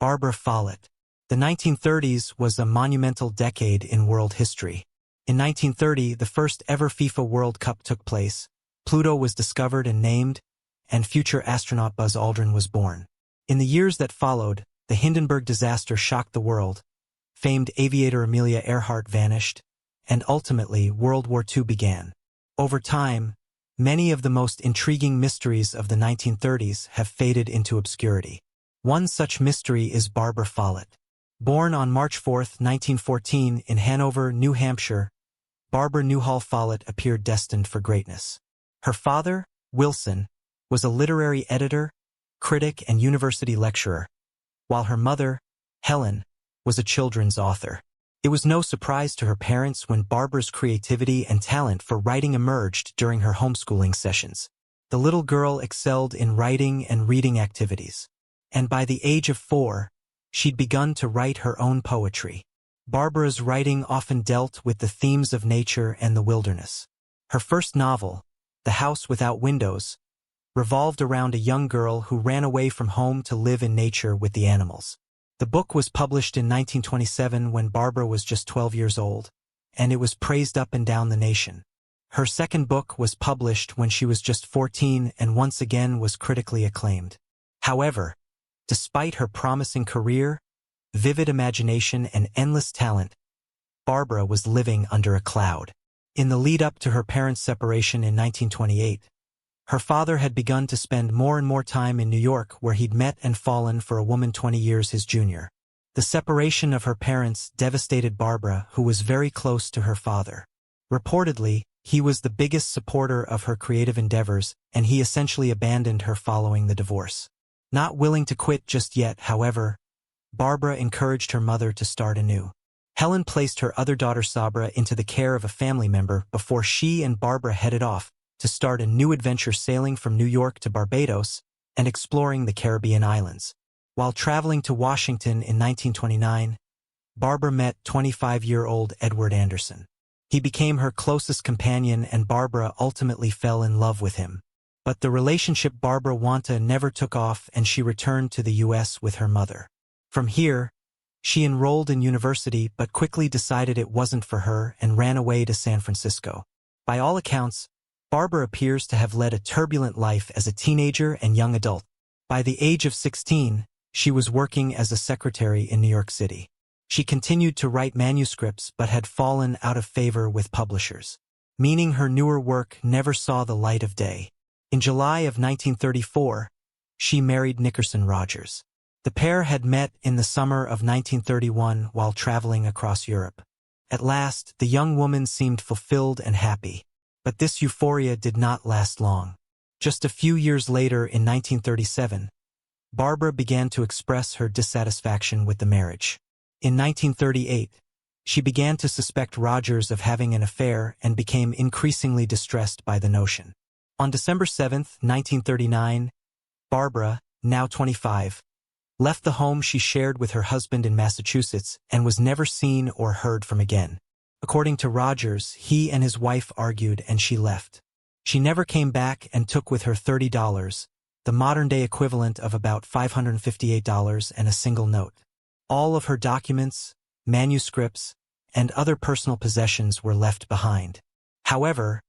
Barbara Follett. The 1930s was a monumental decade in world history. In 1930, the first ever FIFA World Cup took place, Pluto was discovered and named, and future astronaut Buzz Aldrin was born. In the years that followed, the Hindenburg disaster shocked the world, famed aviator Amelia Earhart vanished, and ultimately World War II began. Over time, many of the most intriguing mysteries of the 1930s have faded into obscurity. One such mystery is Barbara Follett. Born on March 4, 1914 in Hanover, New Hampshire, Barbara Newhall Follett appeared destined for greatness. Her father, Wilson, was a literary editor, critic, and university lecturer, while her mother, Helen, was a children's author. It was no surprise to her parents when Barbara's creativity and talent for writing emerged during her homeschooling sessions. The little girl excelled in writing and reading activities, and by the age of 4, she'd begun to write her own poetry. Barbara's writing often dealt with the themes of nature and the wilderness. Her first novel, The House Without Windows, revolved around a young girl who ran away from home to live in nature with the animals. The book was published in 1927 when Barbara was just 12 years old, and it was praised up and down the nation. Her second book was published when she was just 14 and once again was critically acclaimed. However, despite her promising career, vivid imagination, and endless talent, Barbara was living under a cloud. In the lead-up to her parents' separation in 1928, her father had begun to spend more and more time in New York where he'd met and fallen for a woman 20 years his junior. The separation of her parents devastated Barbara, who was very close to her father. Reportedly, he was the biggest supporter of her creative endeavors, and he essentially abandoned her following the divorce. Not willing to quit just yet, however, Barbara encouraged her mother to start anew. Helen placed her other daughter Sabra into the care of a family member before she and Barbara headed off to start a new adventure sailing from New York to Barbados and exploring the Caribbean islands. While traveling to Washington in 1929, Barbara met 25-year-old Edward Anderson. He became her closest companion and Barbara ultimately fell in love with him. But the relationship Barbara wanted never took off and she returned to the U.S. with her mother. From here, she enrolled in university but quickly decided it wasn't for her and ran away to San Francisco. By all accounts, Barbara appears to have led a turbulent life as a teenager and young adult. By the age of 16, she was working as a secretary in New York City. She continued to write manuscripts but had fallen out of favor with publishers, meaning her newer work never saw the light of day. In July of 1934, she married Nickerson Rogers. The pair had met in the summer of 1931 while traveling across Europe. At last, the young woman seemed fulfilled and happy. But this euphoria did not last long. Just a few years later, in 1937, Barbara began to express her dissatisfaction with the marriage. In 1938, she began to suspect Rogers of having an affair and became increasingly distressed by the notion. On December 7, 1939, Barbara, now 25, left the home she shared with her husband in Massachusetts and was never seen or heard from again. According to Rogers, he and his wife argued and she left. She never came back and took with her $30, the modern-day equivalent of about $558, and a single note. All of her documents, manuscripts, and other personal possessions were left behind. However,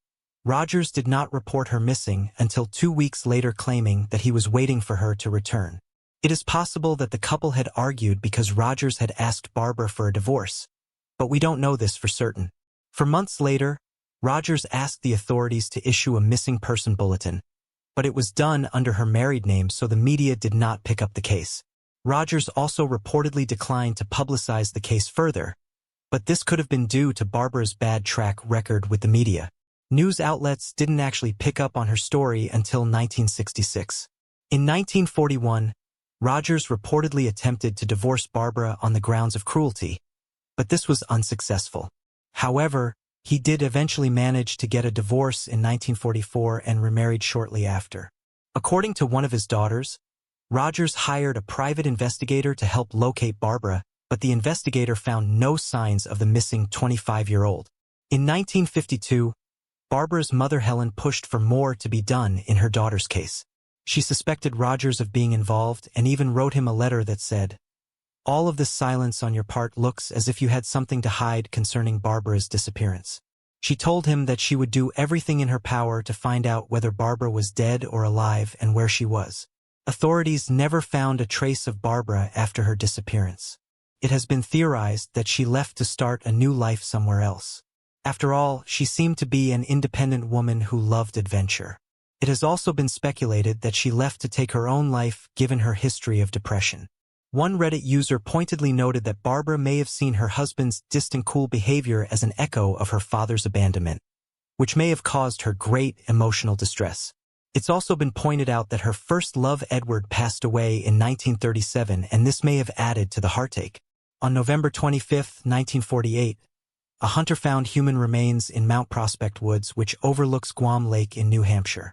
Rogers did not report her missing until 2 weeks later, claiming that he was waiting for her to return. It is possible that the couple had argued because Rogers had asked Barbara for a divorce, but we don't know this for certain. For months later, Rogers asked the authorities to issue a missing person bulletin, but it was done under her married name, so the media did not pick up the case. Rogers also reportedly declined to publicize the case further, but this could have been due to Barbara's bad track record with the media. News outlets didn't actually pick up on her story until 1966. In 1941, Rogers reportedly attempted to divorce Barbara on the grounds of cruelty, but this was unsuccessful. However, he did eventually manage to get a divorce in 1944 and remarried shortly after. According to one of his daughters, Rogers hired a private investigator to help locate Barbara, but the investigator found no signs of the missing 25-year-old. In 1952, Barbara's mother Helen pushed for more to be done in her daughter's case. She suspected Rogers of being involved and even wrote him a letter that said, All of this silence on your part looks as if you had something to hide concerning Barbara's disappearance. She told him that she would do everything in her power to find out whether Barbara was dead or alive and where she was. Authorities never found a trace of Barbara after her disappearance. It has been theorized that she left to start a new life somewhere else. After all, she seemed to be an independent woman who loved adventure. It has also been speculated that she left to take her own life given her history of depression. One Reddit user pointedly noted that Barbara may have seen her husband's distant cool behavior as an echo of her father's abandonment, which may have caused her great emotional distress. It's also been pointed out that her first love Edward passed away in 1937, and this may have added to the heartache. On November 25, 1948, a hunter found human remains in Mount Prospect Woods, which overlooks Guam Lake in New Hampshire.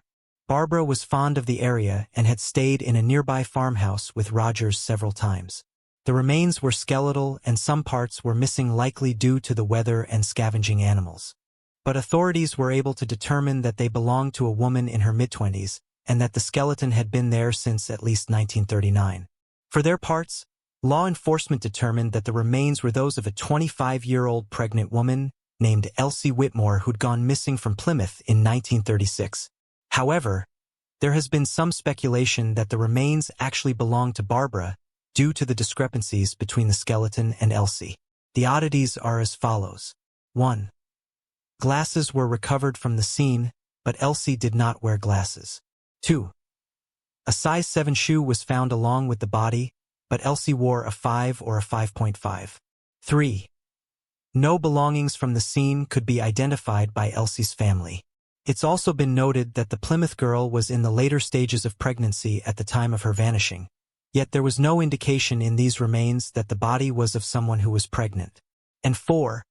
Barbara was fond of the area and had stayed in a nearby farmhouse with Rogers several times. The remains were skeletal and some parts were missing, likely due to the weather and scavenging animals. But authorities were able to determine that they belonged to a woman in her mid-20s and that the skeleton had been there since at least 1939. For their parts, law enforcement determined that the remains were those of a 25-year-old pregnant woman named Elsie Whitmore who'd gone missing from Plymouth in 1936. However, there has been some speculation that the remains actually belonged to Barbara due to the discrepancies between the skeleton and Elsie. The oddities are as follows. 1. Glasses were recovered from the scene, but Elsie did not wear glasses. 2. A size 7 shoe was found along with the body, but Elsie wore a 5 or a 5.5. 3. No belongings from the scene could be identified by Elsie's family. It's also been noted that the Plymouth girl was in the later stages of pregnancy at the time of her vanishing, yet there was no indication in these remains that the body was of someone who was pregnant. And 4.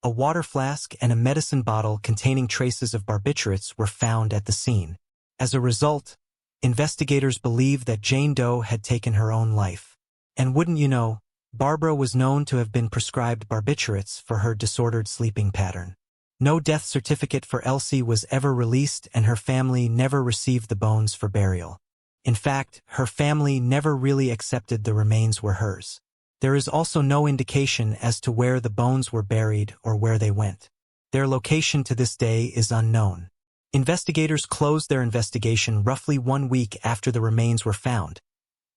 A water flask and a medicine bottle containing traces of barbiturates were found at the scene. As a result, investigators believe that Jane Doe had taken her own life. And wouldn't you know, Barbara was known to have been prescribed barbiturates for her disordered sleeping pattern. No death certificate for Elsie was ever released, and her family never received the bones for burial. In fact, her family never really accepted the remains were hers. There is also no indication as to where the bones were buried or where they went. Their location to this day is unknown. Investigators closed their investigation roughly 1 week after the remains were found,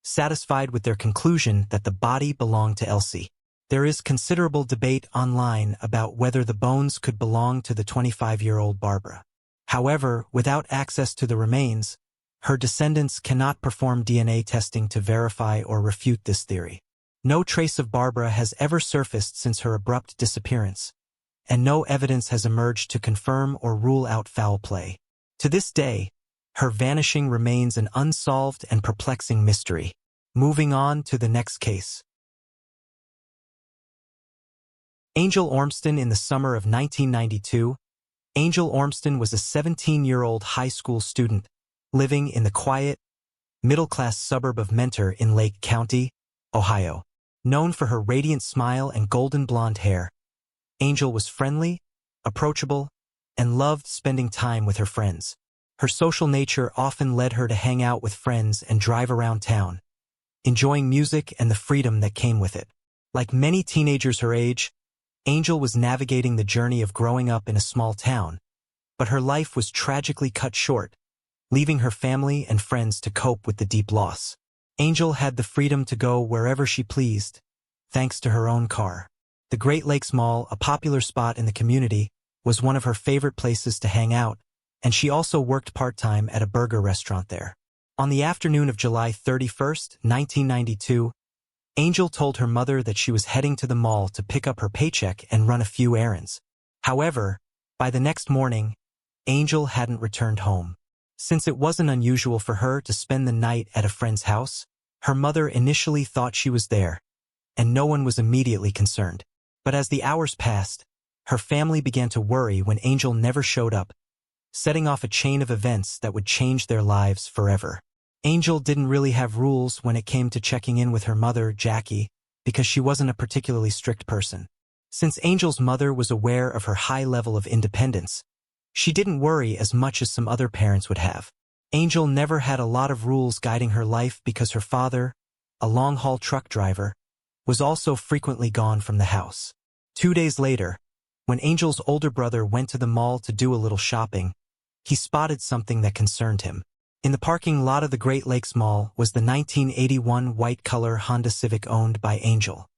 satisfied with their conclusion that the body belonged to Elsie. There is considerable debate online about whether the bones could belong to the 25-year-old Barbara. However, without access to the remains, her descendants cannot perform DNA testing to verify or refute this theory. No trace of Barbara has ever surfaced since her abrupt disappearance, and no evidence has emerged to confirm or rule out foul play. To this day, her vanishing remains an unsolved and perplexing mystery. Moving on to the next case. Angel Ormston. In the summer of 1992, Angel Ormston was a 17-year-old high school student living in the quiet, middle-class suburb of Mentor in Lake County, Ohio. Known for her radiant smile and golden blonde hair, Angel was friendly, approachable, and loved spending time with her friends. Her social nature often led her to hang out with friends and drive around town, enjoying music and the freedom that came with it. Like many teenagers her age, Angel was navigating the journey of growing up in a small town, but her life was tragically cut short, leaving her family and friends to cope with the deep loss. Angel had the freedom to go wherever she pleased, thanks to her own car. The Great Lakes Mall, a popular spot in the community, was one of her favorite places to hang out, and she also worked part-time at a burger restaurant there. On the afternoon of July 31, 1992, Angel told her mother that she was heading to the mall to pick up her paycheck and run a few errands. However, by the next morning, Angel hadn't returned home. Since it wasn't unusual for her to spend the night at a friend's house, her mother initially thought she was there, and no one was immediately concerned. But as the hours passed, her family began to worry when Angel never showed up, setting off a chain of events that would change their lives forever. Angel didn't really have rules when it came to checking in with her mother, Jackie, because she wasn't a particularly strict person. Since Angel's mother was aware of her high level of independence, she didn't worry as much as some other parents would have. Angel never had a lot of rules guiding her life because her father, a long-haul truck driver, was also frequently gone from the house. 2 days later, when Angel's older brother went to the mall to do a little shopping, he spotted something that concerned him. In the parking lot of the Great Lakes Mall was the 1981 white-color Honda Civic owned by Angel.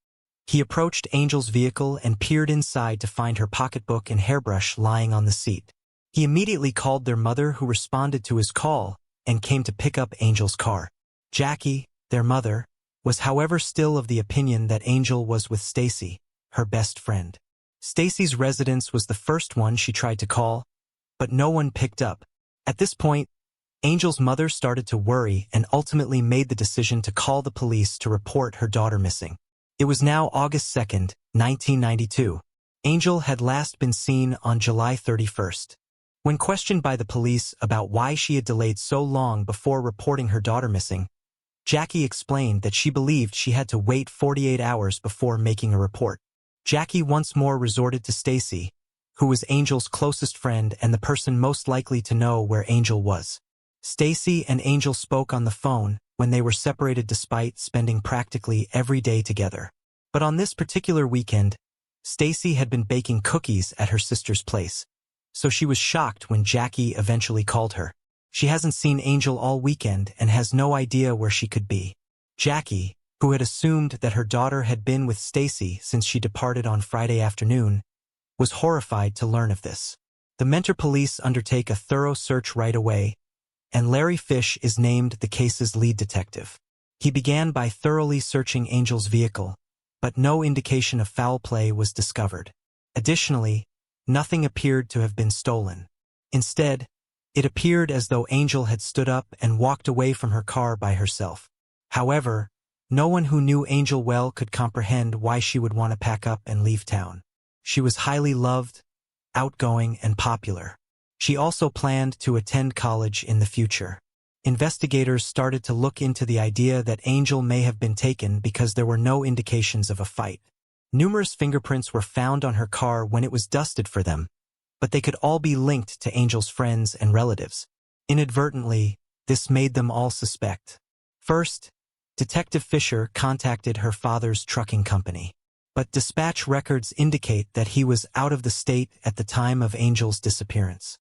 He approached Angel's vehicle and peered inside to find her pocketbook and hairbrush lying on the seat. He immediately called their mother, who responded to his call and came to pick up Angel's car. Jackie, their mother, was however still of the opinion that Angel was with Stacy, her best friend. Stacy's residence was the first one she tried to call, but no one picked up. At this point, Angel's mother started to worry and ultimately made the decision to call the police to report her daughter missing. It was now August 2, 1992. Angel had last been seen on July 31st. When questioned by the police about why she had delayed so long before reporting her daughter missing, Jackie explained that she believed she had to wait 48 hours before making a report. Jackie once more resorted to Stacy, who was Angel's closest friend and the person most likely to know where Angel was. Stacy and Angel spoke on the phone when they were separated despite spending practically every day together. But on this particular weekend, Stacy had been baking cookies at her sister's place, so she was shocked when Jackie eventually called her. She hasn't seen Angel all weekend and has no idea where she could be. Jackie, who had assumed that her daughter had been with Stacy since she departed on Friday afternoon, was horrified to learn of this. The Mentor police undertake a thorough search right away, and Larry Fish is named the case's lead detective. He began by thoroughly searching Angel's vehicle, but no indication of foul play was discovered. Additionally, nothing appeared to have been stolen. Instead, it appeared as though Angel had stood up and walked away from her car by herself. However, no one who knew Angel well could comprehend why she would want to pack up and leave town. She was highly loved, outgoing, and popular. She also planned to attend college in the future. Investigators started to look into the idea that Angel may have been taken because there were no indications of a fight. Numerous fingerprints were found on her car when it was dusted for them, but they could all be linked to Angel's friends and relatives. Inadvertently, this made them all suspect. First, Detective Fisher contacted her father's trucking company, but dispatch records indicate that he was out of the state at the time of Angel's disappearance.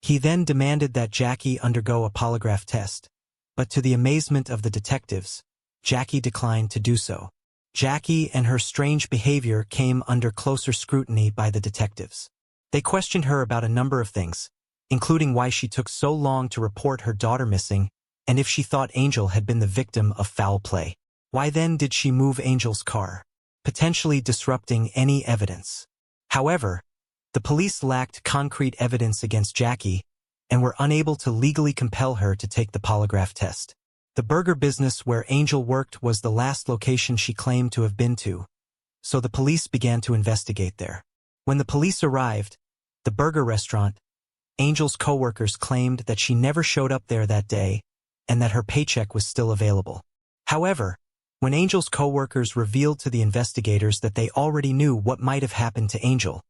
He then demanded that Jackie undergo a polygraph test, but to the amazement of the detectives, Jackie declined to do so. Jackie and her strange behavior came under closer scrutiny by the detectives. They questioned her about a number of things, including why she took so long to report her daughter missing and if she thought Angel had been the victim of foul play. Why then did she move Angel's car, potentially disrupting any evidence? However, the police lacked concrete evidence against Jackie and were unable to legally compel her to take the polygraph test. The burger business where Angel worked was the last location she claimed to have been to, so the police began to investigate there. When the police arrived, the burger restaurant, Angel's coworkers claimed that she never showed up there that day and that her paycheck was still available. However, when Angel's coworkers revealed to the investigators that they already knew what might have happened to Angel,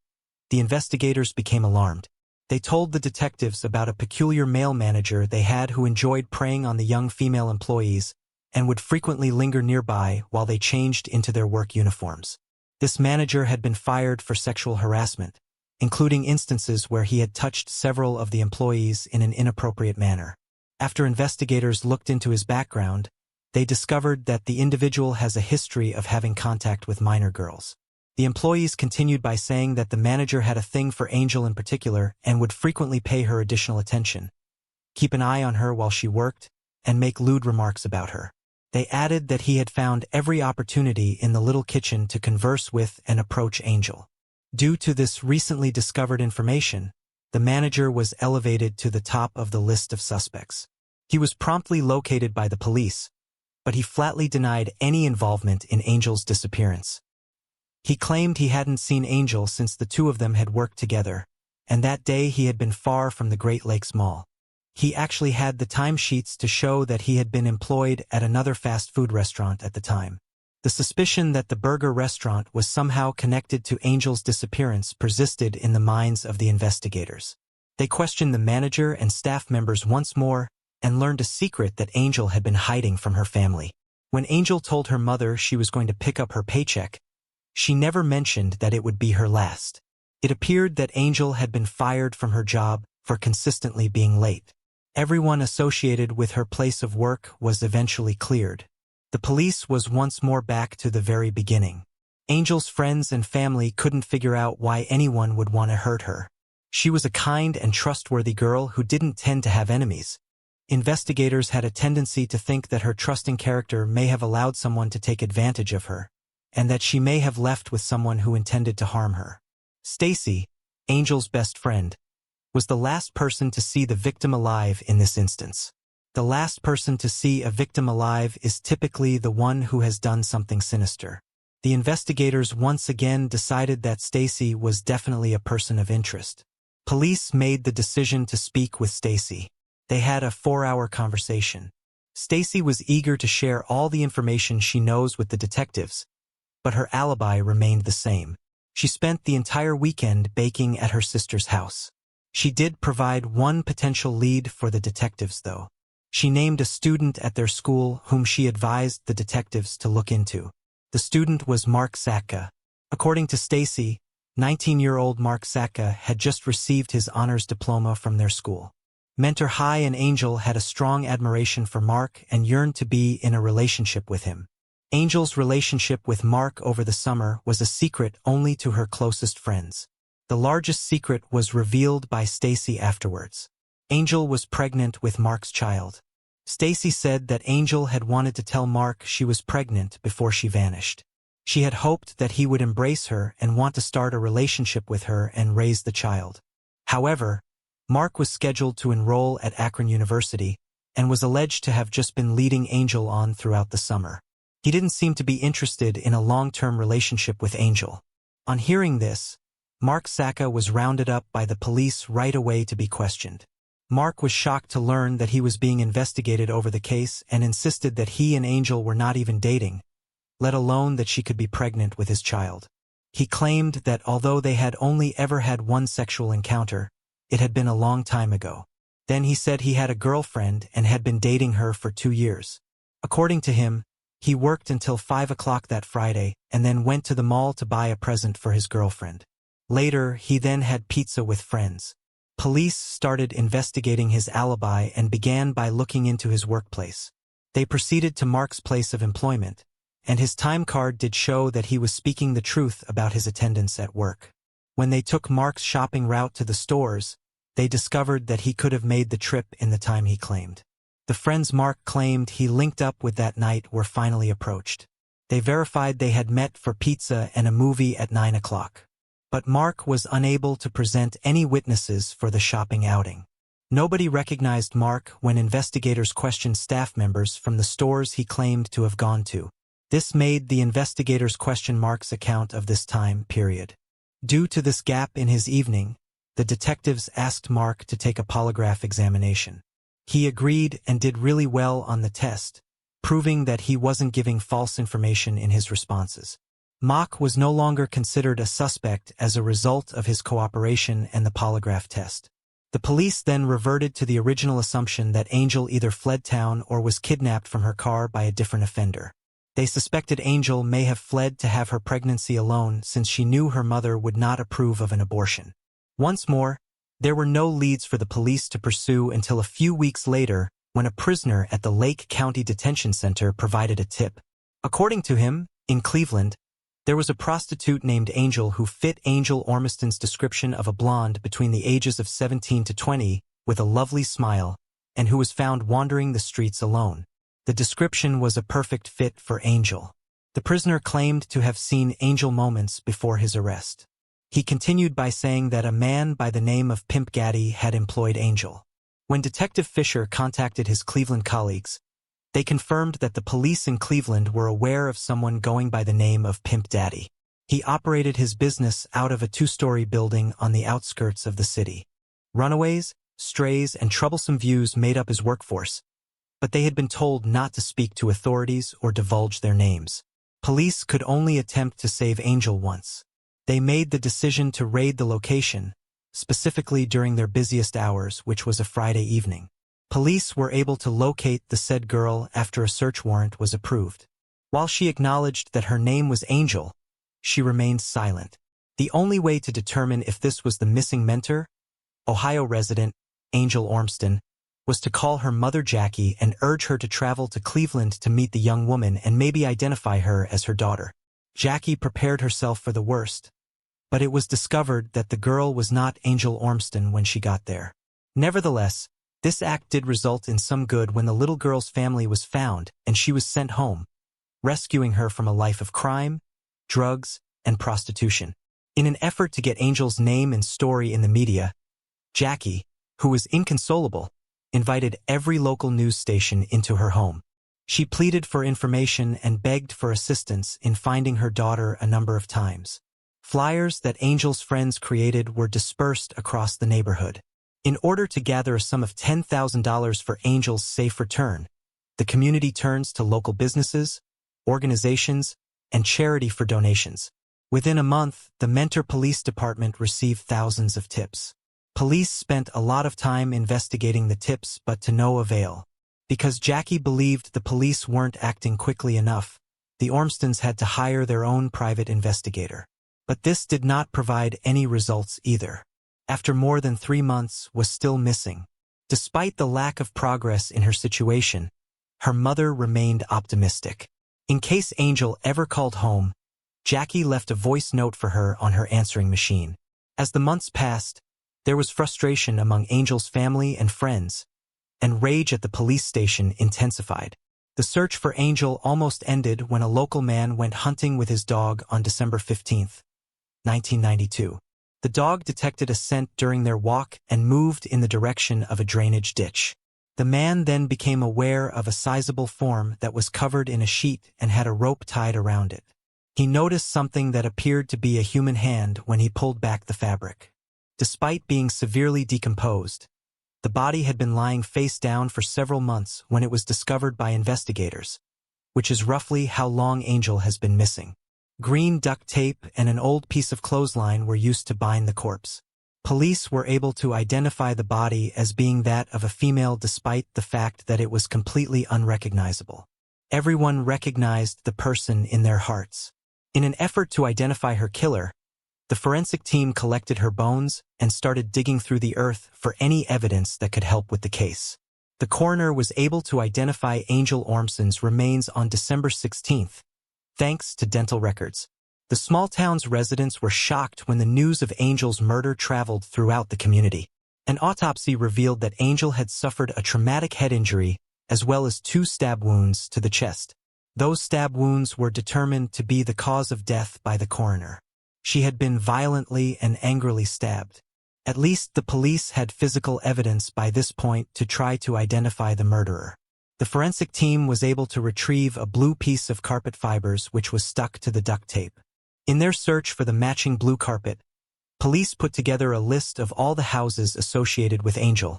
the investigators became alarmed. They told the detectives about a peculiar male manager they had who enjoyed preying on the young female employees and would frequently linger nearby while they changed into their work uniforms. This manager had been fired for sexual harassment, including instances where he had touched several of the employees in an inappropriate manner. After investigators looked into his background, they discovered that the individual has a history of having contact with minor girls. The employees continued by saying that the manager had a thing for Angel in particular and would frequently pay her additional attention, keep an eye on her while she worked, and make lewd remarks about her. They added that he had found every opportunity in the little kitchen to converse with and approach Angel. Due to this recently discovered information, the manager was elevated to the top of the list of suspects. He was promptly located by the police, but he flatly denied any involvement in Angel's disappearance. He claimed he hadn't seen Angel since the two of them had worked together, and that day he had been far from the Great Lakes Mall. He actually had the timesheets to show that he had been employed at another fast food restaurant at the time. The suspicion that the burger restaurant was somehow connected to Angel's disappearance persisted in the minds of the investigators. They questioned the manager and staff members once more and learned a secret that Angel had been hiding from her family. When Angel told her mother she was going to pick up her paycheck, she never mentioned that it would be her last. It appeared that Angel had been fired from her job for consistently being late. Everyone associated with her place of work was eventually cleared. The police was once more back to the very beginning. Angel's friends and family couldn't figure out why anyone would want to hurt her. She was a kind and trustworthy girl who didn't tend to have enemies. Investigators had a tendency to think that her trusting character may have allowed someone to take advantage of her, and that she may have left with someone who intended to harm her. Stacy, Angel's best friend, was the last person to see the victim alive in this instance. The last person to see a victim alive is typically the one who has done something sinister. The investigators once again decided that Stacy was definitely a person of interest. Police made the decision to speak with Stacy. They had a 4-hour conversation. Stacy was eager to share all the information she knows with the detectives, but her alibi remained the same. She spent the entire weekend baking at her sister's house. She did provide one potential lead for the detectives, though. She named a student at their school whom she advised the detectives to look into. The student was Mark Satka. According to Stacy, 19-year-old Mark Satka had just received his honors diploma from their school. Mentor High and Angel had a strong admiration for Mark and yearned to be in a relationship with him. Angel's relationship with Mark over the summer was a secret only to her closest friends. The largest secret was revealed by Stacy afterwards. Angel was pregnant with Mark's child. Stacy said that Angel had wanted to tell Mark she was pregnant before she vanished. She had hoped that he would embrace her and want to start a relationship with her and raise the child. However, Mark was scheduled to enroll at Akron University and was alleged to have just been leading Angel on throughout the summer. He didn't seem to be interested in a long-term relationship with Angel. On hearing this, Mark Satka was rounded up by the police right away to be questioned. Mark was shocked to learn that he was being investigated over the case and insisted that he and Angel were not even dating, let alone that she could be pregnant with his child. He claimed that although they had only ever had one sexual encounter, it had been a long time ago. Then he said he had a girlfriend and had been dating her for 2 years. According to him, he worked until 5 o'clock that Friday and then went to the mall to buy a present for his girlfriend. Later, he then had pizza with friends. Police started investigating his alibi and began by looking into his workplace. They proceeded to Mark's place of employment, and his time card did show that he was speaking the truth about his attendance at work. When they took Mark's shopping route to the stores, they discovered that he could have made the trip in the time he claimed. The friends Mark claimed he linked up with that night were finally approached. They verified they had met for pizza and a movie at 9 o'clock. But Mark was unable to present any witnesses for the shopping outing. Nobody recognized Mark when investigators questioned staff members from the stores he claimed to have gone to. This made the investigators question Mark's account of this time period. Due to this gap in his evening, the detectives asked Mark to take a polygraph examination. He agreed and did really well on the test, proving that he wasn't giving false information in his responses. Mark was no longer considered a suspect as a result of his cooperation and the polygraph test. The police then reverted to the original assumption that Angel either fled town or was kidnapped from her car by a different offender. They suspected Angel may have fled to have her pregnancy alone since she knew her mother would not approve of an abortion. Once more, there were no leads for the police to pursue until a few weeks later when a prisoner at the Lake County Detention Center provided a tip. According to him, in Cleveland, there was a prostitute named Angel who fit Angel Ormiston's description of a blonde between the ages of 17 to 20 with a lovely smile and who was found wandering the streets alone. The description was a perfect fit for Angel. The prisoner claimed to have seen Angel moments before his arrest. He continued by saying that a man by the name of Pimp Gaddy had employed Angel. When Detective Fisher contacted his Cleveland colleagues, they confirmed that the police in Cleveland were aware of someone going by the name of Pimp Daddy. He operated his business out of a 2-story building on the outskirts of the city. Runaways, strays, and troublesome views made up his workforce, but they had been told not to speak to authorities or divulge their names. Police could only attempt to save Angel once. They made the decision to raid the location, specifically during their busiest hours, which was a Friday evening. Police were able to locate the said girl after a search warrant was approved. While she acknowledged that her name was Angel, she remained silent. The only way to determine if this was the missing mentor, Ohio resident Angel Ormston, was to call her mother Jackie and urge her to travel to Cleveland to meet the young woman and maybe identify her as her daughter. Jackie prepared herself for the worst, but it was discovered that the girl was not Angel Ormston when she got there. Nevertheless, this act did result in some good when the little girl's family was found and she was sent home, rescuing her from a life of crime, drugs, and prostitution. In an effort to get Angel's name and story in the media, Jackie, who was inconsolable, invited every local news station into her home. She pleaded for information and begged for assistance in finding her daughter a number of times. Flyers that Angel's friends created were dispersed across the neighborhood. In order to gather a sum of $10,000 for Angel's safe return, the community turns to local businesses, organizations, and charity for donations. Within a month, the Mentor Police Department received thousands of tips. Police spent a lot of time investigating the tips, but to no avail. Because Jackie believed the police weren't acting quickly enough, the Ormstons had to hire their own private investigator. But this did not provide any results either. After more than 3 months, was still missing. Despite the lack of progress in her situation, her mother remained optimistic. In case Angel ever called home, Jackie left a voice note for her on her answering machine. As the months passed, there was frustration among Angel's family and friends, and rage at the police station intensified. The search for Angel almost ended when a local man went hunting with his dog on December 15, 1992. The dog detected a scent during their walk and moved in the direction of a drainage ditch. The man then became aware of a sizable form that was covered in a sheet and had a rope tied around it. He noticed something that appeared to be a human hand when he pulled back the fabric. Despite being severely decomposed, the body had been lying face down for several months when it was discovered by investigators, which is roughly how long Angel has been missing. Green duct tape and an old piece of clothesline were used to bind the corpse. Police were able to identify the body as being that of a female despite the fact that it was completely unrecognizable. Everyone recognized the person in their hearts. In an effort to identify her killer, the forensic team collected her bones and started digging through the earth for any evidence that could help with the case. The coroner was able to identify Angel Ormston's remains on December 16th, thanks to dental records. The small town's residents were shocked when the news of Angel's murder traveled throughout the community. An autopsy revealed that Angel had suffered a traumatic head injury as well as 2 stab wounds to the chest. Those stab wounds were determined to be the cause of death by the coroner. She had been violently and angrily stabbed. At least the police had physical evidence by this point to try to identify the murderer. The forensic team was able to retrieve a blue piece of carpet fibers which was stuck to the duct tape. In their search for the matching blue carpet, police put together a list of all the houses associated with Angel,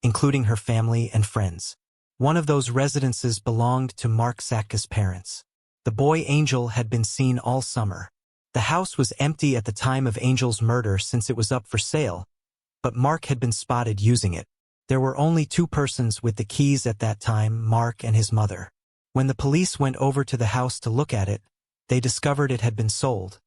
including her family and friends. One of those residences belonged to Mark Satka's parents. The boy Angel had been seen all summer. The house was empty at the time of Angel's murder since it was up for sale, but Mark had been spotted using it. There were only 2 persons with the keys at that time, Mark and his mother. When the police went over to the house to look at it, they discovered it had been sold,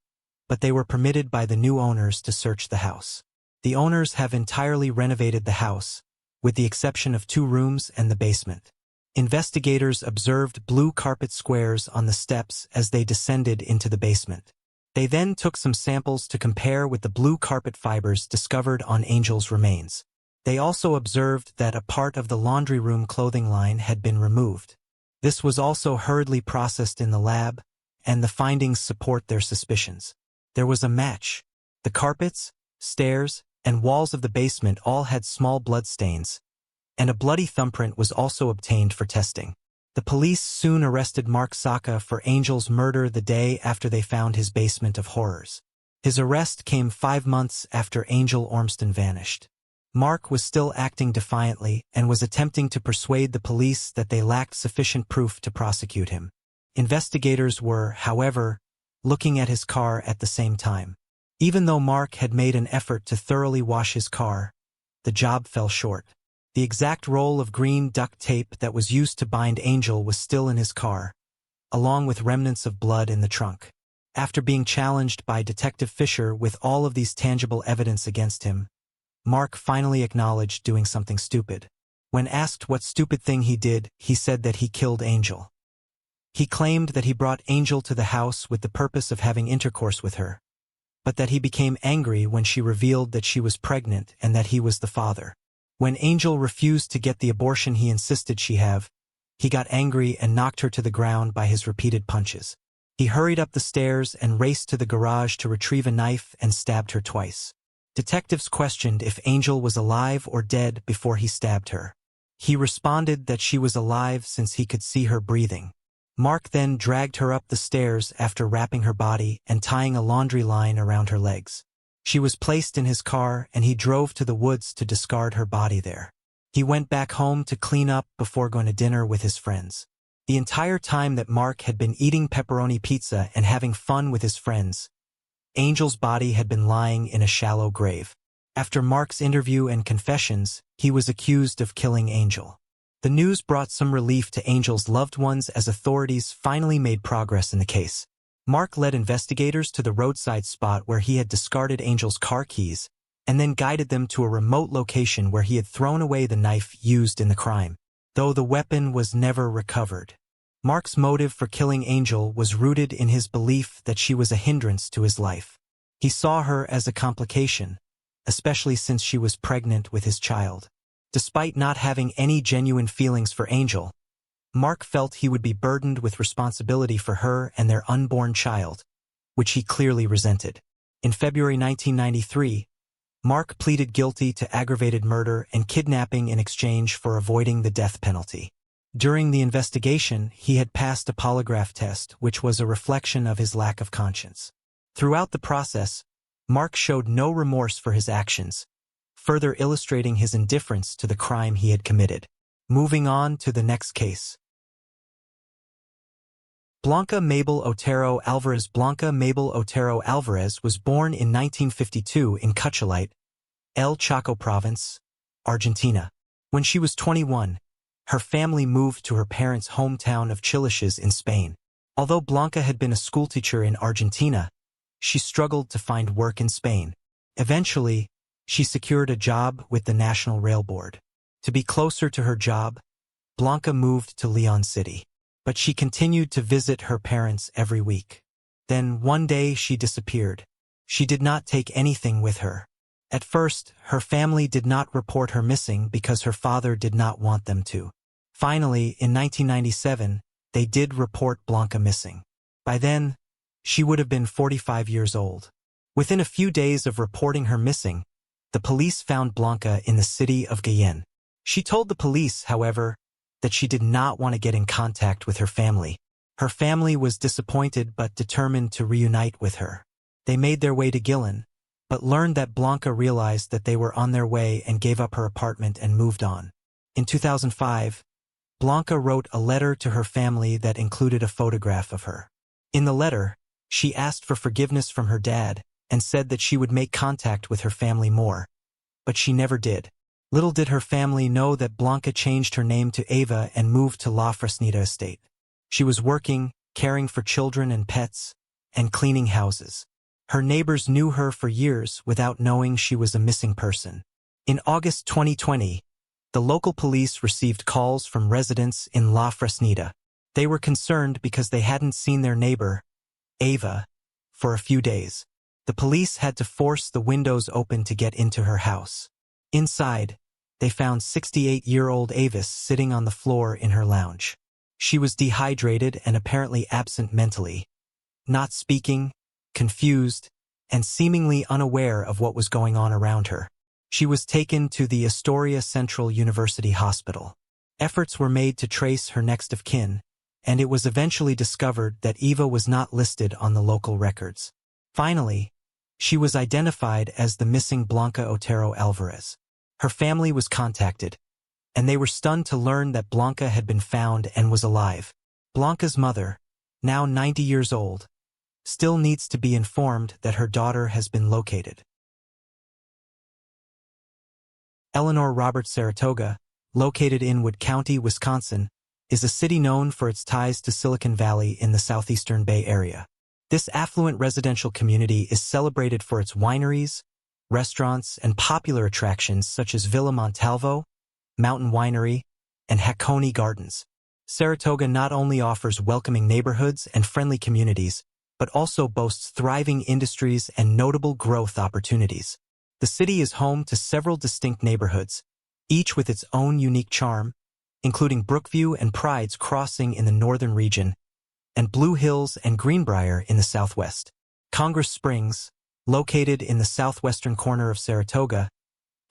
but they were permitted by the new owners to search the house. The owners have entirely renovated the house, with the exception of 2 rooms and the basement. Investigators observed blue carpet squares on the steps as they descended into the basement. They then took some samples to compare with the blue carpet fibers discovered on Angel's remains. They also observed that a part of the laundry room clothing line had been removed. This was also hurriedly processed in the lab, and the findings support their suspicions. There was a match. The carpets, stairs, and walls of the basement all had small blood stains, and a bloody thumbprint was also obtained for testing. The police soon arrested Mark Saka for Angel's murder the day after they found his basement of horrors. His arrest came 5 months after Angel Ormston vanished. Mark was still acting defiantly and was attempting to persuade the police that they lacked sufficient proof to prosecute him. Investigators were, however, looking at his car at the same time. Even though Mark had made an effort to thoroughly wash his car, the job fell short. The exact roll of green duct tape that was used to bind Angel was still in his car, along with remnants of blood in the trunk. After being challenged by Detective Fisher with all of these tangible evidence against him, Mark finally acknowledged doing something stupid. When asked what stupid thing he did, he said that he killed Angel. He claimed that he brought Angel to the house with the purpose of having intercourse with her, but that he became angry when she revealed that she was pregnant and that he was the father. When Angel refused to get the abortion he insisted she have, he got angry and knocked her to the ground by his repeated punches. He hurried up the stairs and raced to the garage to retrieve a knife and stabbed her twice. Detectives questioned if Angel was alive or dead before he stabbed her. He responded that she was alive since he could see her breathing. Mark then dragged her up the stairs after wrapping her body and tying a laundry line around her legs. She was placed in his car and he drove to the woods to discard her body there. He went back home to clean up before going to dinner with his friends. The entire time that Mark had been eating pepperoni pizza and having fun with his friends, Angel's body had been lying in a shallow grave. After Mark's interview and confessions, he was accused of killing Angel. The news brought some relief to Angel's loved ones as authorities finally made progress in the case. Mark led investigators to the roadside spot where he had discarded Angel's car keys and then guided them to a remote location where he had thrown away the knife used in the crime, though the weapon was never recovered. Mark's motive for killing Angel was rooted in his belief that she was a hindrance to his life. He saw her as a complication, especially since she was pregnant with his child. Despite not having any genuine feelings for Angel, Mark felt he would be burdened with responsibility for her and their unborn child, which he clearly resented. In February 1993, Mark pleaded guilty to aggravated murder and kidnapping in exchange for avoiding the death penalty. During the investigation, he had passed a polygraph test, which was a reflection of his lack of conscience. Throughout the process, Mark showed no remorse for his actions, further illustrating his indifference to the crime he had committed. Moving on to the next case. Blanca Mabel Otero Alvarez. Blanca Mabel Otero Alvarez was born in 1952 in Cuchilite, El Chaco province, Argentina. When she was 21, her family moved to her parents' hometown of Chilaches in Spain. Although Blanca had been a schoolteacher in Argentina, she struggled to find work in Spain. Eventually, she secured a job with the National Rail Board. To be closer to her job, Blanca moved to Leon City. But she continued to visit her parents every week. Then one day she disappeared. She did not take anything with her. At first, her family did not report her missing because her father did not want them to. Finally, in 1997, they did report Blanca missing. By then, she would have been 45 years old. Within a few days of reporting her missing, the police found Blanca in the city of Guyenne. She told the police, however, that she did not want to get in contact with her family. Her family was disappointed but determined to reunite with her. They made their way to Guyenne, but learned that Blanca realized that they were on their way and gave up her apartment and moved on. In 2005, Blanca wrote a letter to her family that included a photograph of her. In the letter, she asked for forgiveness from her dad and said that she would make contact with her family more. But she never did. Little did her family know that Blanca changed her name to Ava and moved to La Fresneda estate. She was working, caring for children and pets, and cleaning houses. Her neighbors knew her for years without knowing she was a missing person. In August 2020, the local police received calls from residents in La Fresneda. They were concerned because they hadn't seen their neighbor, Ava, for a few days. The police had to force the windows open to get into her house. Inside, they found 68-year-old Avis sitting on the floor in her lounge. She was dehydrated and apparently absent mentally, not speaking, confused, and seemingly unaware of what was going on around her. She was taken to the Astoria Central University Hospital. Efforts were made to trace her next of kin, and it was eventually discovered that Eva was not listed on the local records. Finally, she was identified as the missing Blanca Otero Alvarez. Her family was contacted, and they were stunned to learn that Blanca had been found and was alive. Blanca's mother, now 90 years old, still needs to be informed that her daughter has been located. Eleanor Roberts Saratoga, located in Wood County, Wisconsin, is a city known for its ties to Silicon Valley in the southeastern Bay Area. This affluent residential community is celebrated for its wineries, restaurants, and popular attractions such as Villa Montalvo, Mountain Winery, and Hackney Gardens. Saratoga not only offers welcoming neighborhoods and friendly communities, but also boasts thriving industries and notable growth opportunities. The city is home to several distinct neighborhoods, each with its own unique charm, including Brookview and Pride's Crossing in the northern region, and Blue Hills and Greenbrier in the southwest. Congress Springs, located in the southwestern corner of Saratoga,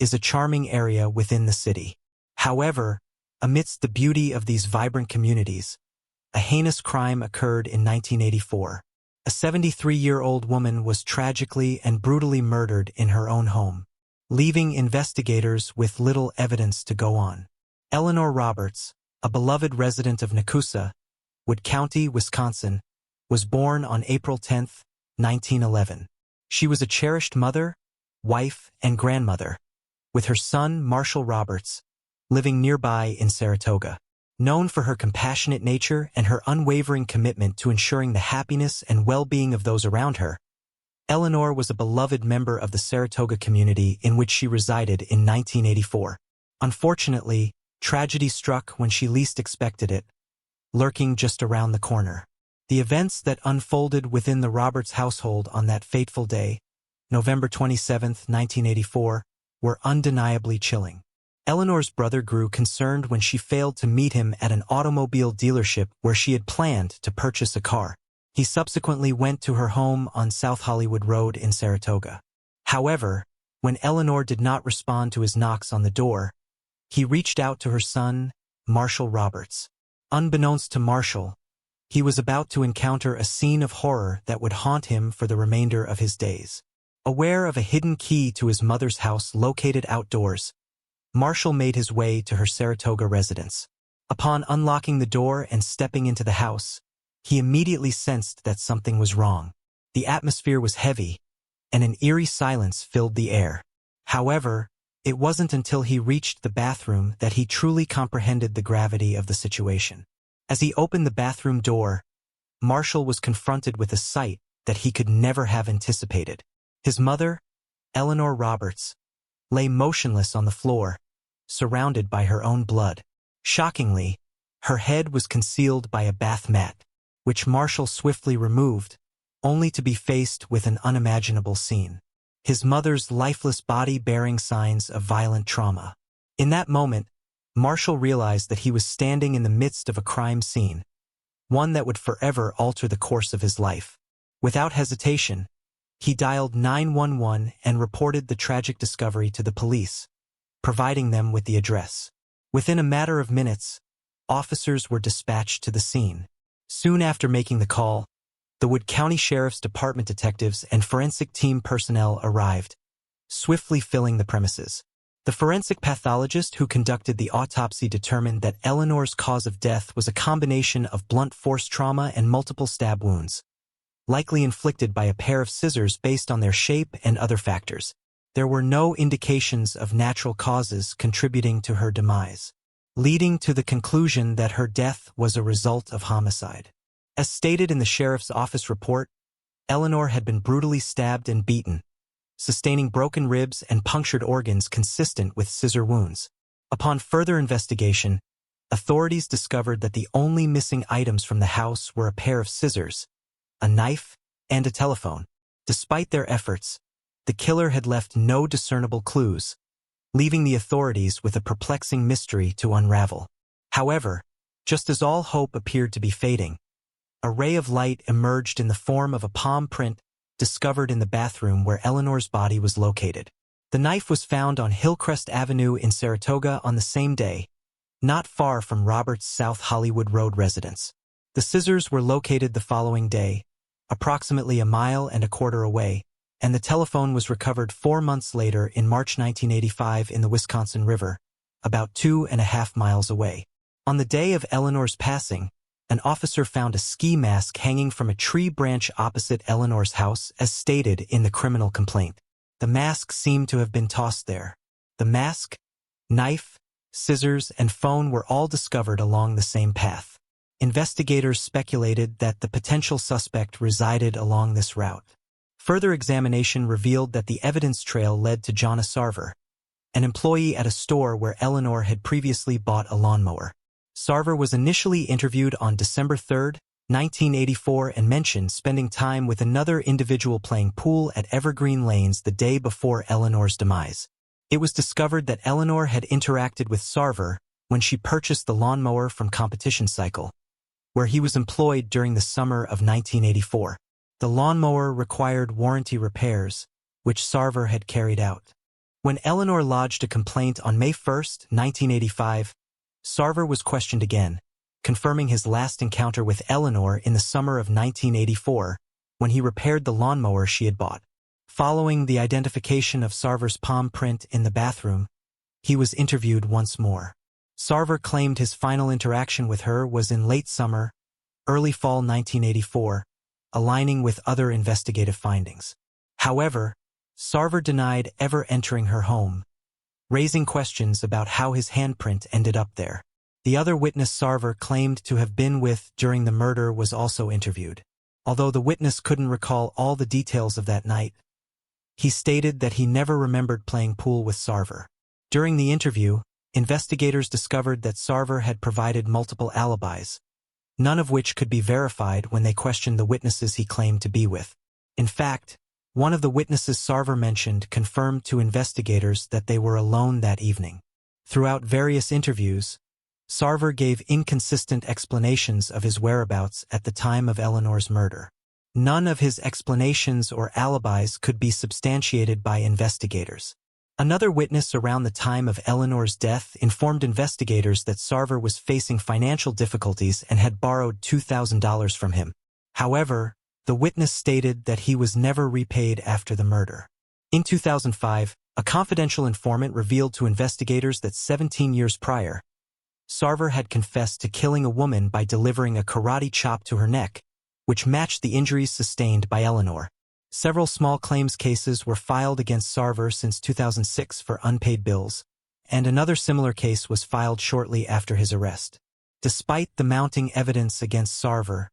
is a charming area within the city. However, amidst the beauty of these vibrant communities, a heinous crime occurred in 1984. A 73-year-old woman was tragically and brutally murdered in her own home, leaving investigators with little evidence to go on. Eleanor Roberts, a beloved resident of Nakusa, Wood County, Wisconsin, was born on April 10, 1911. She was a cherished mother, wife, and grandmother, with her son, Marshall Roberts, living nearby in Saratoga. Known for her compassionate nature and her unwavering commitment to ensuring the happiness and well-being of those around her, Eleanor was a beloved member of the Saratoga community in which she resided in 1984. Unfortunately, tragedy struck when she least expected it, lurking just around the corner. The events that unfolded within the Roberts household on that fateful day, November 27, 1984, were undeniably chilling. Eleanor's brother grew concerned when she failed to meet him at an automobile dealership where she had planned to purchase a car. He subsequently went to her home on South Hollywood Road in Saratoga. However, when Eleanor did not respond to his knocks on the door, he reached out to her son, Marshall Roberts. Unbeknownst to Marshall, he was about to encounter a scene of horror that would haunt him for the remainder of his days. Aware of a hidden key to his mother's house located outdoors, Marshall made his way to her Saratoga residence. Upon unlocking the door and stepping into the house, he immediately sensed that something was wrong. The atmosphere was heavy, and an eerie silence filled the air. However, it wasn't until he reached the bathroom that he truly comprehended the gravity of the situation. As he opened the bathroom door, Marshall was confronted with a sight that he could never have anticipated. His mother, Eleanor Roberts, lay motionless on the floor, surrounded by her own blood. Shockingly, her head was concealed by a bath mat, which Marshall swiftly removed, only to be faced with an unimaginable scene. His mother's lifeless body bearing signs of violent trauma. In that moment, Marshall realized that he was standing in the midst of a crime scene, one that would forever alter the course of his life. Without hesitation, he dialed 911 and reported the tragic discovery to the police, providing them with the address. Within a matter of minutes, officers were dispatched to the scene. Soon after making the call, the Wood County Sheriff's Department detectives and forensic team personnel arrived, swiftly filling the premises. The forensic pathologist who conducted the autopsy determined that Eleanor's cause of death was a combination of blunt force trauma and multiple stab wounds, likely inflicted by a pair of scissors based on their shape and other factors. There were no indications of natural causes contributing to her demise, leading to the conclusion that her death was a result of homicide. As stated in the sheriff's office report, Eleanor had been brutally stabbed and beaten, sustaining broken ribs and punctured organs consistent with scissor wounds. Upon further investigation, authorities discovered that the only missing items from the house were a pair of scissors, a knife, and a telephone. Despite their efforts, the killer had left no discernible clues, leaving the authorities with a perplexing mystery to unravel. However, just as all hope appeared to be fading, a ray of light emerged in the form of a palm print discovered in the bathroom where Eleanor's body was located. The knife was found on Hillcrest Avenue in Saratoga on the same day, not far from Roberts' South Hollywood Road residence. The scissors were located the following day, approximately 1.25 miles away, and the telephone was recovered 4 months later in March 1985 in the Wisconsin River, about 2.5 miles away. On the day of Eleanor's passing, an officer found a ski mask hanging from a tree branch opposite Eleanor's house as stated in the criminal complaint. The mask seemed to have been tossed there. The mask, Knife, scissors, and phone were all discovered along the same path. Investigators speculated that the potential suspect resided along this route. Further examination revealed that the evidence trail led to Jonna Sarver, an employee at a store where Eleanor had previously bought a lawnmower. Sarver was initially interviewed on December 3, 1984, and mentioned spending time with another individual playing pool at Evergreen Lanes the day before Eleanor's demise. It was discovered that Eleanor had interacted with Sarver when she purchased the lawnmower from Compilation, where he was employed during the summer of 1984. The lawnmower required warranty repairs, which Sarver had carried out. When Eleanor lodged a complaint on May 1, 1985, Sarver was questioned again, confirming his last encounter with Eleanor in the summer of 1984, when he repaired the lawnmower she had bought. Following the identification of Sarver's palm print in the bathroom, he was interviewed once more. Sarver claimed his final interaction with her was in late summer, early fall 1984, aligning with other investigative findings. However, Sarver denied ever entering her home, raising questions about how his handprint ended up there. The other witness Sarver claimed to have been with during the murder was also interviewed. Although the witness couldn't recall all the details of that night, he stated that he never remembered playing pool with Sarver. During the interview, investigators discovered that Sarver had provided multiple alibis, none of which could be verified when they questioned the witnesses he claimed to be with. In fact, one of the witnesses Sarver mentioned confirmed to investigators that they were alone that evening. Throughout various interviews, Sarver gave inconsistent explanations of his whereabouts at the time of Eleanor's murder. None of his explanations or alibis could be substantiated by investigators. Another witness around the time of Eleanor's death informed investigators that Sarver was facing financial difficulties and had borrowed $2,000 from him. However, the witness stated that he was never repaid after the murder. In 2005, a confidential informant revealed to investigators that 17 years prior, Sarver had confessed to killing a woman by delivering a karate chop to her neck, which matched the injuries sustained by Eleanor. Several small claims cases were filed against Sarver since 2006 for unpaid bills, and another similar case was filed shortly after his arrest. Despite the mounting evidence against Sarver,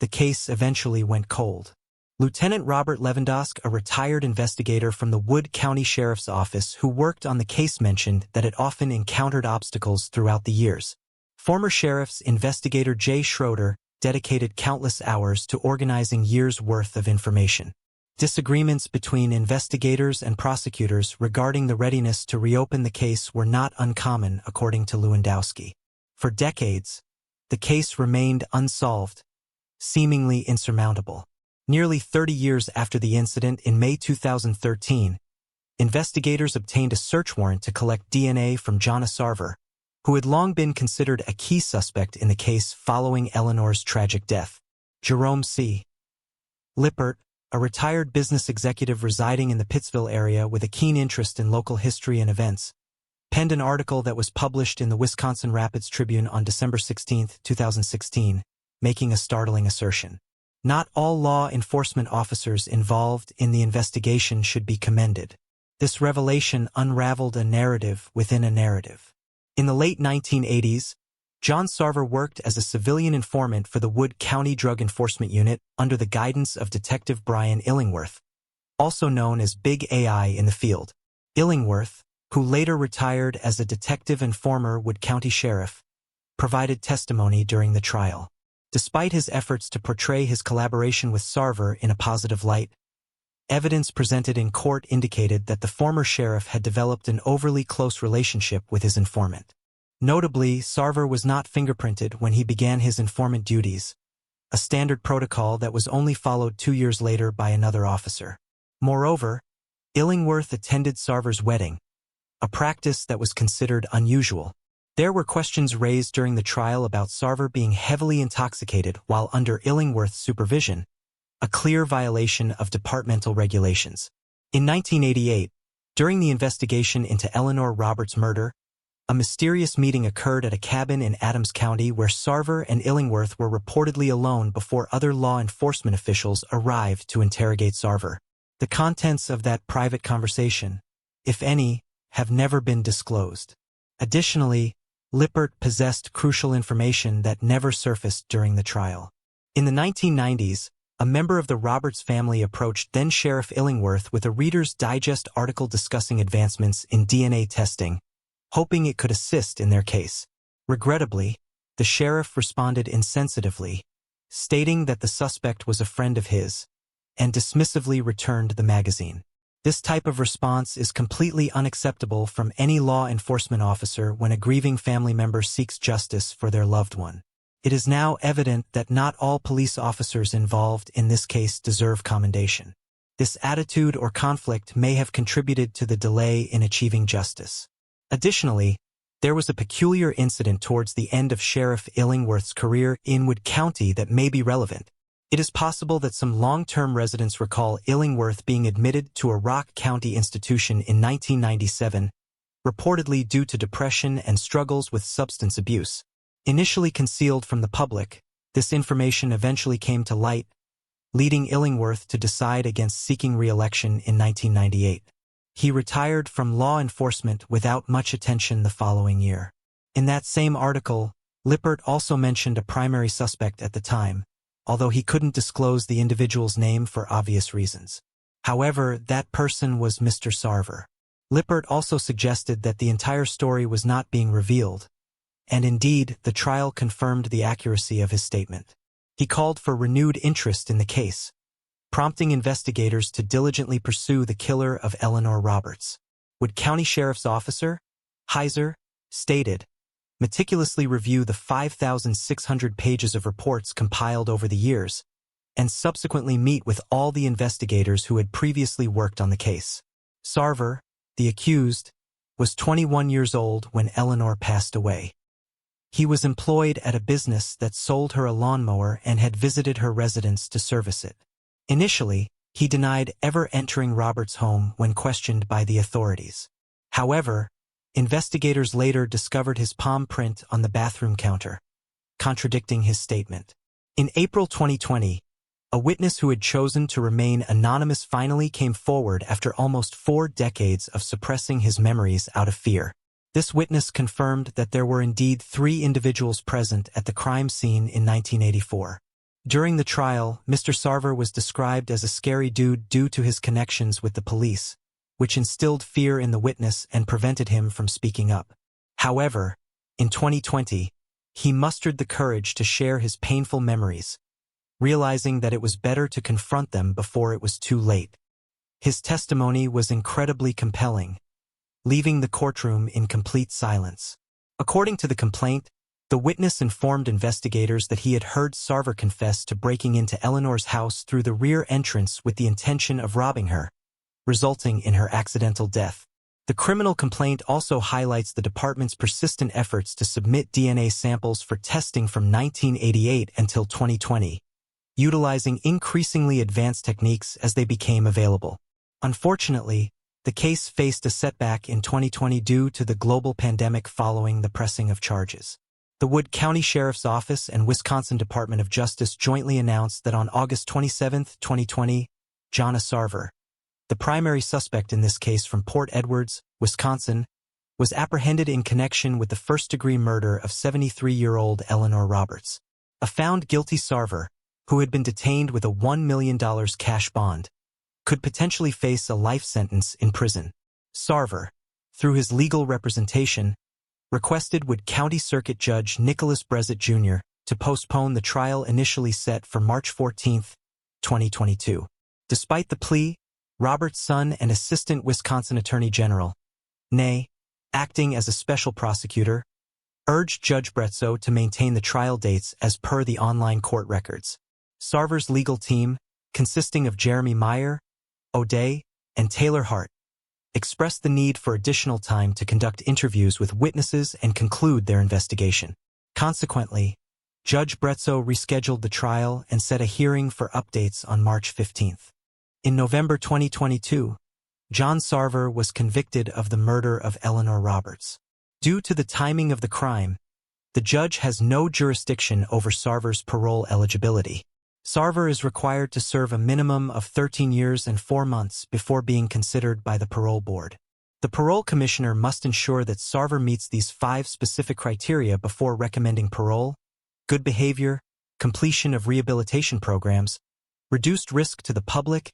the case eventually went cold. Lieutenant Robert Lewandowski, a retired investigator from the Wood County Sheriff's Office who worked on the case, mentioned that it often encountered obstacles throughout the years. Former Sheriff's investigator Jay Schroeder dedicated countless hours to organizing years' worth of information. Disagreements between investigators and prosecutors regarding the readiness to reopen the case were not uncommon, according to Lewandowski. For decades, the case remained unsolved, seemingly insurmountable. Nearly 30 years after the incident in May 2013, investigators obtained a search warrant to collect DNA from Jonna Sarver, who had long been considered a key suspect in the case following Eleanor's tragic death. Jerome C. Lippert, a retired business executive residing in the Pittsville area with a keen interest in local history and events, penned an article that was published in the Wisconsin Rapids Tribune on December 16, 2016, making a startling assertion. Not all law enforcement officers involved in the investigation should be commended. This revelation unraveled a narrative within a narrative. In the late 1980s, John Sarver worked as a civilian informant for the Wood County Drug Enforcement Unit under the guidance of Detective Brian Illingworth, also known as Big AI in the field. Illingworth, who later retired as a detective and former Wood County Sheriff, provided testimony during the trial. Despite his efforts to portray his collaboration with Sarver in a positive light, evidence presented in court indicated that the former sheriff had developed an overly close relationship with his informant. Notably, Sarver was not fingerprinted when he began his informant duties, a standard protocol that was only followed 2 years later by another officer. Moreover, Illingworth attended Sarver's wedding, a practice that was considered unusual. There were questions raised during the trial about Sarver being heavily intoxicated while under Illingworth's supervision, a clear violation of departmental regulations. In 1988, during the investigation into Eleanor Roberts' murder, a mysterious meeting occurred at a cabin in Adams County where Sarver and Illingworth were reportedly alone before other law enforcement officials arrived to interrogate Sarver. The contents of that private conversation, if any, have never been disclosed. Additionally, Lippert possessed crucial information that never surfaced during the trial. In the 1990s, a member of the Roberts family approached then-Sheriff Illingworth with a Reader's Digest article discussing advancements in DNA testing, hoping it could assist in their case. Regrettably, the sheriff responded insensitively, stating that the suspect was a friend of his, and dismissively returned the magazine. This type of response is completely unacceptable from any law enforcement officer when a grieving family member seeks justice for their loved one. It is now evident that not all police officers involved in this case deserve commendation. This attitude or conflict may have contributed to the delay in achieving justice. Additionally, there was a peculiar incident towards the end of Sheriff Illingworth's career in Wood County that may be relevant. It is possible that some long-term residents recall Illingworth being admitted to a Rock County institution in 1997, reportedly due to depression and struggles with substance abuse. Initially concealed from the public, this information eventually came to light, leading Illingworth to decide against seeking re-election in 1998. He retired from law enforcement without much attention the following year. In that same article, Lippert also mentioned a primary suspect at the time, although he couldn't disclose the individual's name for obvious reasons. However, that person was Mr. Sarver. Lippert also suggested that the entire story was not being revealed, and indeed, the trial confirmed the accuracy of his statement. He called for renewed interest in the case, prompting investigators to diligently pursue the killer of Eleanor Roberts. Wood County Sheriff's Officer, Heiser, stated, meticulously review the 5,600 pages of reports compiled over the years, and subsequently meet with all the investigators who had previously worked on the case. Sarver, the accused, was 21 years old when Eleanor passed away. He was employed at a business that sold her a lawnmower and had visited her residence to service it. Initially, he denied ever entering Roberts' home when questioned by the authorities. However, investigators later discovered his palm print on the bathroom counter, contradicting his statement. In April 2020, a witness who had chosen to remain anonymous finally came forward after almost 4 decades of suppressing his memories out of fear. This witness confirmed that there were indeed 3 individuals present at the crime scene in 1984. During the trial, Mr. Sarver was described as a scary dude due to his connections with the police, which instilled fear in the witness and prevented him from speaking up. However, in 2020, he mustered the courage to share his painful memories, realizing that it was better to confront them before it was too late. His testimony was incredibly compelling, leaving the courtroom in complete silence. According to the complaint, the witness informed investigators that he had heard Sarver confess to breaking into Eleanor's house through the rear entrance with the intention of robbing her, resulting in her accidental death. The criminal complaint also highlights the department's persistent efforts to submit DNA samples for testing from 1988 until 2020, utilizing increasingly advanced techniques as they became available. Unfortunately, the case faced a setback in 2020 due to the global pandemic following the pressing of charges. The Wood County Sheriff's Office and Wisconsin Department of Justice jointly announced that on August 27, 2020, Jonna Sarver, the primary suspect in this case from Port Edwards, Wisconsin, was apprehended in connection with the first-degree murder of 73-year-old Eleanor Roberts. A found guilty Sarver, who had been detained with a $1 million cash bond, could potentially face a life sentence in prison. Sarver, through his legal representation, requested Wood County Circuit Judge Nicholas Brezett Jr. to postpone the trial initially set for March 14, 2022. Despite the plea, Roberts' son and Assistant Wisconsin Attorney General, Ney, acting as a special prosecutor, urged Judge Brezzo to maintain the trial dates as per the online court records. Sarver's legal team, consisting of Jeremy Meyer, O'Day, and Taylor Hart, expressed the need for additional time to conduct interviews with witnesses and conclude their investigation. Consequently, Judge Brezzo rescheduled the trial and set a hearing for updates on March 15. In November 2022, John Sarver was convicted of the murder of Eleanor Roberts. Due to the timing of the crime, the judge has no jurisdiction over Sarver's parole eligibility. Sarver is required to serve a minimum of 13 years and 4 months before being considered by the parole board. The parole commissioner must ensure that Sarver meets these 5 specific criteria before recommending parole: good behavior, completion of rehabilitation programs, reduced risk to the public,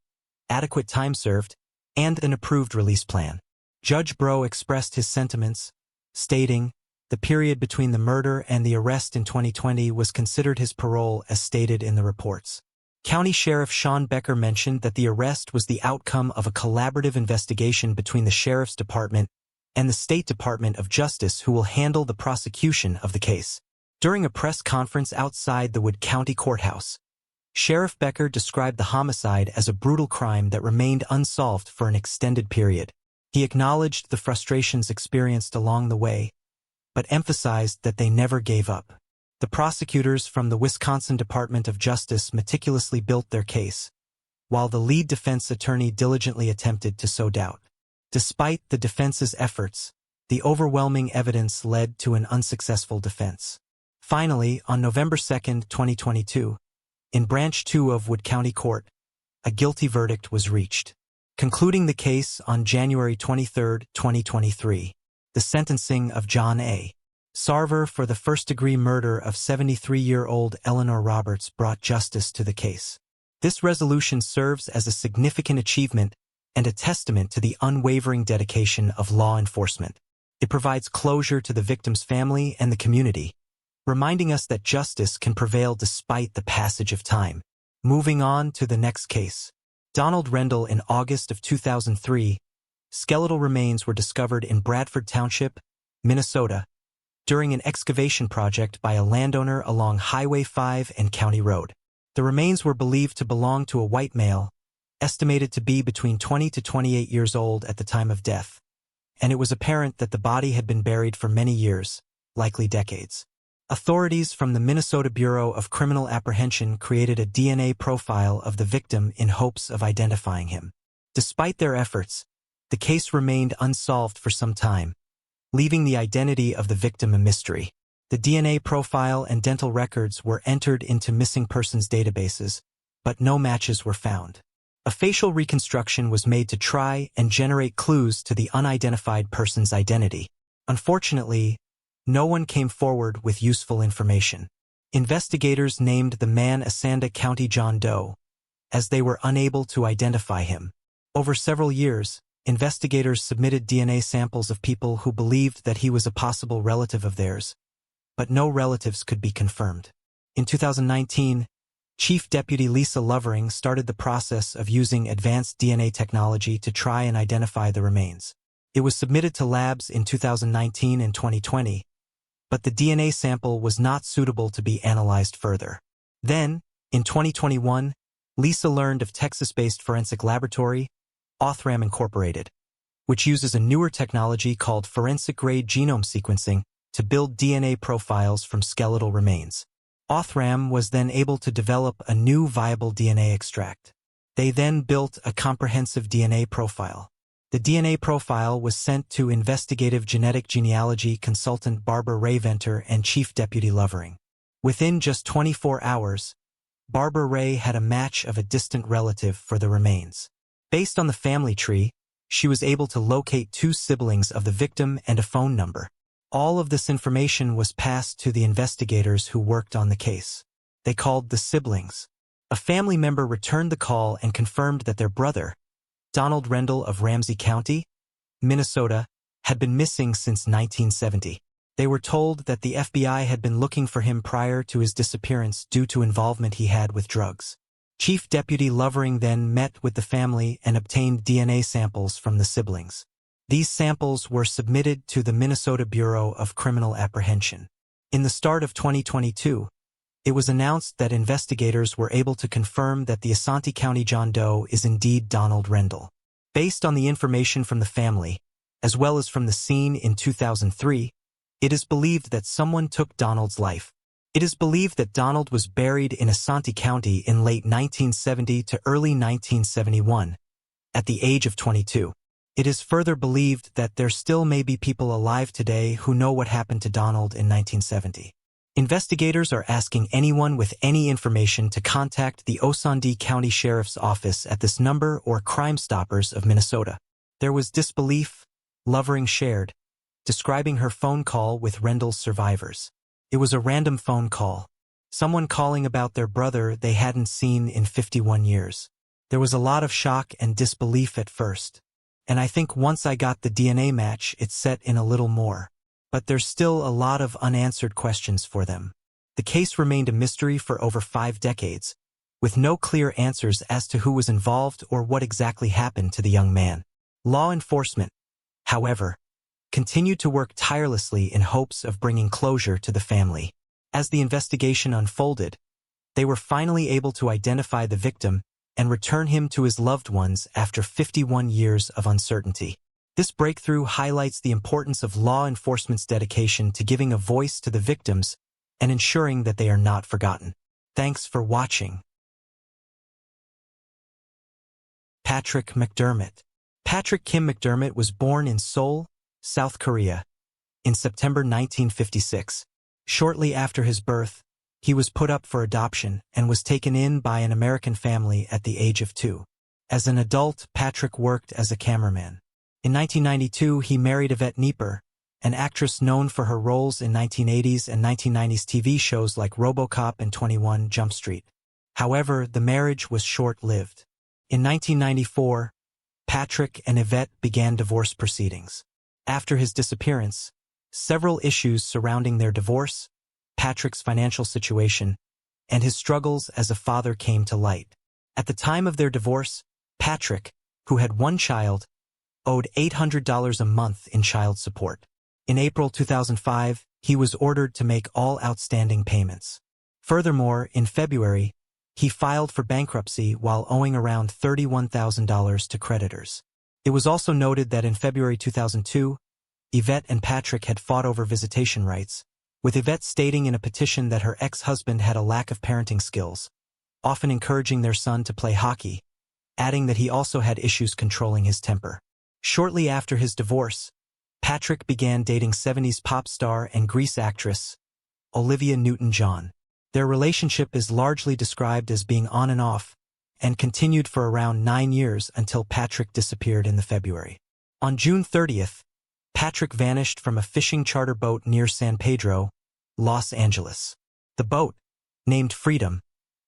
adequate time served, and an approved release plan. Judge Bro expressed his sentiments, stating, "The period between the murder and the arrest in 2020 was considered his parole as stated in the reports." County Sheriff Sean Becker mentioned that the arrest was the outcome of a collaborative investigation between the Sheriff's Department and the State Department of Justice, who will handle the prosecution of the case. During a press conference outside the Wood County Courthouse, Sheriff Becker described the homicide as a brutal crime that remained unsolved for an extended period. He acknowledged the frustrations experienced along the way, but emphasized that they never gave up. The prosecutors from the Wisconsin Department of Justice meticulously built their case, while the lead defense attorney diligently attempted to sow doubt. Despite the defense's efforts, the overwhelming evidence led to an unsuccessful defense. Finally, on November 2, 2022, in Branch 2 of Wood County Court, a guilty verdict was reached. Concluding the case on January 23, 2023, the sentencing of John A. Sarver for the first-degree murder of 73-year-old Eleanor Roberts brought justice to the case. This resolution serves as a significant achievement and a testament to the unwavering dedication of law enforcement. It provides closure to the victim's family and the community, reminding us that justice can prevail despite the passage of time. Moving on to the next case. Donald Rendell. In August of 2003, skeletal remains were discovered in Bradford Township, Minnesota, during an excavation project by a landowner along Highway 5 and County Road. The remains were believed to belong to a white male, estimated to be between 20 to 28 years old at the time of death, and it was apparent that the body had been buried for many years, likely decades. Authorities from the Minnesota Bureau of Criminal Apprehension created a DNA profile of the victim in hopes of identifying him. Despite their efforts, the case remained unsolved for some time, leaving the identity of the victim a mystery. The DNA profile and dental records were entered into missing persons databases, but no matches were found. A facial reconstruction was made to try and generate clues to the unidentified person's identity. Unfortunately, no one came forward with useful information. Investigators named the man Asanda County John Doe, as they were unable to identify him. Over several years, investigators submitted DNA samples of people who believed that he was a possible relative of theirs, but no relatives could be confirmed. In 2019, Chief Deputy Lisa Lovering started the process of using advanced DNA technology to try and identify the remains. It was submitted to labs in 2019 and 2020, but the DNA sample was not suitable to be analyzed further. Then, in 2021, Lisa learned of Texas-based forensic laboratory, Othram Incorporated, which uses a newer technology called forensic-grade genome sequencing to build DNA profiles from skeletal remains. Othram was then able to develop a new viable DNA extract. They then built a comprehensive DNA profile. The DNA profile was sent to investigative genetic genealogy consultant Barbara Ray Venter and Chief Deputy Lovering. Within just 24 hours, Barbara Ray had a match of a distant relative for the remains. Based on the family tree, she was able to locate 2 siblings of the victim and a phone number. All of this information was passed to the investigators who worked on the case. They called the siblings. A family member returned the call and confirmed that their brother, Donald Rendell of Ramsey County, Minnesota, had been missing since 1970. They were told that the FBI had been looking for him prior to his disappearance due to involvement he had with drugs. Chief Deputy Lovering then met with the family and obtained DNA samples from the siblings. These samples were submitted to the Minnesota Bureau of Criminal Apprehension. In the start of 2022, it was announced that investigators were able to confirm that the Asante County John Doe is indeed Donald Rendell. Based on the information from the family, as well as from the scene in 2003, it is believed that someone took Donald's life. It is believed that Donald was buried in Asante County in late 1970 to early 1971, at the age of 22. It is further believed that there still may be people alive today who know what happened to Donald in 1970. Investigators are asking anyone with any information to contact the Osande County Sheriff's Office at this number or Crime Stoppers of Minnesota. There was disbelief, Lovering shared, describing her phone call with Rendell's survivors. It was a random phone call. Someone calling about their brother they hadn't seen in 51 years. There was a lot of shock and disbelief at first. And I think once I got the DNA match, it set in a little more. But there's still a lot of unanswered questions for them. The case remained a mystery for over 5 decades, with no clear answers as to who was involved or what exactly happened to the young man. Law enforcement, however, continued to work tirelessly in hopes of bringing closure to the family. As the investigation unfolded, they were finally able to identify the victim and return him to his loved ones after 51 years of uncertainty. This breakthrough highlights the importance of law enforcement's dedication to giving a voice to the victims and ensuring that they are not forgotten. Thanks for watching. Patrick McDermott. Patrick Kim McDermott was born in Seoul, South Korea, in September 1956. Shortly after his birth, he was put up for adoption and was taken in by an American family at the age of 2. As an adult, Patrick worked as a cameraman. In 1992, he married Yvette Nieper, an actress known for her roles in 1980s and 1990s TV shows like RoboCop and 21 Jump Street. However, the marriage was short-lived. In 1994, Patrick and Yvette began divorce proceedings. After his disappearance, several issues surrounding their divorce, Patrick's financial situation, and his struggles as a father came to light. At the time of their divorce, Patrick, who had 1 child, owed $800 a month in child support. In April 2005, he was ordered to make all outstanding payments. Furthermore, in February, he filed for bankruptcy while owing around $31,000 to creditors. It was also noted that in February 2002, Yvette and Patrick had fought over visitation rights, with Yvette stating in a petition that her ex-husband had a lack of parenting skills, often encouraging their son to play hockey, adding that he also had issues controlling his temper. Shortly after his divorce, Patrick began dating 70s pop star and Grease actress Olivia Newton-John. Their relationship is largely described as being on and off, and continued for around 9 years until Patrick disappeared in February. On June 30th, Patrick vanished from a fishing charter boat near San Pedro, Los Angeles. The boat, named Freedom,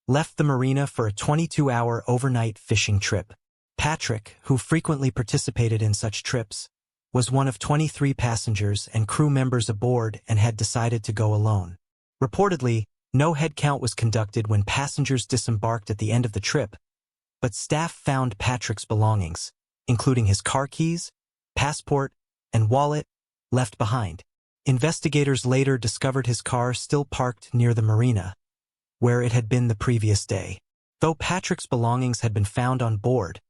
left the marina for a 22-hour overnight fishing trip. Patrick, who frequently participated in such trips, was one of 23 passengers and crew members aboard and had decided to go alone. Reportedly, no head count was conducted when passengers disembarked at the end of the trip, but staff found Patrick's belongings, including his car keys, passport, and wallet, left behind. Investigators later discovered his car still parked near the marina, where it had been the previous day. Though Patrick's belongings had been found on board,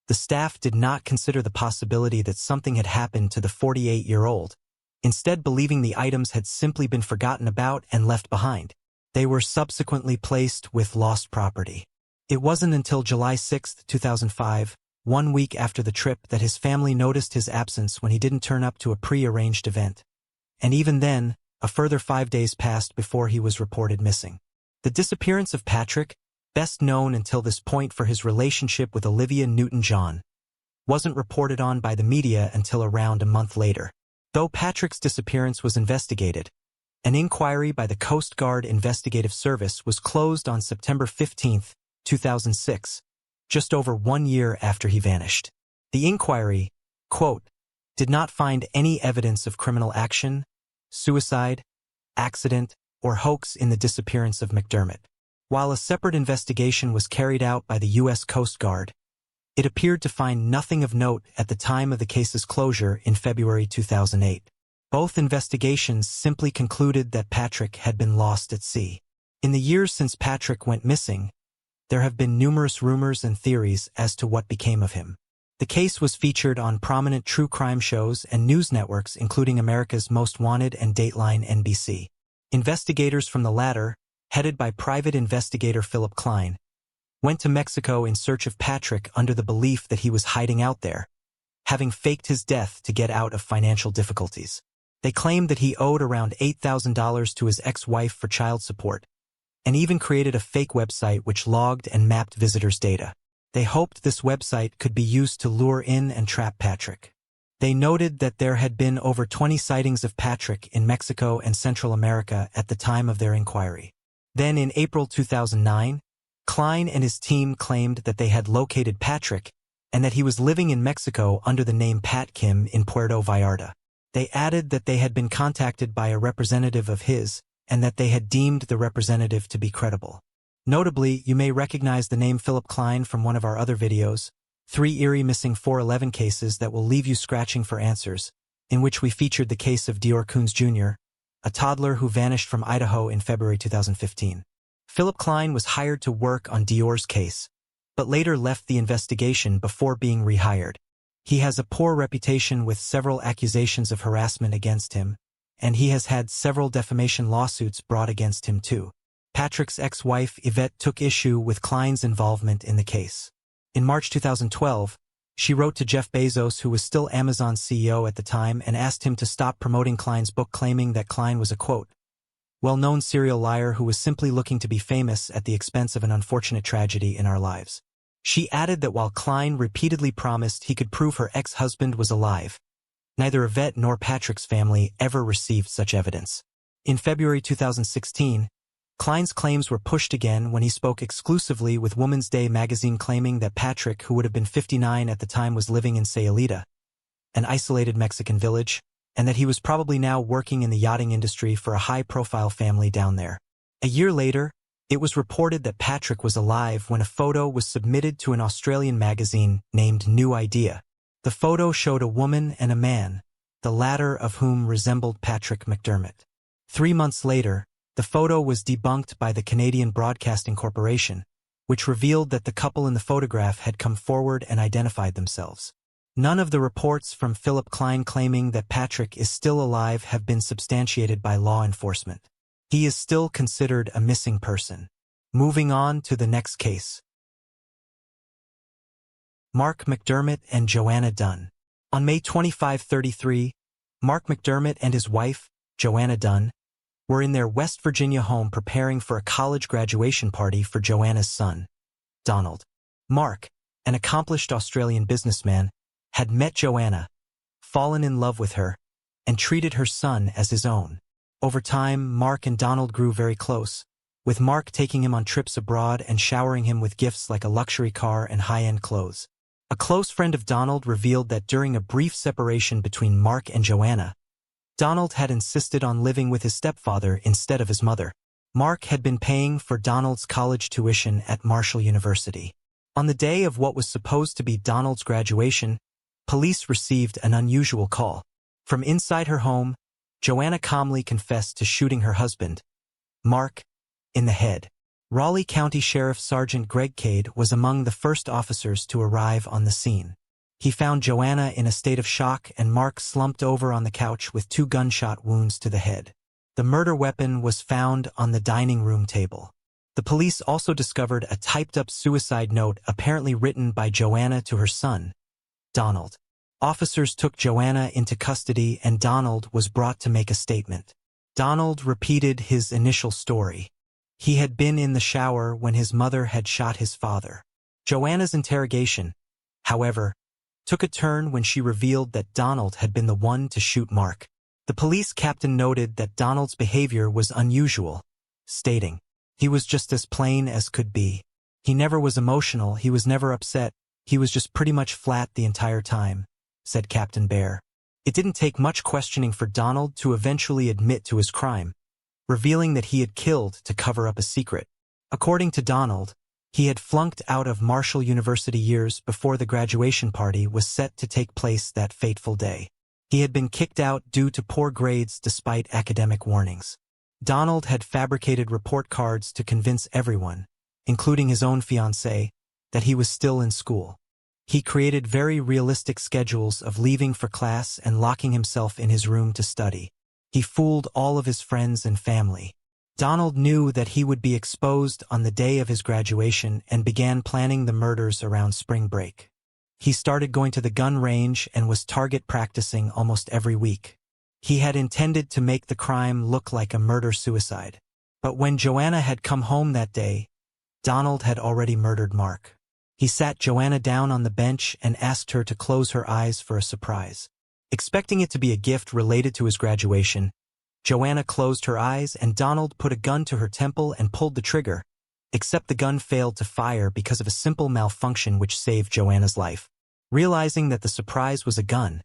the staff did not consider the possibility that something had happened to the 48-year-old, instead believing the items had simply been forgotten about and left behind. They were subsequently placed with lost property. It wasn't until July 6, 2005, 1 week after the trip, that his family noticed his absence when he didn't turn up to a pre-arranged event. And even then, a further 5 days passed before he was reported missing. The disappearance of Patrick, best known until this point for his relationship with Olivia Newton-John, wasn't reported on by the media until around a month later. Though Patrick's disappearance was investigated, an inquiry by the Coast Guard Investigative Service was closed on September 15, 2006, just over 1 year after he vanished. The inquiry, quote, did not find any evidence of criminal action, suicide, accident, or hoax in the disappearance of McDermott. While a separate investigation was carried out by the U.S. Coast Guard, it appeared to find nothing of note at the time of the case's closure in February 2008. Both investigations simply concluded that Patrick had been lost at sea. In the years since Patrick went missing, there have been numerous rumors and theories as to what became of him. The case was featured on prominent true crime shows and news networks including America's Most Wanted and Dateline NBC. Investigators from the latter, headed by private investigator Philip Klein, went to Mexico in search of Patrick under the belief that he was hiding out there, having faked his death to get out of financial difficulties. They claimed that he owed around $8,000 to his ex-wife for child support, and even created a fake website which logged and mapped visitors' data. They hoped this website could be used to lure in and trap Patrick. They noted that there had been over 20 sightings of Patrick in Mexico and Central America at the time of their inquiry. Then in April 2009, Klein and his team claimed that they had located Patrick and that he was living in Mexico under the name Pat Kim in Puerto Vallarta. They added that they had been contacted by a representative of his and that they had deemed the representative to be credible. Notably, you may recognize the name Philip Klein from one of our other videos, 3 eerie missing 411 cases that will leave you scratching for answers, in which we featured the case of Dior Coons Jr., a toddler who vanished from Idaho in February 2015. Philip Klein was hired to work on Dior's case, but later left the investigation before being rehired. He has a poor reputation with several accusations of harassment against him, and he has had several defamation lawsuits brought against him too. Patrick's ex-wife Yvette took issue with Klein's involvement in the case. In March 2012, she wrote to Jeff Bezos, who was still Amazon's CEO at the time, and asked him to stop promoting Klein's book, claiming that Klein was a, quote, well-known serial liar who was simply looking to be famous at the expense of an unfortunate tragedy in our lives. She added that while Klein repeatedly promised he could prove her ex-husband was alive, neither Yvette nor Patrick's family ever received such evidence. In February 2016, Klein's claims were pushed again when he spoke exclusively with Woman's Day magazine, claiming that Patrick, who would have been 59 at the time, was living in Sayulita, an isolated Mexican village, and that he was probably now working in the yachting industry for a high-profile family down there. A year later, it was reported that Patrick was alive when a photo was submitted to an Australian magazine named New Idea. The photo showed a woman and a man, the latter of whom resembled Patrick McDermott. 3 months later, the photo was debunked by the Canadian Broadcasting Corporation, which revealed that the couple in the photograph had come forward and identified themselves. None of the reports from Philip Klein claiming that Patrick is still alive have been substantiated by law enforcement. He is still considered a missing person. Moving on to the next case. Mark McDermott and Joanna Dunn. On May 25, 33, Mark McDermott and his wife, Joanna Dunn, were in their West Virginia home preparing for a college graduation party for Joanna's son, Donald. Mark, an accomplished Australian businessman, had met Joanna, fallen in love with her, and treated her son as his own. Over time, Mark and Donald grew very close, with Mark taking him on trips abroad and showering him with gifts like a luxury car and high-end clothes. A close friend of Donald revealed that during a brief separation between Mark and Joanna, Donald had insisted on living with his stepfather instead of his mother. Mark had been paying for Donald's college tuition at Marshall University. On the day of what was supposed to be Donald's graduation, police received an unusual call. From inside her home, Joanna calmly confessed to shooting her husband, Mark, in the head. Raleigh County Sheriff Sergeant Greg Cade was among the first officers to arrive on the scene. He found Joanna in a state of shock and Mark slumped over on the couch with 2 gunshot wounds to the head. The murder weapon was found on the dining room table. The police also discovered a typed-up suicide note apparently written by Joanna to her son, Donald. Officers took Joanna into custody and Donald was brought to make a statement. Donald repeated his initial story. He had been in the shower when his mother had shot his father. Joanna's interrogation, however, took a turn when she revealed that Donald had been the one to shoot Mark. The police captain noted that Donald's behavior was unusual, stating, "He was just as plain as could be. He never was emotional, he was never upset, he was just pretty much flat the entire time," said Captain Bear. It didn't take much questioning for Donald to eventually admit to his crime, revealing that he had killed to cover up a secret. According to Donald, he had flunked out of Marshall University years before the graduation party was set to take place that fateful day. He had been kicked out due to poor grades despite academic warnings. Donald had fabricated report cards to convince everyone, including his own fiancée, that he was still in school. He created very realistic schedules of leaving for class and locking himself in his room to study. He fooled all of his friends and family. Donald knew that he would be exposed on the day of his graduation and began planning the murders around spring break. He started going to the gun range and was target practicing almost every week. He had intended to make the crime look like a murder-suicide. But when Joanna had come home that day, Donald had already murdered Mark. He sat Joanna down on the bench and asked her to close her eyes for a surprise. Expecting it to be a gift related to his graduation, Joanna closed her eyes and Donald put a gun to her temple and pulled the trigger, except the gun failed to fire because of a simple malfunction which saved Joanna's life. Realizing that the surprise was a gun,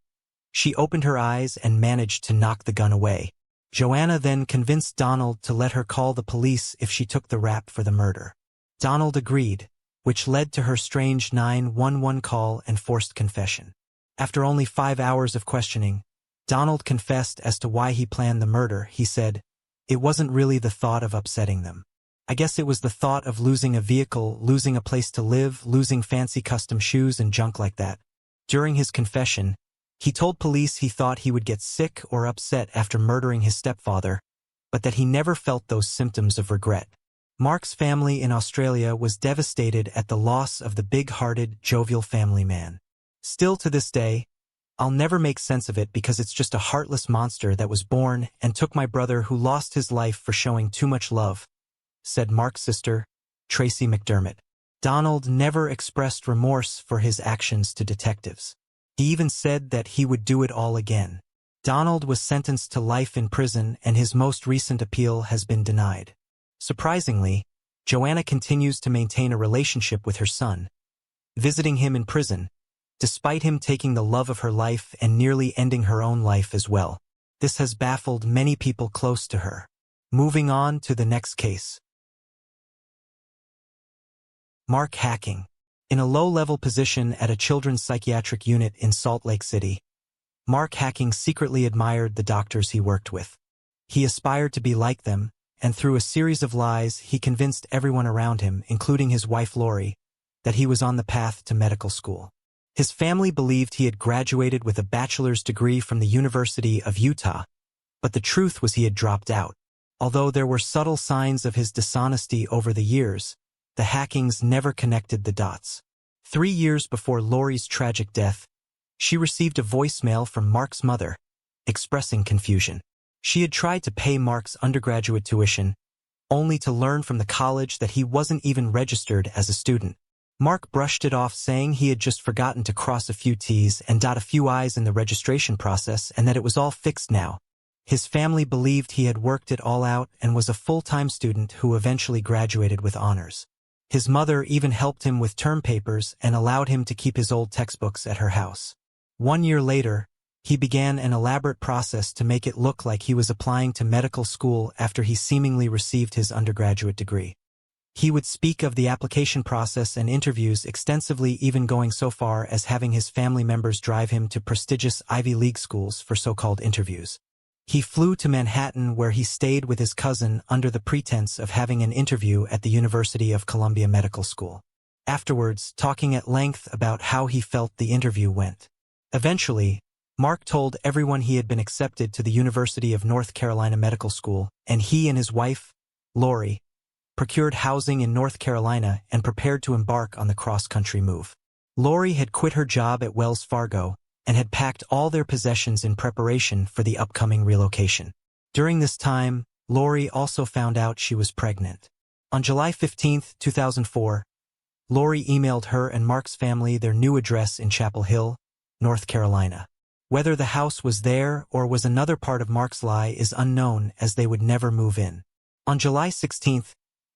she opened her eyes and managed to knock the gun away. Joanna then convinced Donald to let her call the police if she took the rap for the murder. Donald agreed, which led to her strange 911 call and forced confession. After only 5 hours of questioning, Donald confessed as to why he planned the murder. He said, "It wasn't really the thought of upsetting them. I guess it was the thought of losing a vehicle, losing a place to live, losing fancy custom shoes and junk like that." During his confession, he told police he thought he would get sick or upset after murdering his stepfather, but that he never felt those symptoms of regret. Mark's family in Australia was devastated at the loss of the big-hearted, jovial family man. Still to this day, I'll never make sense of it because it's just a heartless monster that was born and took my brother who lost his life for showing too much love, said Mark's sister, Tracy McDermott. Donald never expressed remorse for his actions to detectives. He even said that he would do it all again. Donald was sentenced to life in prison and his most recent appeal has been denied. Surprisingly, Joanna continues to maintain a relationship with her son, visiting him in prison, despite him taking the love of her life and nearly ending her own life as well. This has baffled many people close to her. Moving on to the next case. Mark hacking. In a low-level position at a children's psychiatric unit in Salt Lake City, Mark Hacking secretly admired the doctors he worked with. He aspired to be like them, and through a series of lies he convinced everyone around him, including his wife Lori, that he was on the path to medical school. His family believed he had graduated with a bachelor's degree from the University of Utah, but the truth was he had dropped out. Although there were subtle signs of his dishonesty over the years, the Hackings never connected the dots. 3 years before Lori's tragic death, she received a voicemail from Mark's mother, expressing confusion. She had tried to pay Mark's undergraduate tuition, only to learn from the college that he wasn't even registered as a student. Mark brushed it off, saying he had just forgotten to cross a few T's and dot a few I's in the registration process and that it was all fixed now. His family believed he had worked it all out and was a full-time student who eventually graduated with honors. His mother even helped him with term papers and allowed him to keep his old textbooks at her house. 1 year later, he began an elaborate process to make it look like he was applying to medical school after he seemingly received his undergraduate degree. He would speak of the application process and interviews extensively, even going so far as having his family members drive him to prestigious Ivy League schools for so-called interviews. He flew to Manhattan, where he stayed with his cousin under the pretense of having an interview at the University of Columbia Medical School. Afterwards, talking at length about how he felt the interview went. Eventually, Mark told everyone he had been accepted to the University of North Carolina Medical School, and he and his wife, Lori, procured housing in North Carolina and prepared to embark on the cross-country move. Lori had quit her job at Wells Fargo and had packed all their possessions in preparation for the upcoming relocation. During this time, Lori also found out she was pregnant. On July 15, 2004, Lori emailed her and Mark's family their new address in Chapel Hill, North Carolina. Whether the house was there or was another part of Mark's lie is unknown, as they would never move in. On July 16,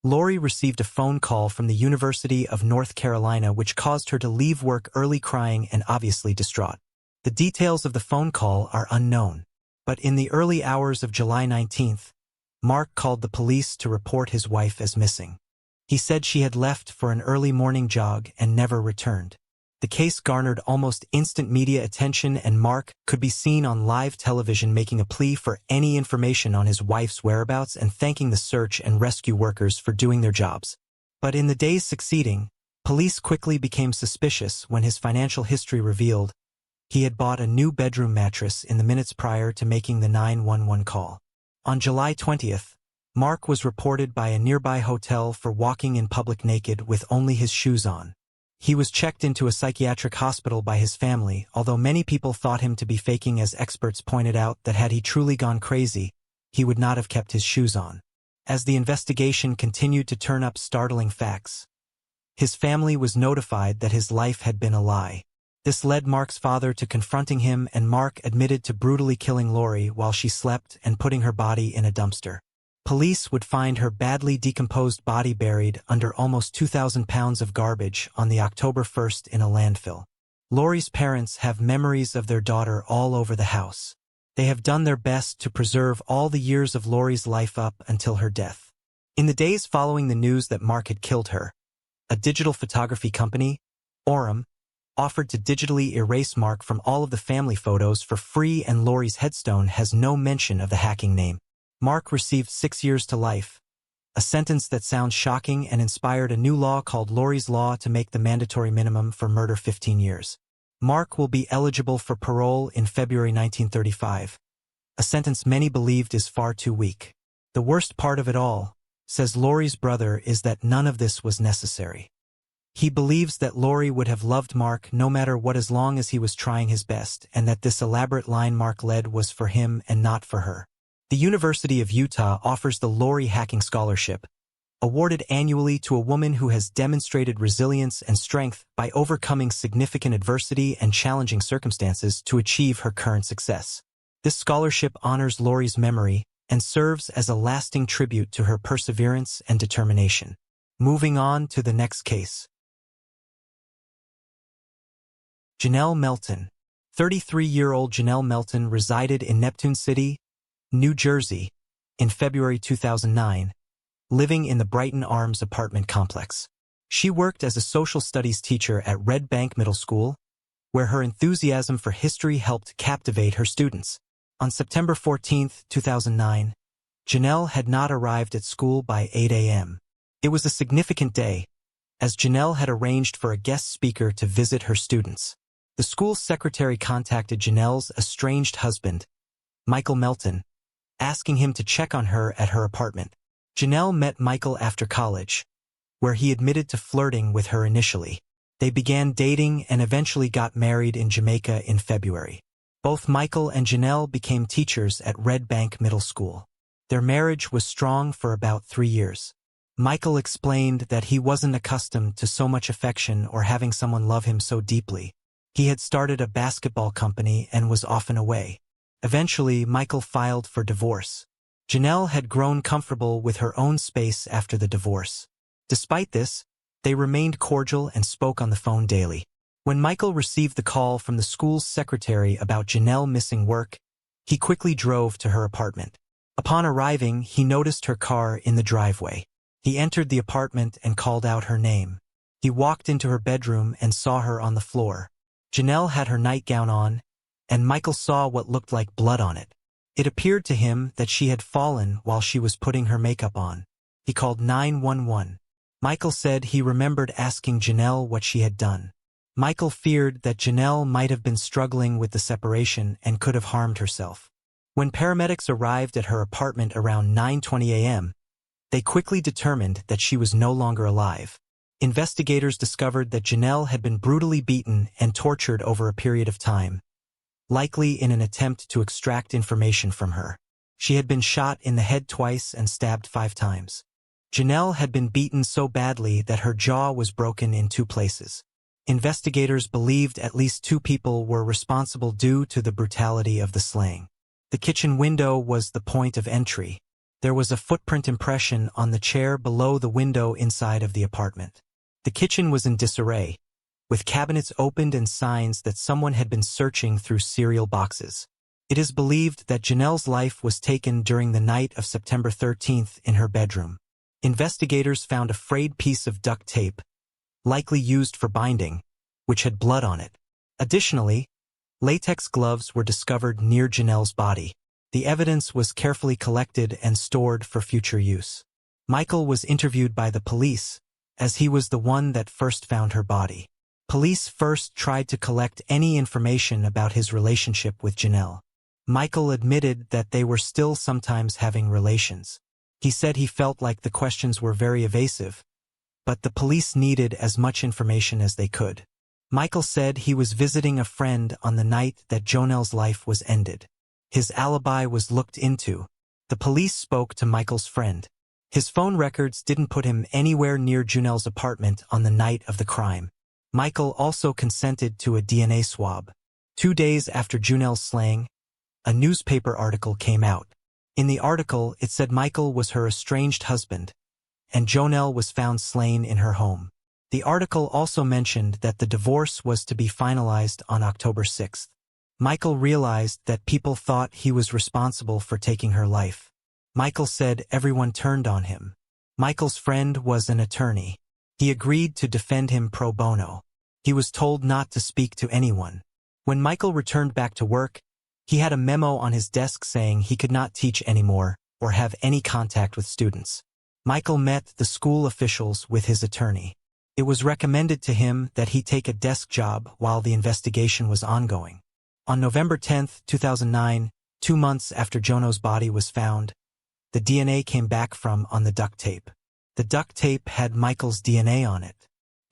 Lori received a phone call from the University of North Carolina which caused her to leave work early, crying and obviously distraught. The details of the phone call are unknown, but in the early hours of July 19th, Mark called the police to report his wife as missing. He said she had left for an early morning jog and never returned. The case garnered almost instant media attention, and Mark could be seen on live television making a plea for any information on his wife's whereabouts and thanking the search and rescue workers for doing their jobs. But in the days succeeding, police quickly became suspicious when his financial history revealed he had bought a new bedroom mattress in the minutes prior to making the 911 call. On July 20th, Mark was reported by a nearby hotel for walking in public naked with only his shoes on. He was checked into a psychiatric hospital by his family, although many people thought him to be faking, as experts pointed out that had he truly gone crazy, he would not have kept his shoes on. As the investigation continued to turn up startling facts, his family was notified that his life had been a lie. This led Mark's father to confronting him, and Mark admitted to brutally killing Lori while she slept and putting her body in a dumpster. Police would find her badly decomposed body buried under almost 2,000 pounds of garbage on the October 1st in a landfill. Lori's parents have memories of their daughter all over the house. They have done their best to preserve all the years of Lori's life up until her death. In the days following the news that Mark had killed her, a digital photography company, Orem, offered to digitally erase Mark from all of the family photos for free, and Lori's headstone has no mention of the hacking name. Mark received 6 years to life, a sentence that sounds shocking and inspired a new law called Lori's Law to make the mandatory minimum for murder 15 years. Mark will be eligible for parole in February 1935, a sentence many believed is far too weak. The worst part of it all, says Lori's brother, is that none of this was necessary. He believes that Lori would have loved Mark no matter what as long as he was trying his best, and that this elaborate line Mark led was for him and not for her. The University of Utah offers the Lori Hacking Scholarship, awarded annually to a woman who has demonstrated resilience and strength by overcoming significant adversity and challenging circumstances to achieve her current success. This scholarship honors Lori's memory and serves as a lasting tribute to her perseverance and determination. Moving on to the next case. Janelle Melton. 33-year-old Janelle Melton resided in Neptune City, New Jersey, in February 2009, living in the Brighton Arms apartment complex. She worked as a social studies teacher at Red Bank Middle School, where her enthusiasm for history helped captivate her students. On September 14, 2009, Janelle had not arrived at school by 8 a.m. It was a significant day, as Janelle had arranged for a guest speaker to visit her students. The school secretary contacted Janelle's estranged husband, Michael Melton, asking him to check on her at her apartment. Janelle met Michael after college, where he admitted to flirting with her initially. They began dating and eventually got married in Jamaica in February. Both Michael and Janelle became teachers at Red Bank Middle School. Their marriage was strong for about 3 years. Michael explained that he wasn't accustomed to so much affection or having someone love him so deeply. He had started a basketball company and was often away. Eventually, Michael filed for divorce. Janelle had grown comfortable with her own space after the divorce. Despite this, they remained cordial and spoke on the phone daily. When Michael received the call from the school's secretary about Janelle missing work, he quickly drove to her apartment. Upon arriving, he noticed her car in the driveway. He entered the apartment and called out her name. He walked into her bedroom and saw her on the floor. Janelle had her nightgown on, and Michael saw what looked like blood on it. It appeared to him that she had fallen while she was putting her makeup on. He called 911. Michael said he remembered asking Janelle what she had done. Michael feared that Janelle might have been struggling with the separation and could have harmed herself. When paramedics arrived at her apartment around 9:20 a.m., they quickly determined that she was no longer alive. Investigators discovered that Janelle had been brutally beaten and tortured over a period of time, likely in an attempt to extract information from her. She had been shot in the head twice and stabbed 5 times. Janelle had been beaten so badly that her jaw was broken in 2 places. Investigators believed at least 2 people were responsible due to the brutality of the slaying. The kitchen window was the point of entry. There was a footprint impression on the chair below the window inside of the apartment. The kitchen was in disarray, with cabinets opened and signs that someone had been searching through cereal boxes. It is believed that Janelle's life was taken during the night of September 13th in her bedroom. Investigators found a frayed piece of duct tape, likely used for binding, which had blood on it. Additionally, latex gloves were discovered near Janelle's body. The evidence was carefully collected and stored for future use. Michael was interviewed by the police, as he was the one that first found her body. Police first tried to collect any information about his relationship with Janelle. Michael admitted that they were still sometimes having relations. He said he felt like the questions were very evasive, but the police needed as much information as they could. Michael said he was visiting a friend on the night that Janelle's life was ended. His alibi was looked into. The police spoke to Michael's friend. His phone records didn't put him anywhere near Janelle's apartment on the night of the crime. Michael also consented to a DNA swab. 2 days after Janelle's slaying, a newspaper article came out. In the article, it said Michael was her estranged husband, and Janelle was found slain in her home. The article also mentioned that the divorce was to be finalized on October 6th. Michael realized that people thought he was responsible for taking her life. Michael said everyone turned on him. Michael's friend was an attorney. He agreed to defend him pro bono. He was told not to speak to anyone. When Michael returned back to work, he had a memo on his desk saying he could not teach anymore or have any contact with students. Michael met the school officials with his attorney. It was recommended to him that he take a desk job while the investigation was ongoing. On November 10, 2009, 2 months after Jono's body was found, the DNA came back from on the duct tape. The duct tape had Michael's DNA on it.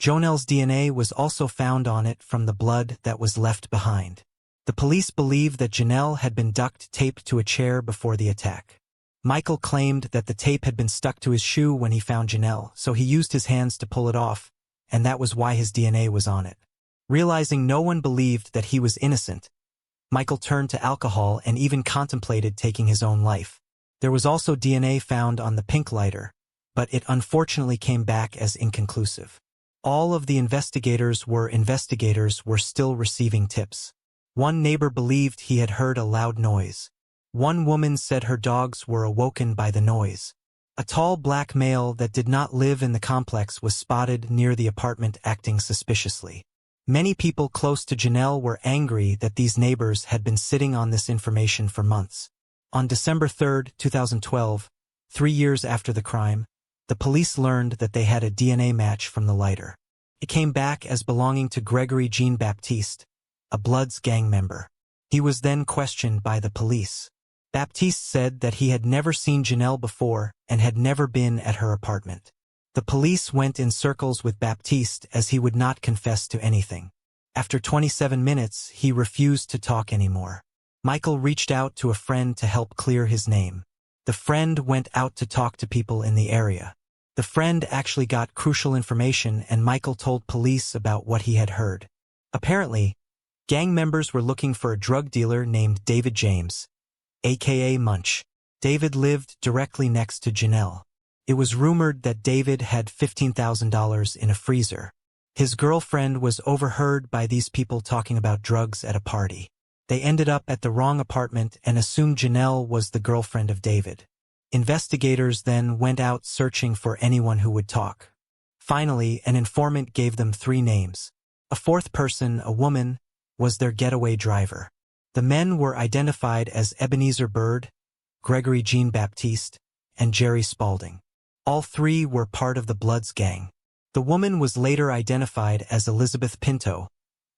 Janelle's DNA was also found on it from the blood that was left behind. The police believe that Janelle had been duct taped to a chair before the attack. Michael claimed that the tape had been stuck to his shoe when he found Janelle, so he used his hands to pull it off, and that was why his DNA was on it. Realizing no one believed that he was innocent, Michael turned to alcohol and even contemplated taking his own life. There was also DNA found on the pink lighter, but it unfortunately came back as inconclusive. All of the investigators were still receiving tips. One neighbor believed he had heard a loud noise. One woman said her dogs were awoken by the noise. A tall black male that did not live in the complex was spotted near the apartment acting suspiciously. Many people close to Janelle were angry that these neighbors had been sitting on this information for months. On December 3, 2012, 3 years after the crime, the police learned that they had a DNA match from the lighter. It came back as belonging to Gregory Jean-Baptiste, a Bloods gang member. He was then questioned by the police. Baptiste said that he had never seen Janelle before and had never been at her apartment. The police went in circles with Baptiste as he would not confess to anything. After 27 minutes, he refused to talk anymore. Michael reached out to a friend to help clear his name. The friend went out to talk to people in the area. The friend actually got crucial information, and Michael told police about what he had heard. Apparently, gang members were looking for a drug dealer named David James, aka Munch. David lived directly next to Janelle. It was rumored that David had $15,000 in a freezer. His girlfriend was overheard by these people talking about drugs at a party. They ended up at the wrong apartment and assumed Janelle was the girlfriend of David. Investigators then went out searching for anyone who would talk. Finally, an informant gave them 3 names. A 4th person, a woman, was their getaway driver. The men were identified as Ebenezer Bird, Gregory Jean-Baptiste, and Jerry Spaulding. All 3 were part of the Bloods gang. The woman was later identified as Elizabeth Pinto,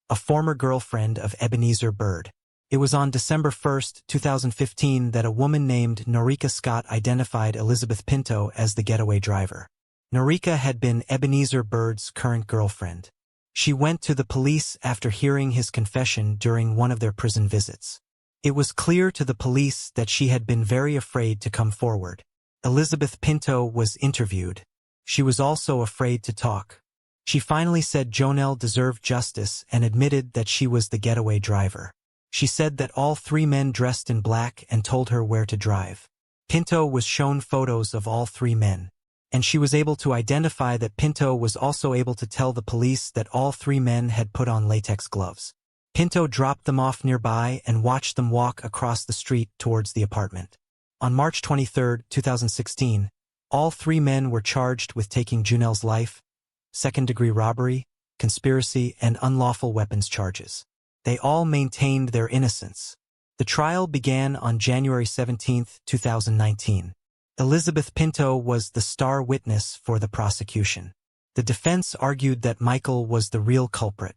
a former girlfriend of Ebenezer Bird. It was on December 1, 2015 that a woman named Norika Scott identified Elizabeth Pinto as the getaway driver. Norika had been Ebenezer Bird's current girlfriend. She went to the police after hearing his confession during one of their prison visits. It was clear to the police that she had been very afraid to come forward. Elizabeth Pinto was interviewed. She was also afraid to talk. She finally said Janelle deserved justice and admitted that she was the getaway driver. She said that all 3 men dressed in black and told her where to drive. Pinto was shown photos of all 3 men, and she was able to identify that Pinto was also able to tell the police that all 3 men had put on latex gloves. Pinto dropped them off nearby and watched them walk across the street towards the apartment. On March 23, 2016, all 3 men were charged with taking Janelle's life, second-degree robbery, conspiracy, and unlawful weapons charges. They all maintained their innocence. The trial began on January 17, 2019. Elizabeth Pinto was the star witness for the prosecution. The defense argued that Michael was the real culprit.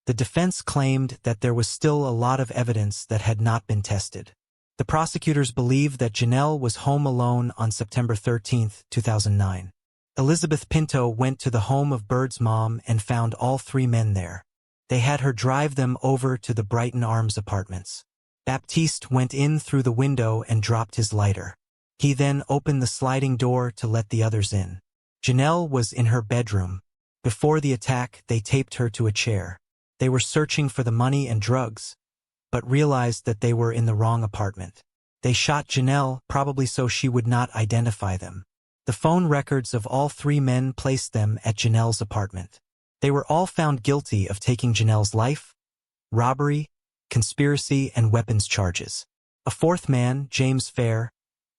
The defense claimed that there was still a lot of evidence that had not been tested. The prosecutors believed that Janelle was home alone on September 13, 2009. Elizabeth Pinto went to the home of Bird's mom and found all 3 men there. They had her drive them over to the Brighton Arms apartments. Baptiste went in through the window and dropped his lighter. He then opened the sliding door to let the others in. Janelle was in her bedroom. Before the attack, they taped her to a chair. They were searching for the money and drugs, but realized that they were in the wrong apartment. They shot Janelle, probably so she would not identify them. The phone records of all three men placed them at Janelle's apartment. They were all found guilty of taking Janelle's life, robbery, conspiracy, and weapons charges. A fourth man, James Fair,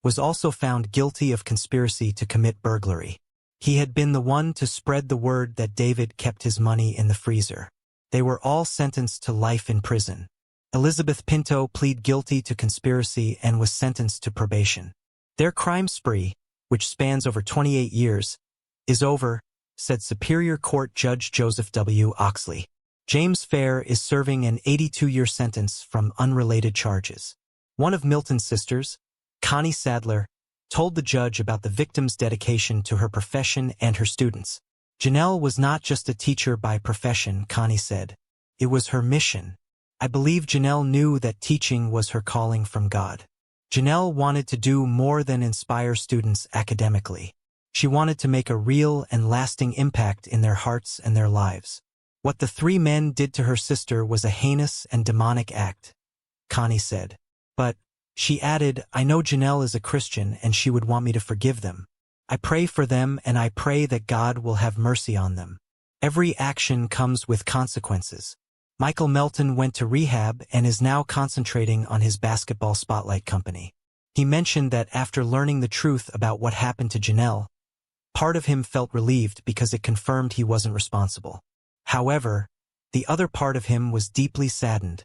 was also found guilty of conspiracy to commit burglary. He had been the one to spread the word that David kept his money in the freezer. They were all sentenced to life in prison. Elizabeth Pinto pleaded guilty to conspiracy and was sentenced to probation. Their crime spree, which spans over 28 years, is over, said Superior Court Judge Joseph W. Oxley. James Fair is serving an 82-year sentence from unrelated charges. One of Milton's sisters, Connie Sadler, told the judge about the victim's dedication to her profession and her students. Janelle was not just a teacher by profession, Connie said. It was her mission. I believe Janelle knew that teaching was her calling from God. Janelle wanted to do more than inspire students academically. She wanted to make a real and lasting impact in their hearts and their lives. What the three men did to her sister was a heinous and demonic act, Connie said. But, she added, I know Janelle is a Christian and she would want me to forgive them. I pray for them and I pray that God will have mercy on them. Every action comes with consequences. Michael Melton went to rehab and is now concentrating on his basketball spotlight company. He mentioned that after learning the truth about what happened to Janelle, part of him felt relieved because it confirmed he wasn't responsible. However, the other part of him was deeply saddened,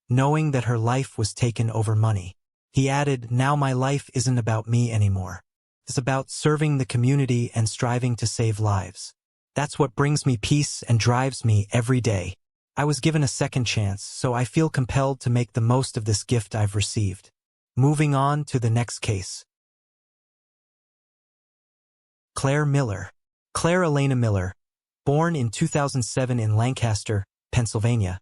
knowing that her life was taken over money. He added, now my life isn't about me anymore. It's about serving the community and striving to save lives. That's what brings me peace and drives me every day. I was given a second chance, so I feel compelled to make the most of this gift I've received. Moving on to the next case. Claire Miller. Claire Elena Miller, born in 2007 in Lancaster, Pennsylvania,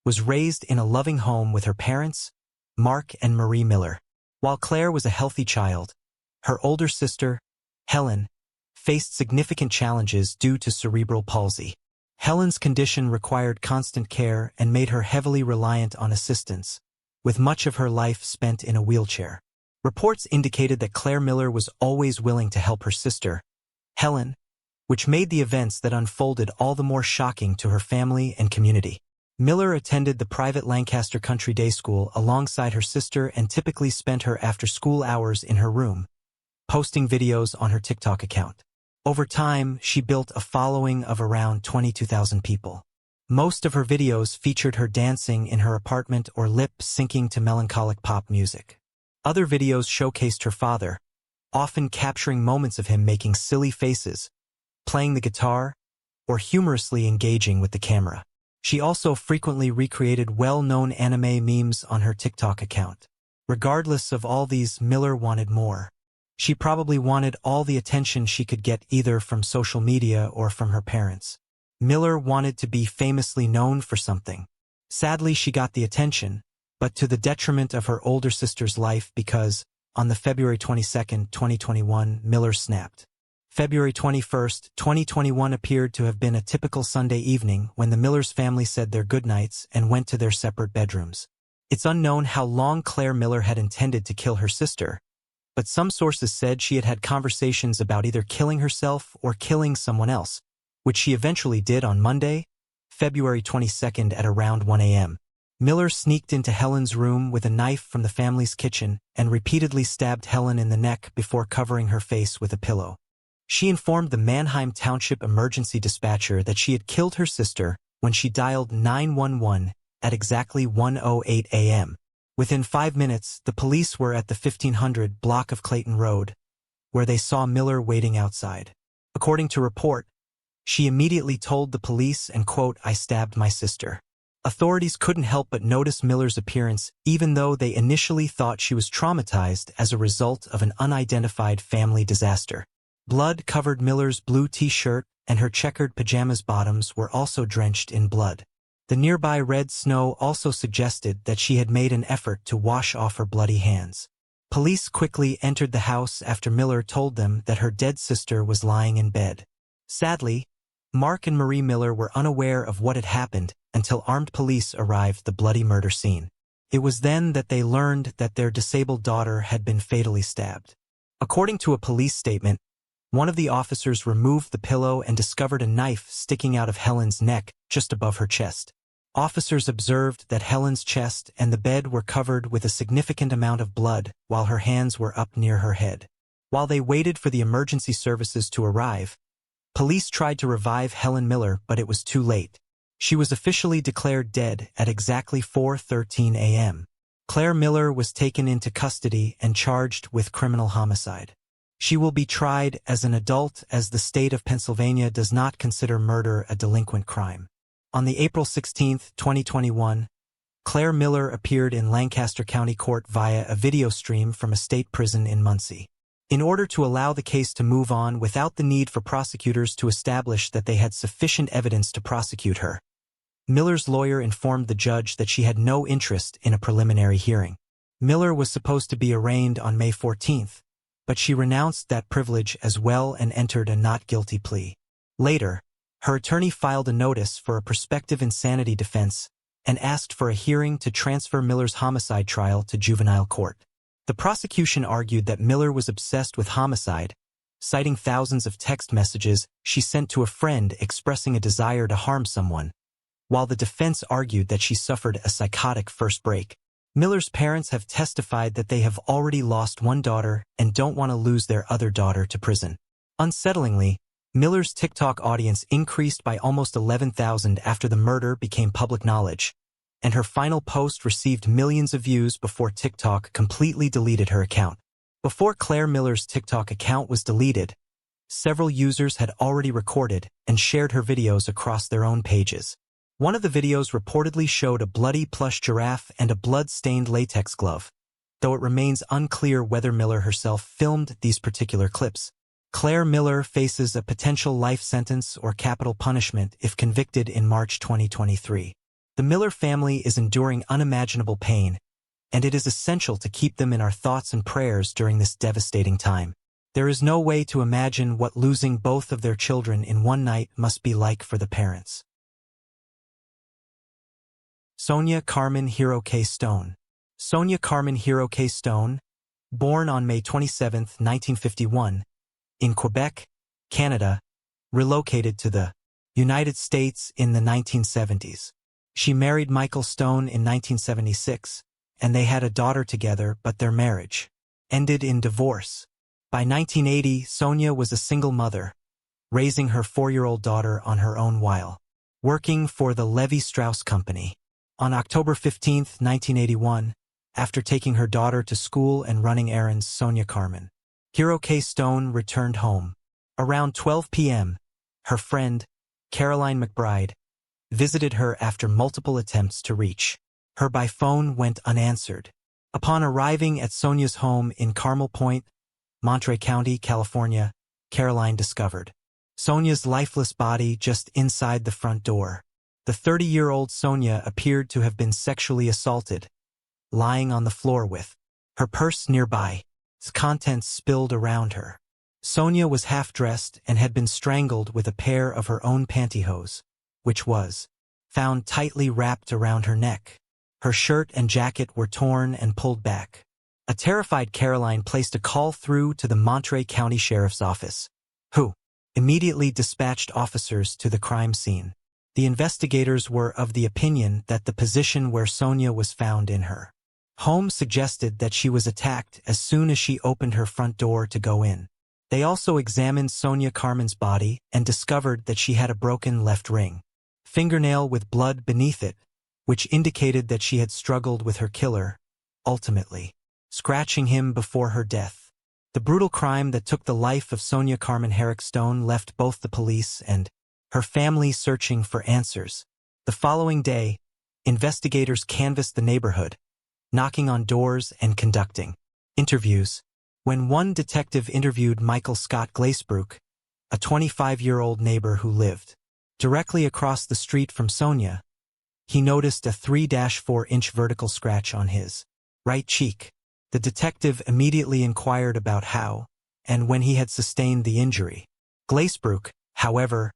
was raised in a loving home with her parents, Mark and Marie Miller. While Claire was a healthy child, her older sister, Helen, faced significant challenges due to cerebral palsy. Helen's condition required constant care and made her heavily reliant on assistance, with much of her life spent in a wheelchair. Reports indicated that Claire Miller was always willing to help her sister, Helen, which made the events that unfolded all the more shocking to her family and community. Miller attended the private Lancaster Country Day School alongside her sister and typically spent her after-school hours in her room, posting videos on her TikTok account. Over time, she built a following of around 22,000 people. Most of her videos featured her dancing in her apartment or lip-syncing to melancholic pop music. Other videos showcased her father, often capturing moments of him making silly faces, playing the guitar, or humorously engaging with the camera. She also frequently recreated well-known anime memes on her TikTok account. Regardless of all these, Miller wanted more. She probably wanted all the attention she could get either from social media or from her parents. Miller wanted to be famously known for something. Sadly, she got the attention, but to the detriment of her older sister's life because, on the February 22, 2021, Miller snapped. February 21, 2021 appeared to have been a typical Sunday evening when the Millers family said their goodnights and went to their separate bedrooms. It's unknown how long Claire Miller had intended to kill her sister, but some sources said she had had conversations about either killing herself or killing someone else, which she eventually did on Monday, February 22 at around 1 a.m. Miller sneaked into Helen's room with a knife from the family's kitchen and repeatedly stabbed Helen in the neck before covering her face with a pillow. She informed the Manheim Township emergency dispatcher that she had killed her sister when she dialed 911 at exactly 1:08 a.m. Within 5 minutes, the police were at the 1500 block of Clayton Road, where they saw Miller waiting outside. According to report, she immediately told the police and, quote, I stabbed my sister. Authorities couldn't help but notice Miller's appearance, even though they initially thought she was traumatized as a result of an unidentified family disaster. Blood covered Miller's blue t-shirt, and her checkered pajamas bottoms were also drenched in blood. The nearby red snow also suggested that she had made an effort to wash off her bloody hands. Police quickly entered the house after Miller told them that her dead sister was lying in bed. Sadly, Mark and Marie Miller were unaware of what had happened until armed police arrived at the bloody murder scene. It was then that they learned that their disabled daughter had been fatally stabbed. According to a police statement, one of the officers removed the pillow and discovered a knife sticking out of Helen's neck just above her chest. Officers observed that Helen's chest and the bed were covered with a significant amount of blood while her hands were up near her head. While they waited for the emergency services to arrive, police tried to revive Helen Miller, but it was too late. She was officially declared dead at exactly 4:13 a.m. Claire Miller was taken into custody and charged with criminal homicide. She will be tried as an adult as the state of Pennsylvania does not consider murder a delinquent crime. On the April 16, 2021, Claire Miller appeared in Lancaster County Court via a video stream from a state prison in Muncie. In order to allow the case to move on without the need for prosecutors to establish that they had sufficient evidence to prosecute her, Miller's lawyer informed the judge that she had no interest in a preliminary hearing. Miller was supposed to be arraigned on May 14, but she renounced that privilege as well and entered a not guilty plea. Later, her attorney filed a notice for a prospective insanity defense and asked for a hearing to transfer Miller's homicide trial to juvenile court. The prosecution argued that Miller was obsessed with homicide, citing thousands of text messages she sent to a friend expressing a desire to harm someone, while the defense argued that she suffered a psychotic first break. Miller's parents have testified that they have already lost one daughter and don't want to lose their other daughter to prison. Unsettlingly, Miller's TikTok audience increased by almost 11,000 after the murder became public knowledge, and her final post received millions of views before TikTok completely deleted her account. Before Claire Miller's TikTok account was deleted, several users had already recorded and shared her videos across their own pages. One of the videos reportedly showed a bloody plush giraffe and a blood-stained latex glove, though it remains unclear whether Miller herself filmed these particular clips. Claire Miller faces a potential life sentence or capital punishment if convicted in March 2023. The Miller family is enduring unimaginable pain, and it is essential to keep them in our thoughts and prayers during this devastating time. There is no way to imagine what losing both of their children in one night must be like for the parents. Sonia Carmen Hero K. Stone. Sonia Carmen Hero K. Stone, born on May 27, 1951, in Quebec, Canada, relocated to the United States in the 1970s. She married Michael Stone in 1976, and they had a daughter together, but their marriage ended in divorce. By 1980, Sonia was a single mother, raising her 4-year-old daughter on her own while working for the Levi-Strauss Company. On October 15, 1981, after taking her daughter to school and running errands, Sonia Carmen Hero K. Stone returned home. Around 12 p.m., her friend, Caroline McBride, visited her after multiple attempts to reach her by phone went unanswered. Upon arriving at Sonia's home in Carmel Point, Monterey County, California, Caroline discovered Sonia's lifeless body just inside the front door. The 30-year-old Sonia appeared to have been sexually assaulted, lying on the floor with her purse nearby, its contents spilled around her. Sonia was half-dressed and had been strangled with a pair of her own pantyhose, which was found tightly wrapped around her neck. Her shirt and jacket were torn and pulled back. A terrified Caroline placed a call through to the Monterey County Sheriff's Office, who immediately dispatched officers to the crime scene. The investigators were of the opinion that the position where Sonia was found in her home suggested that she was attacked as soon as she opened her front door to go in. They also examined Sonia Carmen's body and discovered that she had a broken left ring fingernail with blood beneath it, which indicated that she had struggled with her killer, ultimately scratching him before her death. The brutal crime that took the life of Sonia Carmen Herrick Stone left both the police and her family searching for answers. The following day, investigators canvassed the neighborhood, knocking on doors and conducting interviews. When one detective interviewed Michael Scott Glacebrook, a 25-year-old neighbor who lived directly across the street from Sonia, he noticed a 3-4-inch vertical scratch on his right cheek. The detective immediately inquired about how and when he had sustained the injury. Glacebrook, however,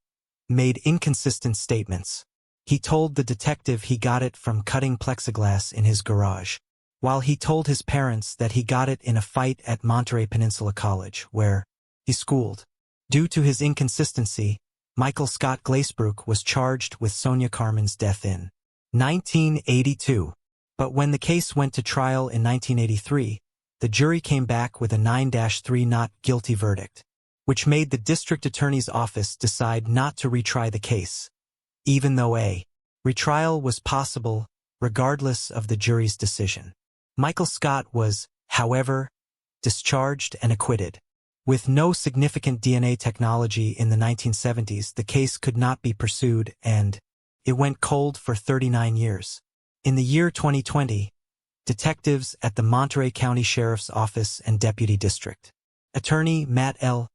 made inconsistent statements. He told the detective he got it from cutting plexiglass in his garage, while he told his parents that he got it in a fight at Monterey Peninsula College, where he schooled. Due to his inconsistency, Michael Scott Glazebrook was charged with Sonia Carmen's death in 1982. But when the case went to trial in 1983, the jury came back with a 9-3 not guilty verdict, which made the district attorney's office decide not to retry the case, even though a retrial was possible regardless of the jury's decision. Michael Scott was, however, discharged and acquitted. With no significant DNA technology in the 1970s, the case could not be pursued, and it went cold for 39 years. In the year 2020, detectives at the Monterey County Sheriff's Office and Deputy District Attorney Matt L.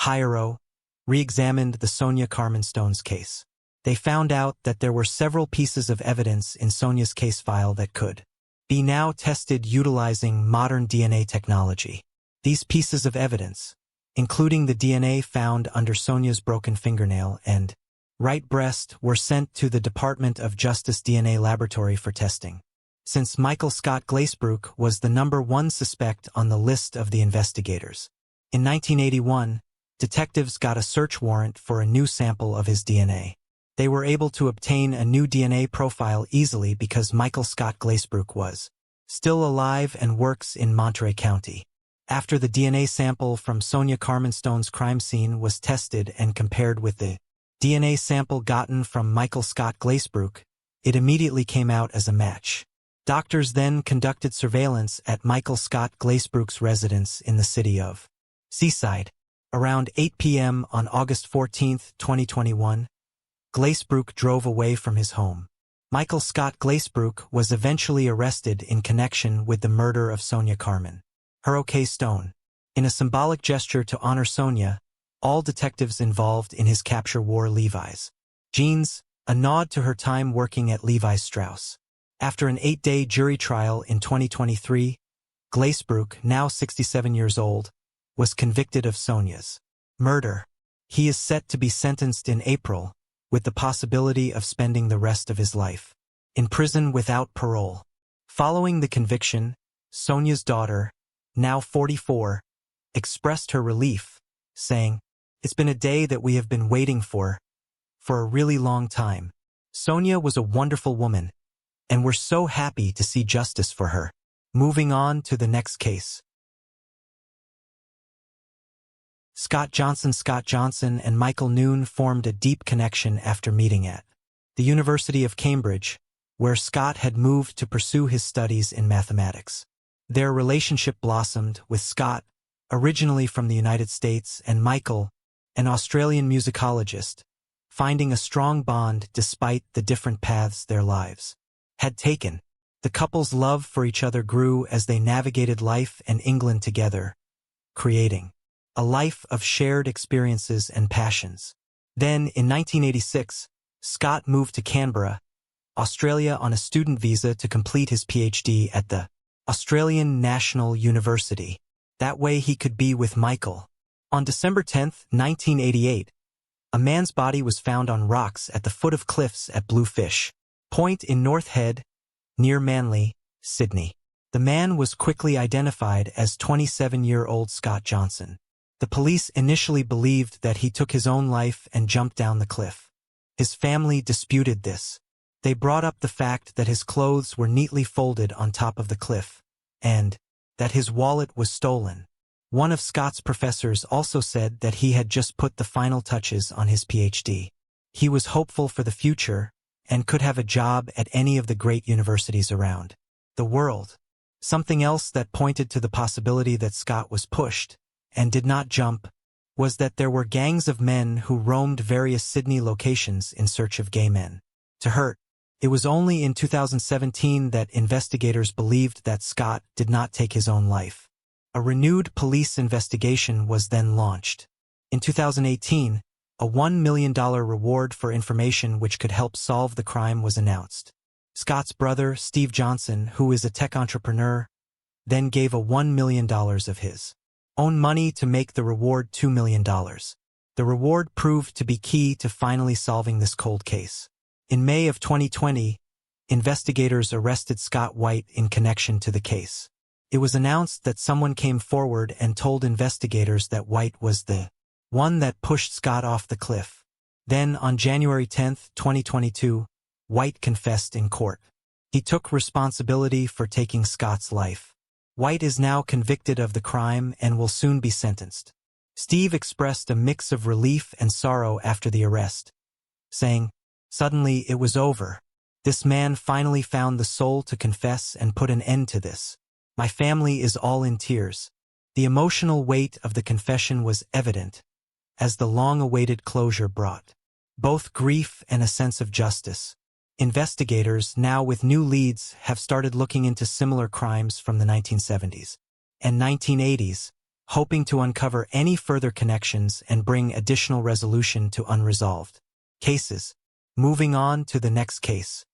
Hierro re-examined the Sonia Carmen Stone's case. They found out that there were several pieces of evidence in Sonia's case file that could be now tested utilizing modern DNA technology. These pieces of evidence, including the DNA found under Sonia's broken fingernail and right breast, were sent to the Department of Justice DNA laboratory for testing. Since Michael Scott Glazebrook was the #1 suspect on the list of the investigators, in 1981, detectives got a search warrant for a new sample of his DNA. They were able to obtain a new DNA profile easily because Michael Scott Glazebrook was still alive and works in Monterey County. After the DNA sample from Sonia Carmen Stone's crime scene was tested and compared with the DNA sample gotten from Michael Scott Glazebrook, it immediately came out as a match. Doctors then conducted surveillance at Michael Scott Glazebrook's residence in the city of Seaside. Around 8 p.m. on August 14, 2021, Glazebrook drove away from his home. Michael Scott Glazebrook was eventually arrested in connection with the murder of Sonia Carmen Stone. In a symbolic gesture to honor Sonia, all detectives involved in his capture wore Levi's jeans, a nod to her time working at Levi Strauss. After an 8-day jury trial in 2023, Glazebrook, now 67 years old, was convicted of Sonia's murder. He is set to be sentenced in April, with the possibility of spending the rest of his life in prison without parole. Following the conviction, Sonia's daughter, now 44, expressed her relief, saying, "It's been a day that we have been waiting for a really long time. Sonia was a wonderful woman, and we're so happy to see justice for her." Moving on to the next case. Scott Johnson and Michael Noon formed a deep connection after meeting at the University of Cambridge, where Scott had moved to pursue his studies in mathematics. Their relationship blossomed, with Scott, originally from the United States, and Michael, an Australian musicologist, finding a strong bond despite the different paths their lives had taken. The couple's love for each other grew as they navigated life and England together, creating a life of shared experiences and passions. Then, in 1986, Scott moved to Canberra, Australia on a student visa to complete his PhD at the Australian National University. That way he could be with Michael. On December 10, 1988, a man's body was found on rocks at the foot of cliffs at Bluefish Point in North Head, near Manly, Sydney. The man was quickly identified as 27-year-old Scott Johnson. The police initially believed that he took his own life and jumped down the cliff. His family disputed this. They brought up the fact that his clothes were neatly folded on top of the cliff, and that his wallet was stolen. One of Scott's professors also said that he had just put the final touches on his PhD. He was hopeful for the future and could have a job at any of the great universities around the world. Something else that pointed to the possibility that Scott was pushed and did not jump was that there were gangs of men who roamed various Sydney locations in search of gay men to hurt. It was only in 2017 that investigators believed that Scott did not take his own life. A renewed police investigation was then launched. In 2018, a $1 million reward for information which could help solve the crime was announced. Scott's brother, Steve Johnson, who is a tech entrepreneur, then gave a $1 million of his own money to make the reward $2 million. The reward proved to be key to finally solving this cold case. In May of 2020, investigators arrested Scott White in connection to the case. It was announced that someone came forward and told investigators that White was the one that pushed Scott off the cliff. Then, on January 10, 2022, White confessed in court. He took responsibility for taking Scott's life. White is now convicted of the crime and will soon be sentenced. Steve expressed a mix of relief and sorrow after the arrest, saying, "Suddenly it was over. This man finally found the soul to confess and put an end to this. My family is all in tears." The emotional weight of the confession was evident, as the long-awaited closure brought both grief and a sense of justice. Investigators, now with new leads, have started looking into similar crimes from the 1970s and 1980s, hoping to uncover any further connections and bring additional resolution to unresolved cases. Moving on to the next case.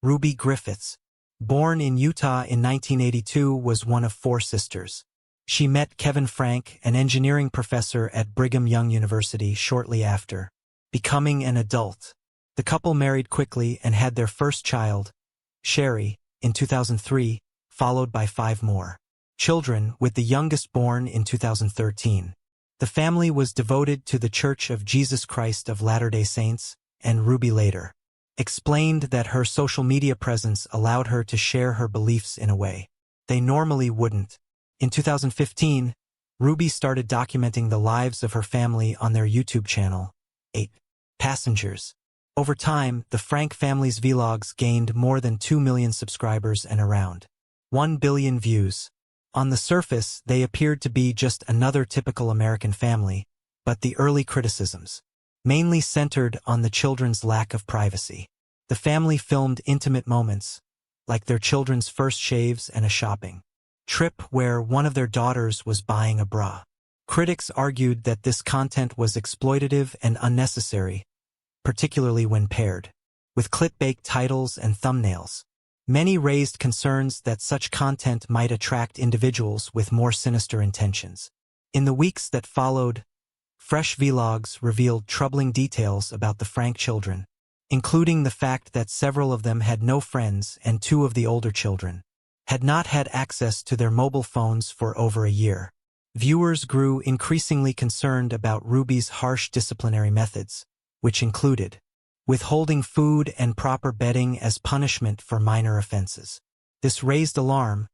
Ruby Griffiths, born in Utah in 1982, was one of 4 sisters. She met Kevin Frank, an engineering professor at Brigham Young University, shortly after becoming an adult. The couple married quickly and had their first child, Sherry, in 2003, followed by 5 more children, with the youngest born in 2013. The family was devoted to the Church of Jesus Christ of Latter-day Saints, and Ruby later explained that her social media presence allowed her to share her beliefs in a way they normally wouldn't. In 2015, Ruby started documenting the lives of her family on their YouTube channel, 8 Passengers. Over time, the Frank family's vlogs gained more than 2 million subscribers and around 1 billion views. On the surface, they appeared to be just another typical American family, but the early criticisms mainly centered on the children's lack of privacy. The family filmed intimate moments, like their children's first shaves and a shopping trip where one of their daughters was buying a bra. Critics argued that this content was exploitative and unnecessary, particularly when paired with clickbait titles and thumbnails. Many raised concerns that such content might attract individuals with more sinister intentions. In the weeks that followed, fresh vlogs revealed troubling details about the Frank children, including the fact that several of them had no friends and 2 of the older children had not had access to their mobile phones for over a year. Viewers grew increasingly concerned about Ruby's harsh disciplinary methods, which included withholding food and proper bedding as punishment for minor offenses. This raised alarm,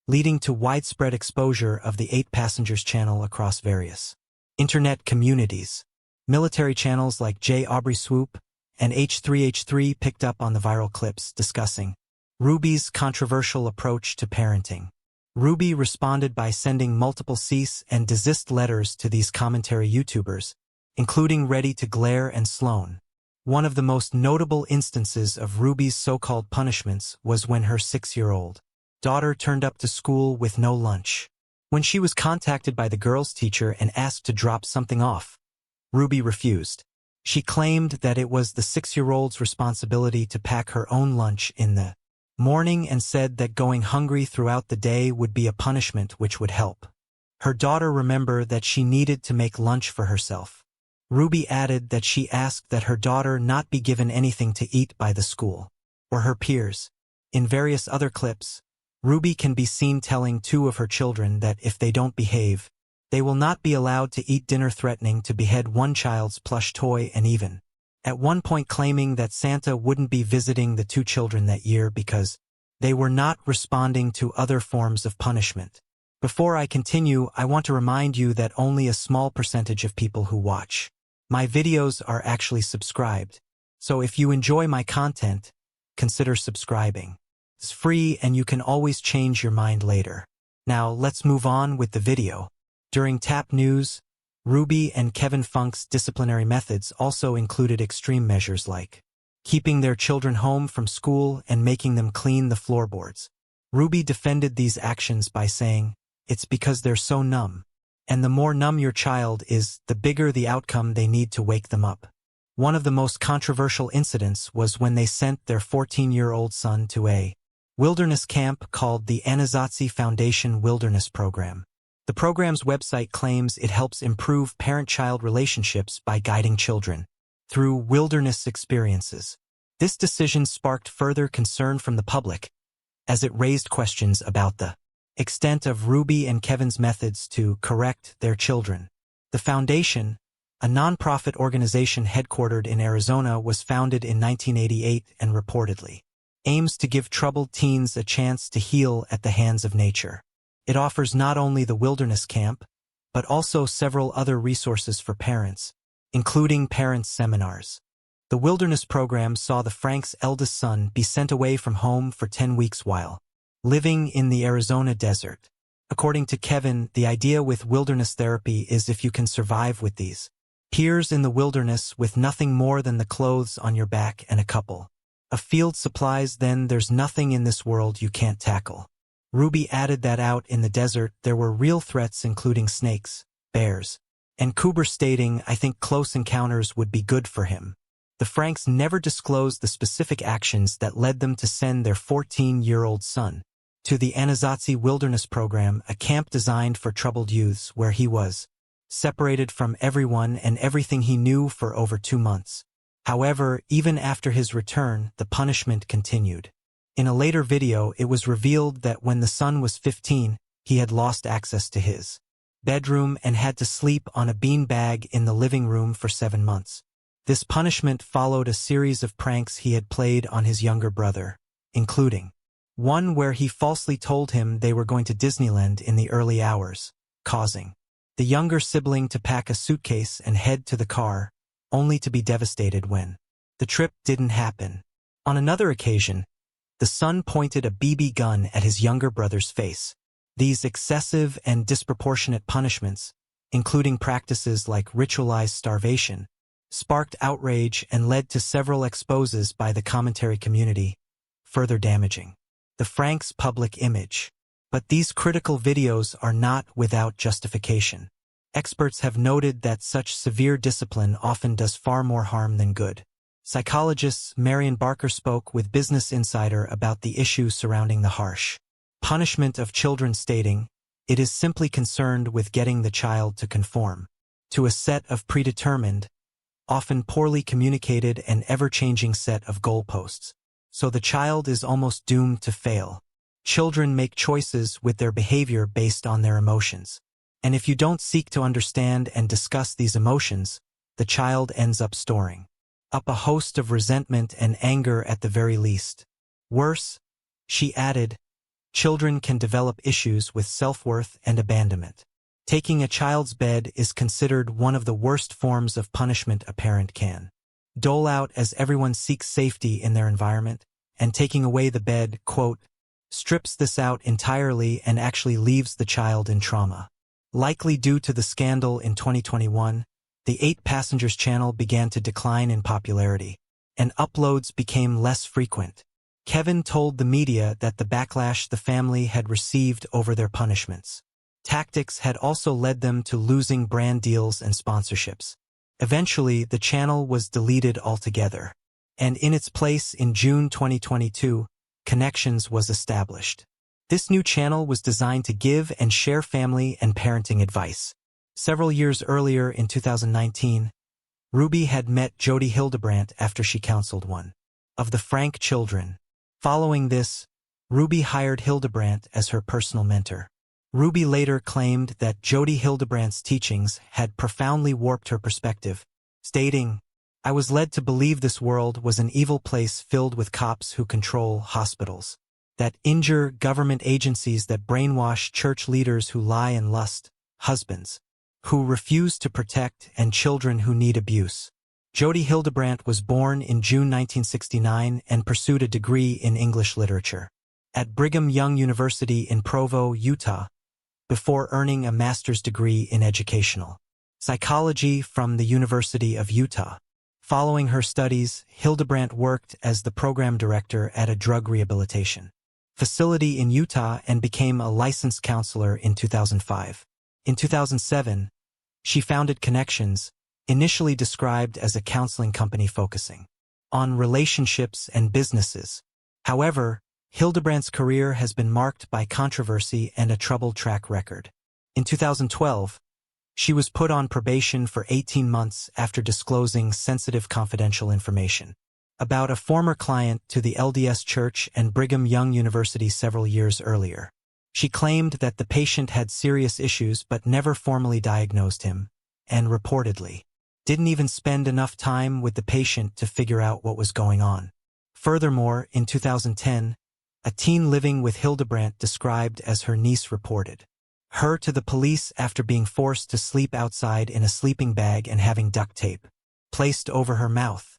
leading to widespread exposure of the 8 Passengers channel across various internet communities. Military channels like J. Aubrey Swoop and H3H3 picked up on the viral clips discussing Ruby's controversial approach to parenting. Ruby responded by sending multiple cease and desist letters to these commentary YouTubers, including Ready to Glare and Sloan. One of the most notable instances of Ruby's so-called punishments was when her 6-year-old daughter turned up to school with no lunch. When she was contacted by the girl's teacher and asked to drop something off, Ruby refused. She claimed that it was the 6-year-old's responsibility to pack her own lunch in the morning and said that going hungry throughout the day would be a punishment which would help her daughter remember that she needed to make lunch for herself. Ruby added that she asked that her daughter not be given anything to eat by the school or her peers. In various other clips, Ruby can be seen telling 2 of her children that if they don't behave, they will not be allowed to eat dinner, threatening to behead one child's plush toy, and even at one point claiming that Santa wouldn't be visiting the 2 children that year because they were not responding to other forms of punishment. Before I continue, I want to remind you that only a small percentage of people who watch my videos are actually subscribed. So if you enjoy my content, consider subscribing. It's free and you can always change your mind later. Now let's move on with the video. During TAP News, Ruby and Kevin Funk's disciplinary methods also included extreme measures like keeping their children home from school and making them clean the floorboards. Ruby defended these actions by saying, "It's because they're so numb. And the more numb your child is, the bigger the outcome they need to wake them up." One of the most controversial incidents was when they sent their 14-year-old son to a wilderness camp called the Anasazi Foundation Wilderness Program. The program's website claims it helps improve parent-child relationships by guiding children through wilderness experiences. This decision sparked further concern from the public, as it raised questions about the extent of Ruby and Kevin's methods to correct their children. The foundation, a nonprofit organization headquartered in Arizona, was founded in 1988 and reportedly aims to give troubled teens a chance to heal at the hands of nature. It offers not only the wilderness camp, but also several other resources for parents, including parents' seminars. The wilderness program saw the Franks' eldest son be sent away from home for 10 weeks while living in the Arizona desert. According to Kevin, the idea with wilderness therapy is if you can survive with these years in the wilderness with nothing more than the clothes on your back and a couple of field supplies, then there's nothing in this world you can't tackle. Ruby added that out in the desert there were real threats including snakes, bears, and cougar, stating, "I think close encounters would be good for him." The Franks never disclosed the specific actions that led them to send their 14-year-old son to the Anasazi Wilderness Program, a camp designed for troubled youths where he was separated from everyone and everything he knew for over 2 months. However, even after his return, the punishment continued. In a later video, it was revealed that when the son was 15, he had lost access to his bedroom and had to sleep on a bean bag in the living room for 7 months. This punishment followed a series of pranks he had played on his younger brother, including one where he falsely told him they were going to Disneyland in the early hours, causing the younger sibling to pack a suitcase and head to the car, only to be devastated when the trip didn't happen. On another occasion, the son pointed a BB gun at his younger brother's face. These excessive and disproportionate punishments, including practices like ritualized starvation, sparked outrage and led to several exposes by the commentary community, further damaging the Franks' public image. But these critical videos are not without justification. Experts have noted that such severe discipline often does far more harm than good. Psychologist Marion Barker spoke with Business Insider about the issue surrounding the harsh punishment of children, stating, "It is simply concerned with getting the child to conform to a set of predetermined, often poorly communicated and ever-changing set of goalposts. So the child is almost doomed to fail. Children make choices with their behavior based on their emotions. And if you don't seek to understand and discuss these emotions, the child ends up storing up a host of resentment and anger at the very least. Worse," she added, "children can develop issues with self-worth and abandonment. Taking a child's bed is considered one of the worst forms of punishment a parent can dole out, as everyone seeks safety in their environment, and taking away the bed, quote, strips this out entirely and actually leaves the child in trauma." Likely due to the scandal in 2021, the 8 Passengers channel began to decline in popularity, and uploads became less frequent. Kevin told the media that the backlash the family had received over their punishments tactics had also led them to losing brand deals and sponsorships. Eventually, the channel was deleted altogether, and in its place in June 2022, Connections was established. This new channel was designed to give and share family and parenting advice. Several years earlier, in 2019, Ruby had met Jody Hildebrandt after she counseled one of the Frank children. Following this, Ruby hired Hildebrandt as her personal mentor. Ruby later claimed that Jody Hildebrandt's teachings had profoundly warped her perspective, stating, "I was led to believe this world was an evil place filled with cops who control hospitals, that injure government agencies, that brainwash church leaders who lie and lust, husbands who refuse to protect, and children who need abuse." Jody Hildebrandt was born in June 1969 and pursued a degree in English literature at Brigham Young University in Provo, Utah, before earning a master's degree in educational psychology from the University of Utah. Following her studies, Hildebrandt worked as the program director at a drug rehabilitation facility in Utah and became a licensed counselor in 2005. In 2007, she founded Connections, initially described as a counseling company focusing on relationships and businesses. However, Hildebrandt's career has been marked by controversy and a troubled track record. In 2012, she was put on probation for 18 months after disclosing sensitive confidential information about a former client to the LDS Church and Brigham Young University several years earlier. She claimed that the patient had serious issues but never formally diagnosed him, and reportedly didn't even spend enough time with the patient to figure out what was going on. Furthermore, in 2010, a teen living with Hildebrandt described as her niece reported her to the police after being forced to sleep outside in a sleeping bag and having duct tape placed over her mouth.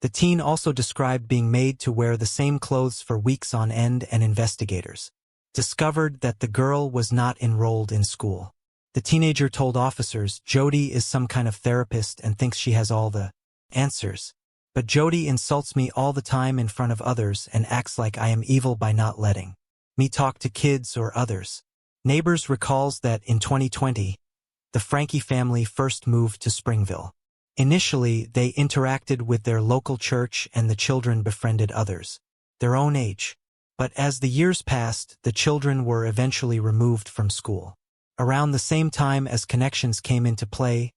The teen also described being made to wear the same clothes for weeks on end, and investigators discovered that the girl was not enrolled in school. The teenager told officers, "Jody is some kind of therapist and thinks she has all the answers. But Jody insults me all the time in front of others and acts like I am evil by not letting me talk to kids or others." Neighbors recalls that in 2020, the Frankie family first moved to Springville. Initially, they interacted with their local church and the children befriended others their own age. But as the years passed, the children were eventually removed from school. Around the same time as connections came into play,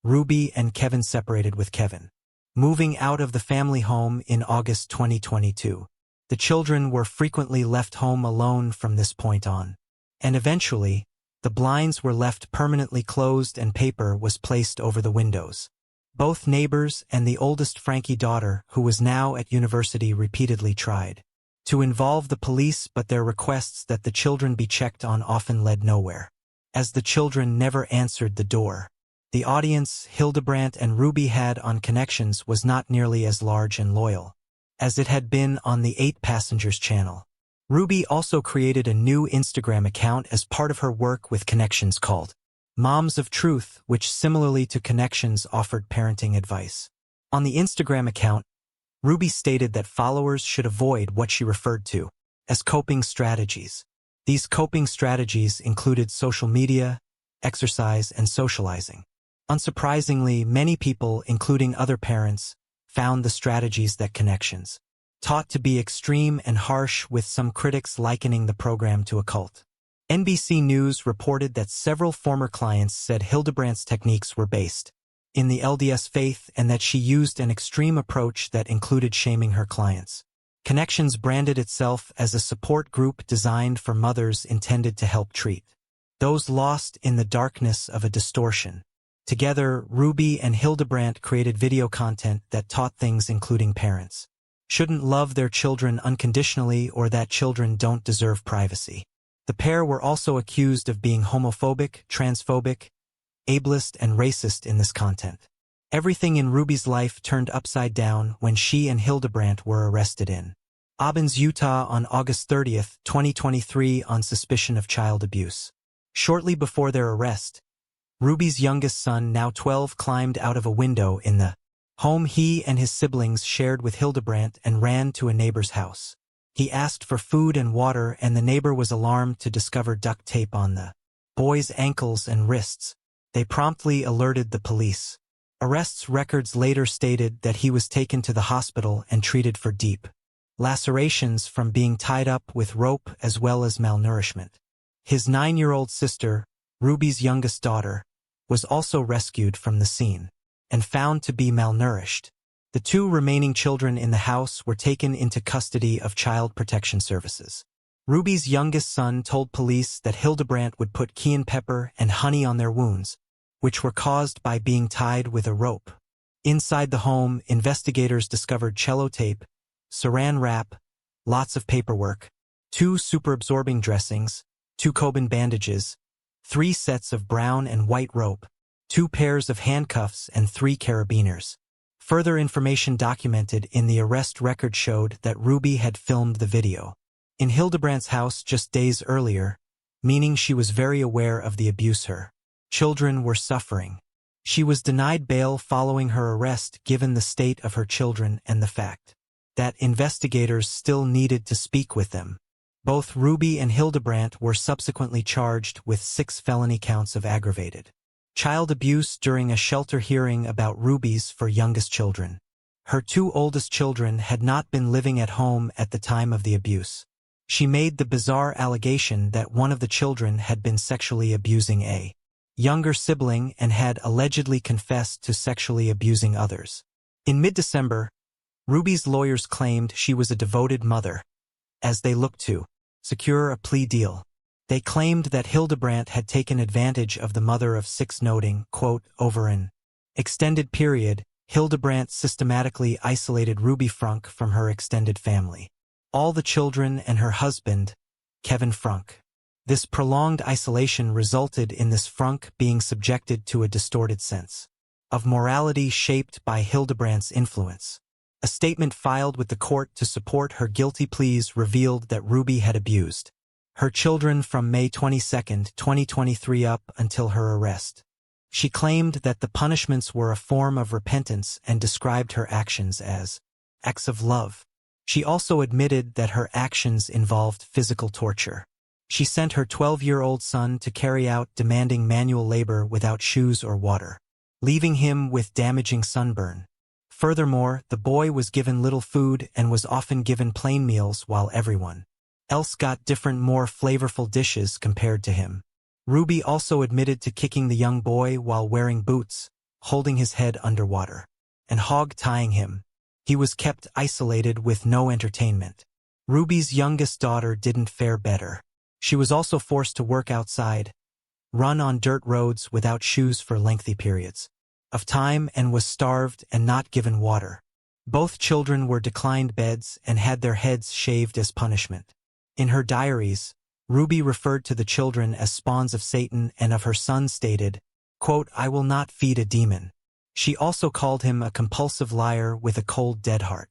Ruby and Kevin separated, with Kevin moving out of the family home in August 2022. The children were frequently left home alone from this point on. And eventually, the blinds were left permanently closed and paper was placed over the windows. Both neighbors and the oldest Frankie daughter, who was now at university, repeatedly tried to involve the police, but their requests that the children be checked on often led nowhere, as the children never answered the door. The audience Hildebrandt and Ruby had on Connections was not nearly as large and loyal as it had been on the 8 Passengers channel. Ruby also created a new Instagram account as part of her work with Connections called Moms of Truth, which similarly to Connections offered parenting advice. On the Instagram account, Ruby stated that followers should avoid what she referred to as coping strategies. These coping strategies included social media, exercise, and socializing. Unsurprisingly, many people, including other parents, found the strategies that Connections taught to be extreme and harsh, with some critics likening the program to a cult. NBC News reported that several former clients said Hildebrandt's techniques were based in the LDS faith and that she used an extreme approach that included shaming her clients. Connections branded itself as a support group designed for mothers, intended to help treat those lost in the darkness of a distortion. Together, Ruby and Hildebrandt created video content that taught things including parents shouldn't love their children unconditionally or that children don't deserve privacy. The pair were also accused of being homophobic, transphobic, ableist, and racist in this content. Everything in Ruby's life turned upside down when she and Hildebrandt were arrested in Aubens, Utah on August 30, 2023 on suspicion of child abuse. Shortly before their arrest, Ruby's youngest son, now 12, climbed out of a window in the home he and his siblings shared with Hildebrandt and ran to a neighbor's house. He asked for food and water, and the neighbor was alarmed to discover duct tape on the boy's ankles and wrists. They promptly alerted the police. Arrests records later stated that he was taken to the hospital and treated for deep lacerations from being tied up with rope as well as malnourishment. His 9-year-old sister, Ruby's youngest daughter, was also rescued from the scene and found to be malnourished. The 2 remaining children in the house were taken into custody of Child Protection Services. Ruby's youngest son told police that Hildebrandt would put cayenne pepper and honey on their wounds, which were caused by being tied with a rope. Inside the home, investigators discovered cello tape, saran wrap, lots of paperwork, 2 superabsorbing dressings, 2 Coban bandages, 3 sets of brown and white rope, 2 pairs of handcuffs, and 3 carabiners. Further information documented in the arrest record showed that Ruby had filmed the video in Hildebrandt's house just days earlier, meaning she was very aware of the abuse her children were suffering. She was denied bail following her arrest, given the state of her children and the fact that investigators still needed to speak with them. Both Ruby and Hildebrandt were subsequently charged with 6 felony counts of aggravated child abuse during a shelter hearing about Ruby's 4 youngest children. Her 2 oldest children had not been living at home at the time of the abuse. She made the bizarre allegation that one of the children had been sexually abusing a younger sibling and had allegedly confessed to sexually abusing others. In mid-December, Ruby's lawyers claimed she was a devoted mother, as they looked to secure a plea deal. They claimed that Hildebrandt had taken advantage of the mother of six, noting, quote, over an extended period, Hildebrandt systematically isolated Ruby Frank from her extended family. All the children and her husband, Kevin Frank. This prolonged isolation resulted in this Frank being subjected to a distorted sense of morality shaped by Hildebrandt's influence. A statement filed with the court to support her guilty pleas revealed that Ruby had abused her children from May 22, 2023 up until her arrest. She claimed that the punishments were a form of repentance and described her actions as acts of love. She also admitted that her actions involved physical torture. She sent her 12-year-old son to carry out demanding manual labor without shoes or water, leaving him with damaging sunburn. Furthermore, the boy was given little food and was often given plain meals while everyone else got different, more flavorful dishes compared to him. Ruby also admitted to kicking the young boy while wearing boots, holding his head underwater, and hog-tying him. He was kept isolated with no entertainment. Ruby's youngest daughter didn't fare better. She was also forced to work outside, run on dirt roads without shoes for lengthy periods of time, and was starved and not given water. Both children were declined beds and had their heads shaved as punishment. In her diaries, Ruby referred to the children as spawns of Satan and of her son stated, quote, I will not feed a demon. She also called him a compulsive liar with a cold, dead heart.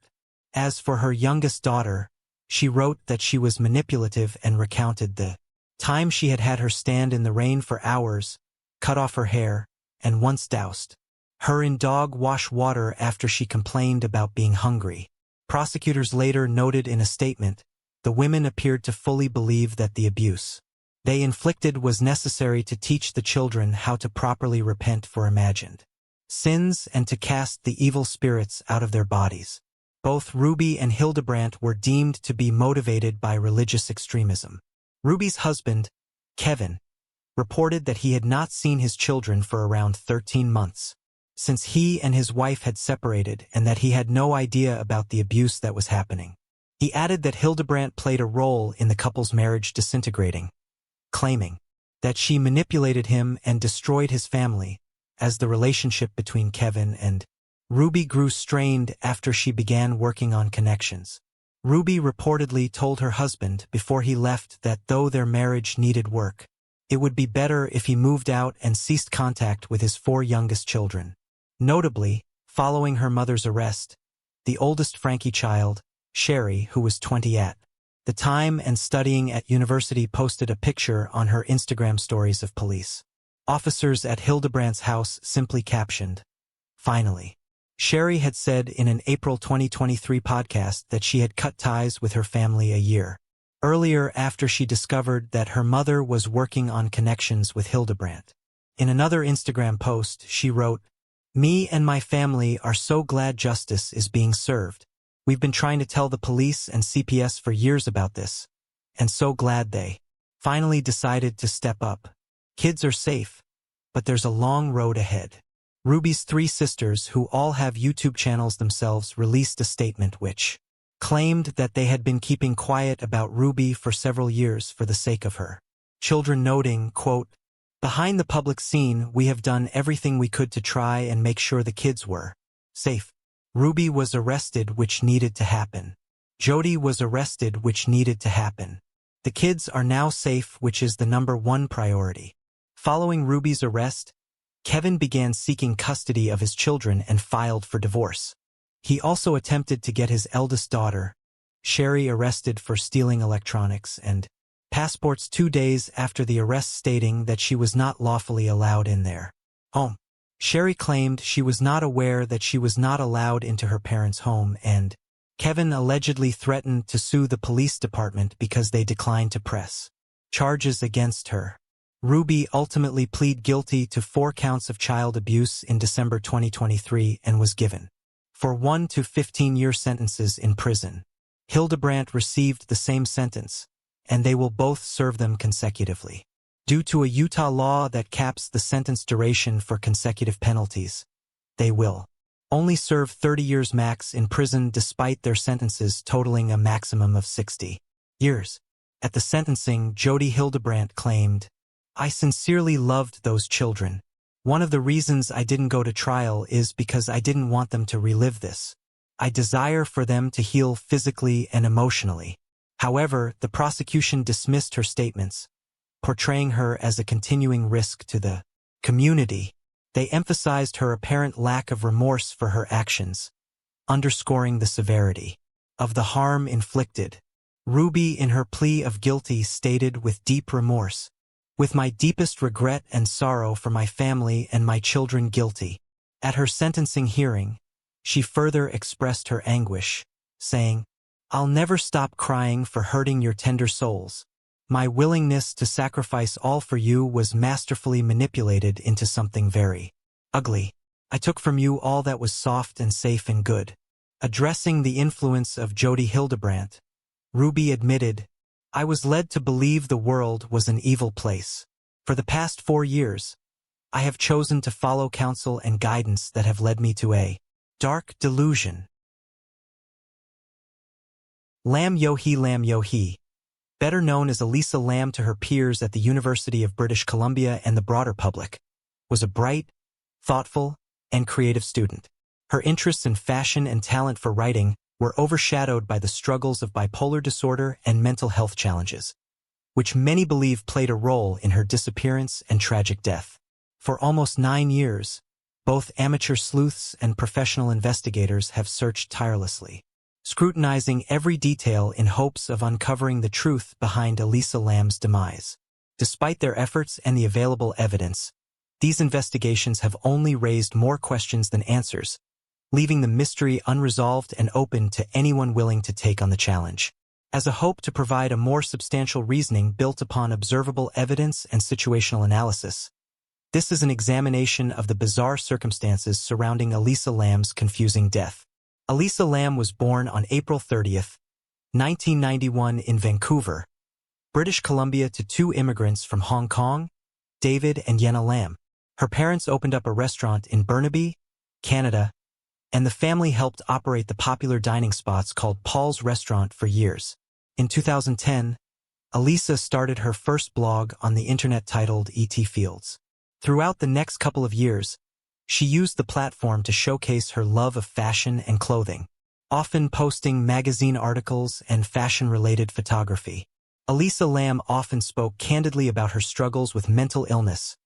As for her youngest daughter, she wrote that she was manipulative and recounted the time she had had her stand in the rain for hours, cut off her hair, and once doused her in dog wash water after she complained about being hungry. Prosecutors later noted in a statement, the women appeared to fully believe that the abuse they inflicted was necessary to teach the children how to properly repent for imagined sins and to cast the evil spirits out of their bodies. Both Ruby and Hildebrandt were deemed to be motivated by religious extremism. Ruby's husband, Kevin, reported that he had not seen his children for around 13 months, since he and his wife had separated, and that he had no idea about the abuse that was happening. He added that Hildebrandt played a role in the couple's marriage disintegrating, claiming that she manipulated him and destroyed his family. As the relationship between Kevin and Ruby grew strained after she began working on Connections. Ruby reportedly told her husband before he left that though their marriage needed work, it would be better if he moved out and ceased contact with his 4 youngest children. Notably, following her mother's arrest, the oldest Frankie child, Sherry, who was 20 at the time and studying at university, posted a picture on her Instagram stories of police officers at Hildebrandt's house, simply captioned, finally. Sherry had said in an April 2023 podcast that she had cut ties with her family a year earlier after she discovered that her mother was working on Connections with Hildebrandt. In another Instagram post, she wrote, "Me and my family are so glad justice is being served. We've been trying to tell the police and CPS for years about this, and so glad they finally decided to step up. Kids are safe, but there's a long road ahead." Ruby's 3 sisters, who all have YouTube channels themselves, released a statement which claimed that they had been keeping quiet about Ruby for several years for the sake of her children, noting, quote, "Behind the public scene, we have done everything we could to try and make sure the kids were safe. Ruby was arrested, which needed to happen. Jody was arrested, which needed to happen. The kids are now safe, which is the #1 priority." Following Ruby's arrest, Kevin began seeking custody of his children and filed for divorce. He also attempted to get his eldest daughter, Sherry, arrested for stealing electronics and passports 2 days after the arrest, stating that she was not lawfully allowed in their home. Sherry claimed she was not aware that she was not allowed into her parents' home, and Kevin allegedly threatened to sue the police department because they declined to press charges against her. Ruby ultimately pleaded guilty to 4 counts of child abuse in December 2023 and was given 1 to 15-year sentences in prison. Hildebrandt received the same sentence, and they will both serve them consecutively. Due to a Utah law that caps the sentence duration for consecutive penalties, they will only serve 30 years max in prison despite their sentences totaling a maximum of 60 years. At the sentencing, Jody Hildebrandt claimed, "I sincerely loved those children. One of the reasons I didn't go to trial is because I didn't want them to relive this. I desire for them to heal physically and emotionally." However, the prosecution dismissed her statements, portraying her as a continuing risk to the community. They emphasized her apparent lack of remorse for her actions, underscoring the severity of the harm inflicted. Ruby, in her plea of guilty, stated with deep remorse, "With my deepest regret and sorrow for my family and my children guilty." At her sentencing hearing, she further expressed her anguish, saying, "I'll never stop crying for hurting your tender souls. My willingness to sacrifice all for you was masterfully manipulated into something very ugly. I took from you all that was soft and safe and good." Addressing the influence of Jody Hildebrandt, Ruby admitted, "I was led to believe the world was an evil place. For the past 4 years, I have chosen to follow counsel and guidance that have led me to a dark delusion." Lam Yohe, better known as Elisa Lam to her peers at the University of British Columbia and the broader public, was a bright, thoughtful, and creative student. Her interests in fashion and talent for writing were overshadowed by the struggles of bipolar disorder and mental health challenges, which many believe played a role in her disappearance and tragic death. For almost 9 years, both amateur sleuths and professional investigators have searched tirelessly, scrutinizing every detail in hopes of uncovering the truth behind Elisa Lam's demise. Despite their efforts and the available evidence, these investigations have only raised more questions than answers, leaving the mystery unresolved and open to anyone willing to take on the challenge. As a hope to provide a more substantial reasoning built upon observable evidence and situational analysis, this is an examination of the bizarre circumstances surrounding Elisa Lam's confusing death. Elisa Lam was born on April 30, 1991 in Vancouver, British Columbia to 2 immigrants from Hong Kong, David and Yenna Lam. Her parents opened up a restaurant in Burnaby, Canada, and the family helped operate the popular dining spots called Paul's Restaurant for years. In 2010, Elisa started her first blog on the internet titled E.T. Fields. Throughout the next couple of years, she used the platform to showcase her love of fashion and clothing, often posting magazine articles and fashion-related photography. Elisa Lam often spoke candidly about her struggles with mental illness,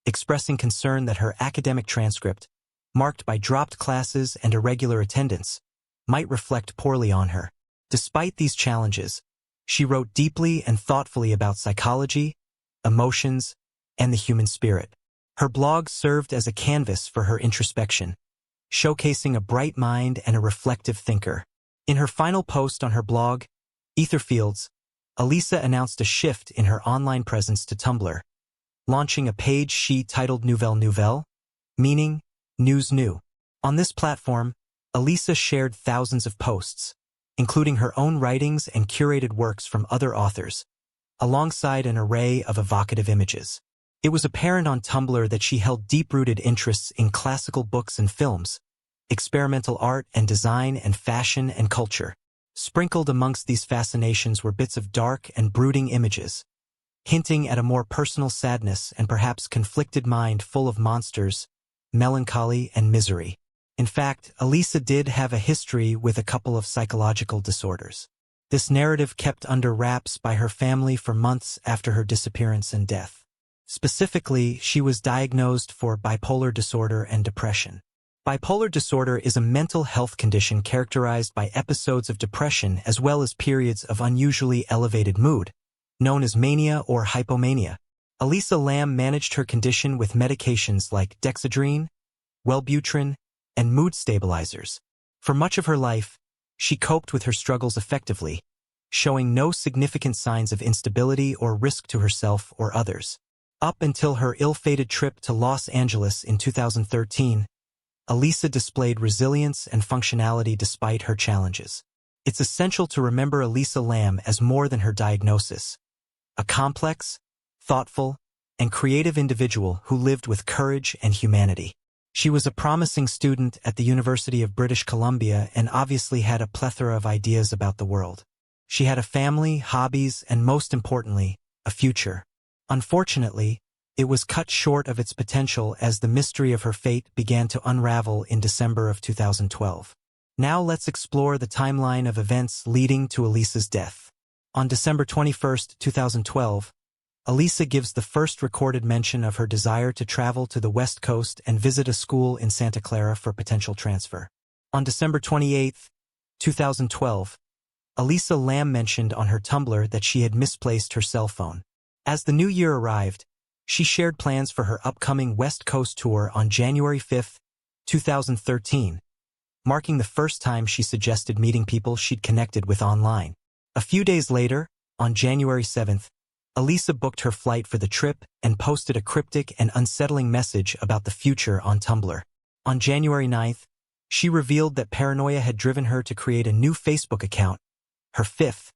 expressing concern that her academic transcript, marked by dropped classes and irregular attendance, might reflect poorly on her. Despite these challenges, she wrote deeply and thoughtfully about psychology, emotions, and the human spirit. Her blog served as a canvas for her introspection, showcasing a bright mind and a reflective thinker. In her final post on her blog, Etherfields, Elisa announced a shift in her online presence to Tumblr, launching a page she titled Nouvelle, meaning News New. On this platform, Elisa shared thousands of posts, including her own writings and curated works from other authors, alongside an array of evocative images. It was apparent on Tumblr that she held deep-rooted interests in classical books and films, experimental art and design, and fashion and culture. Sprinkled amongst these fascinations were bits of dark and brooding images, hinting at a more personal sadness and perhaps conflicted mind full of monsters, melancholy, and misery. In fact, Elisa did have a history with a couple of psychological disorders. This narrative kept under wraps by her family for months after her disappearance and death. Specifically, she was diagnosed for bipolar disorder and depression. Bipolar disorder is a mental health condition characterized by episodes of depression as well as periods of unusually elevated mood, known as mania or hypomania. Elisa Lam managed her condition with medications like Dexedrine, Wellbutrin, and mood stabilizers. For much of her life, she coped with her struggles effectively, showing no significant signs of instability or risk to herself or others. Up until her ill-fated trip to Los Angeles in 2013, Elisa displayed resilience and functionality despite her challenges. It's essential to remember Elisa Lam as more than her diagnosis. A complex, thoughtful, and creative individual who lived with courage and humanity. She was a promising student at the University of British Columbia and obviously had a plethora of ideas about the world. She had a family, hobbies, and most importantly, a future. Unfortunately, it was cut short of its potential as the mystery of her fate began to unravel in December of 2012. Now let's explore the timeline of events leading to Elisa's death. On December 21, 2012, Elisa gives the first recorded mention of her desire to travel to the West Coast and visit a school in Santa Clara for potential transfer. On December 28, 2012, Elisa Lam mentioned on her Tumblr that she had misplaced her cell phone. As the new year arrived, she shared plans for her upcoming West Coast tour on January 5, 2013, marking the first time she suggested meeting people she'd connected with online. A few days later, on January 7th, Elisa booked her flight for the trip and posted a cryptic and unsettling message about the future on Tumblr. On January 9th, she revealed that paranoia had driven her to create a new Facebook account, her fifth,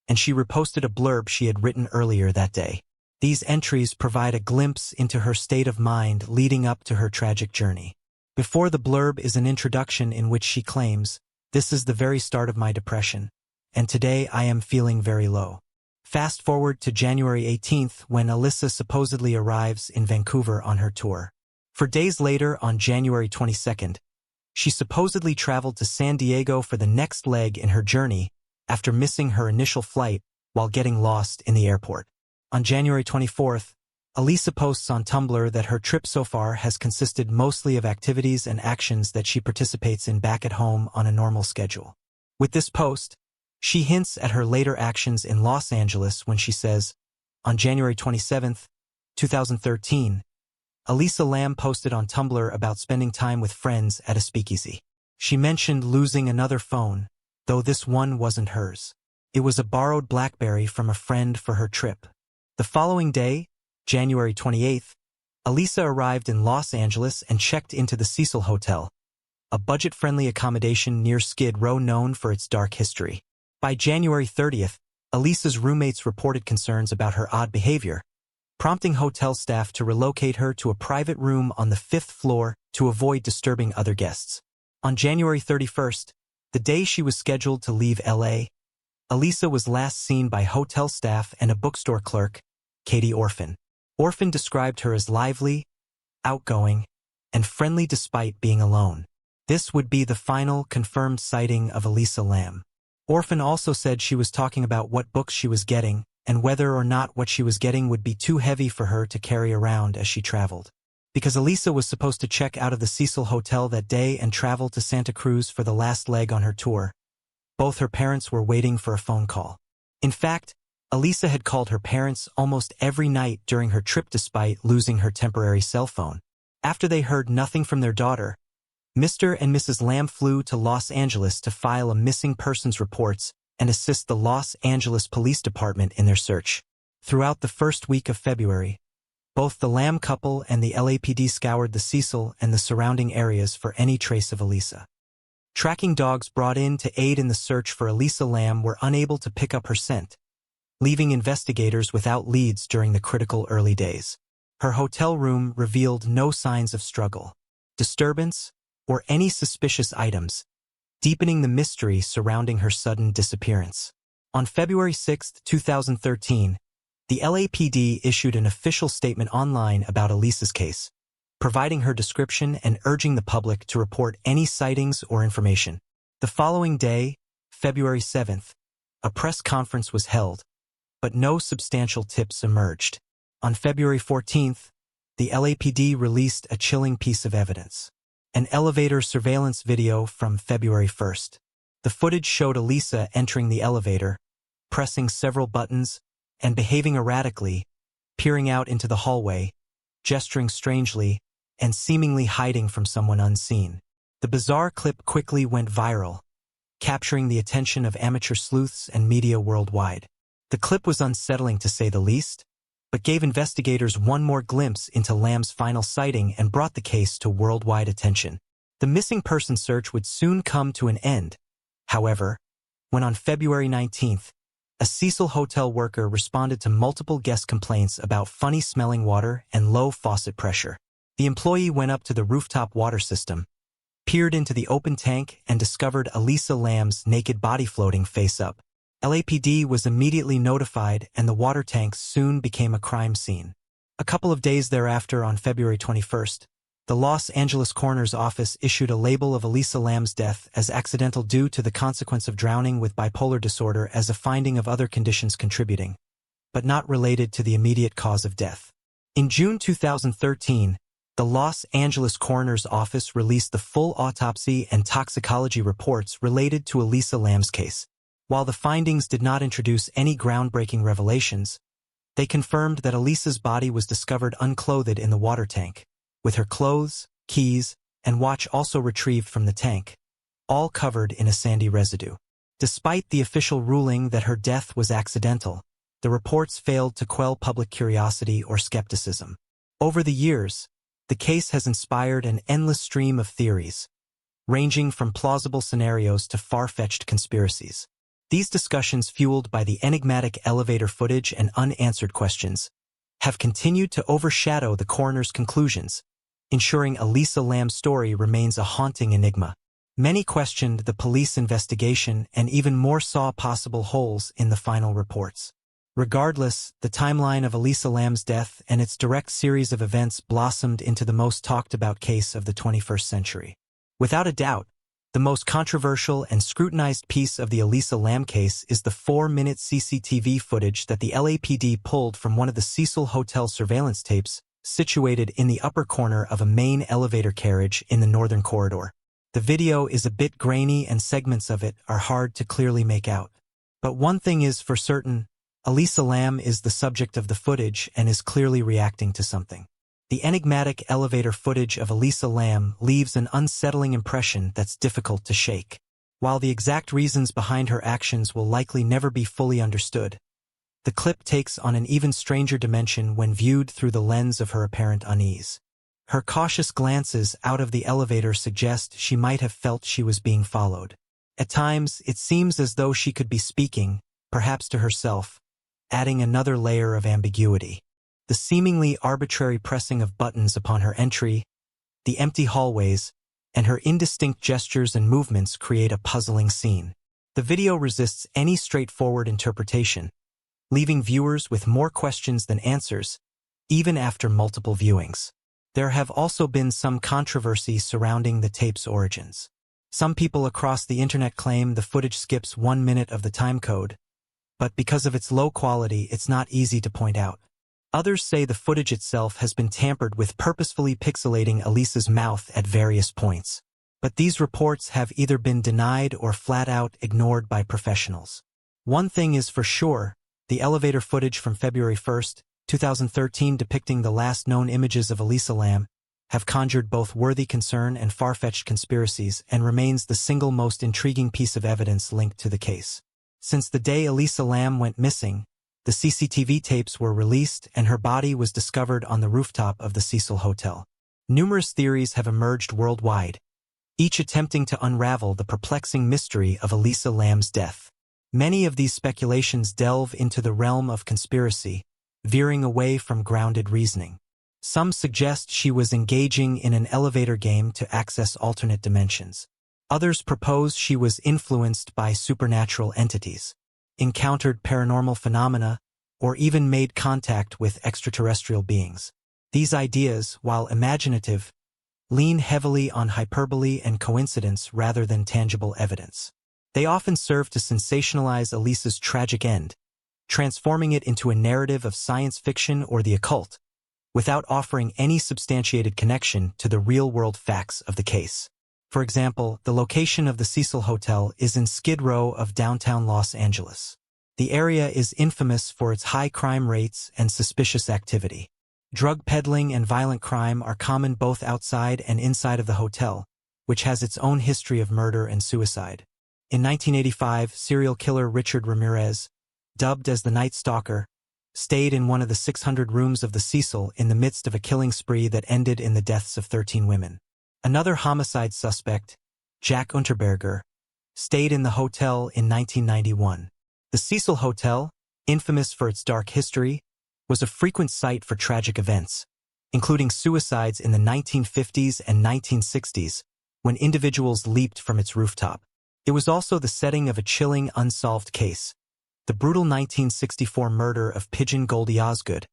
and she reposted a blurb she had written earlier that day. These entries provide a glimpse into her state of mind leading up to her tragic journey. Before the blurb is an introduction in which she claims, "This is the very start of my depression, and today I am feeling very low." Fast forward to January 18th when Elisa supposedly arrives in Vancouver on her tour. For days later, on January 22nd, she supposedly traveled to San Diego for the next leg in her journey after missing her initial flight while getting lost in the airport. On January 24th, Elisa posts on Tumblr that her trip so far has consisted mostly of activities and actions that she participates in back at home on a normal schedule. With this post, she hints at her later actions in Los Angeles when she says, on January 27, 2013, Elisa Lam posted on Tumblr about spending time with friends at a speakeasy. She mentioned losing another phone, though this one wasn't hers. It was a borrowed BlackBerry from a friend for her trip. The following day, January 28th, Elisa arrived in Los Angeles and checked into the Cecil Hotel, a budget-friendly accommodation near Skid Row known for its dark history. By January 30th, Elisa's roommates reported concerns about her odd behavior, prompting hotel staff to relocate her to a private room on the 5th floor to avoid disturbing other guests. On January 31st, the day she was scheduled to leave LA, Elisa was last seen by hotel staff and a bookstore clerk, Katie Orphan. Orphan described her as lively, outgoing, and friendly despite being alone. This would be the final confirmed sighting of Elisa Lam. Orphan also said she was talking about what books she was getting and whether or not what she was getting would be too heavy for her to carry around as she traveled. Because Elisa was supposed to check out of the Cecil Hotel that day and travel to Santa Cruz for the last leg on her tour, both her parents were waiting for a phone call. In fact, Elisa had called her parents almost every night during her trip despite losing her temporary cell phone. After they heard nothing from their daughter, Mr. and Mrs. Lam flew to Los Angeles to file a missing persons reports and assist the Los Angeles Police Department in their search. Throughout the first week of February, both the Lam couple and the LAPD scoured the Cecil and the surrounding areas for any trace of Elisa. Tracking dogs brought in to aid in the search for Elisa Lam were unable to pick up her scent, leaving investigators without leads during the critical early days. Her hotel room revealed no signs of struggle, disturbance, or any suspicious items, deepening the mystery surrounding her sudden disappearance. On February 6, 2013, the LAPD issued an official statement online about Elisa's case, providing her description and urging the public to report any sightings or information. The following day, February 7th, a press conference was held, but no substantial tips emerged. On February 14th, the LAPD released a chilling piece of evidence. An elevator surveillance video from February 1st. The footage showed Elisa entering the elevator, pressing several buttons, and behaving erratically, peering out into the hallway, gesturing strangely, and seemingly hiding from someone unseen. The bizarre clip quickly went viral, capturing the attention of amateur sleuths and media worldwide. The clip was unsettling to say the least, but gave investigators one more glimpse into Lam's final sighting and brought the case to worldwide attention. The missing person search would soon come to an end, however, when on February 19th, a Cecil hotel worker responded to multiple guest complaints about funny-smelling water and low faucet pressure. The employee went up to the rooftop water system, peered into the open tank, and discovered Elisa Lam's naked body floating face up. LAPD was immediately notified, and the water tank soon became a crime scene. A couple of days thereafter, on February 21st, the Los Angeles coroner's office issued a label of Elisa Lam's death as accidental due to the consequence of drowning with bipolar disorder as a finding of other conditions contributing, but not related to the immediate cause of death. In June 2013, the Los Angeles coroner's office released the full autopsy and toxicology reports related to Elisa Lam's case. While the findings did not introduce any groundbreaking revelations, they confirmed that Elisa's body was discovered unclothed in the water tank, with her clothes, keys, and watch also retrieved from the tank, all covered in a sandy residue. Despite the official ruling that her death was accidental, the reports failed to quell public curiosity or skepticism. Over the years, the case has inspired an endless stream of theories, ranging from plausible scenarios to far-fetched conspiracies. These discussions, fueled by the enigmatic elevator footage and unanswered questions, have continued to overshadow the coroner's conclusions, ensuring Elisa Lam's story remains a haunting enigma. Many questioned the police investigation and even more saw possible holes in the final reports. Regardless, the timeline of Elisa Lam's death and its direct series of events blossomed into the most talked-about case of the 21st century. Without a doubt, the most controversial and scrutinized piece of the Elisa Lam case is the 4-minute CCTV footage that the LAPD pulled from one of the Cecil Hotel surveillance tapes situated in the upper corner of a main elevator carriage in the northern corridor. The video is a bit grainy and segments of it are hard to clearly make out. But one thing is for certain, Elisa Lam is the subject of the footage and is clearly reacting to something. The enigmatic elevator footage of Elisa Lam leaves an unsettling impression that's difficult to shake. While the exact reasons behind her actions will likely never be fully understood, the clip takes on an even stranger dimension when viewed through the lens of her apparent unease. Her cautious glances out of the elevator suggest she might have felt she was being followed. At times, it seems as though she could be speaking, perhaps to herself, adding another layer of ambiguity. The seemingly arbitrary pressing of buttons upon her entry, the empty hallways, and her indistinct gestures and movements create a puzzling scene. The video resists any straightforward interpretation, leaving viewers with more questions than answers, even after multiple viewings. There have also been some controversy surrounding the tape's origins. Some people across the internet claim the footage skips 1 minute of the timecode, but because of its low quality, it's not easy to point out. Others say the footage itself has been tampered with, purposefully pixelating Elisa's mouth at various points. But these reports have either been denied or flat-out ignored by professionals. One thing is for sure, the elevator footage from February 1, 2013 depicting the last known images of Elisa Lam have conjured both worthy concern and far-fetched conspiracies and remains the single most intriguing piece of evidence linked to the case. Since the day Elisa Lam went missing, the CCTV tapes were released and her body was discovered on the rooftop of the Cecil Hotel. Numerous theories have emerged worldwide, each attempting to unravel the perplexing mystery of Elisa Lam's death. Many of these speculations delve into the realm of conspiracy, veering away from grounded reasoning. Some suggest she was engaging in an elevator game to access alternate dimensions. Others propose she was influenced by supernatural entities, encountered paranormal phenomena, or even made contact with extraterrestrial beings. These ideas, while imaginative, lean heavily on hyperbole and coincidence rather than tangible evidence. They often serve to sensationalize Elisa's tragic end, transforming it into a narrative of science fiction or the occult, without offering any substantiated connection to the real-world facts of the case. For example, the location of the Cecil Hotel is in Skid Row of downtown Los Angeles. The area is infamous for its high crime rates and suspicious activity. Drug peddling and violent crime are common both outside and inside of the hotel, which has its own history of murder and suicide. In 1985, serial killer Richard Ramirez, dubbed as the Night Stalker, stayed in one of the 600 rooms of the Cecil in the midst of a killing spree that ended in the deaths of 13 women. Another homicide suspect, Jack Unterberger, stayed in the hotel in 1991. The Cecil Hotel, infamous for its dark history, was a frequent site for tragic events, including suicides in the 1950s and 1960s, when individuals leaped from its rooftop. It was also the setting of a chilling unsolved case, the brutal 1964 murder of Pigeon Goldie Osgood,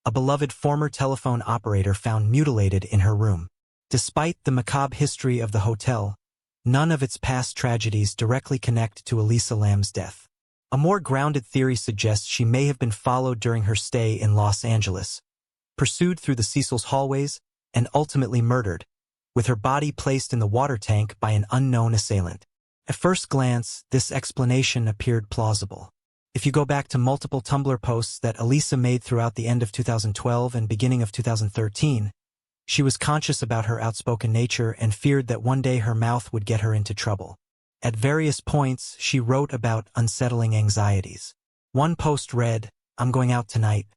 a beloved former telephone operator found mutilated in her room. Despite the macabre history of the hotel, none of its past tragedies directly connect to Elisa Lam's death. A more grounded theory suggests she may have been followed during her stay in Los Angeles, pursued through the Cecil's hallways, and ultimately murdered, with her body placed in the water tank by an unknown assailant. At first glance, this explanation appeared plausible. If you go back to multiple Tumblr posts that Elisa made throughout the end of 2012 and beginning of 2013, she was conscious about her outspoken nature and feared that one day her mouth would get her into trouble. At various points, she wrote about unsettling anxieties. One post read, "I'm going out tonight.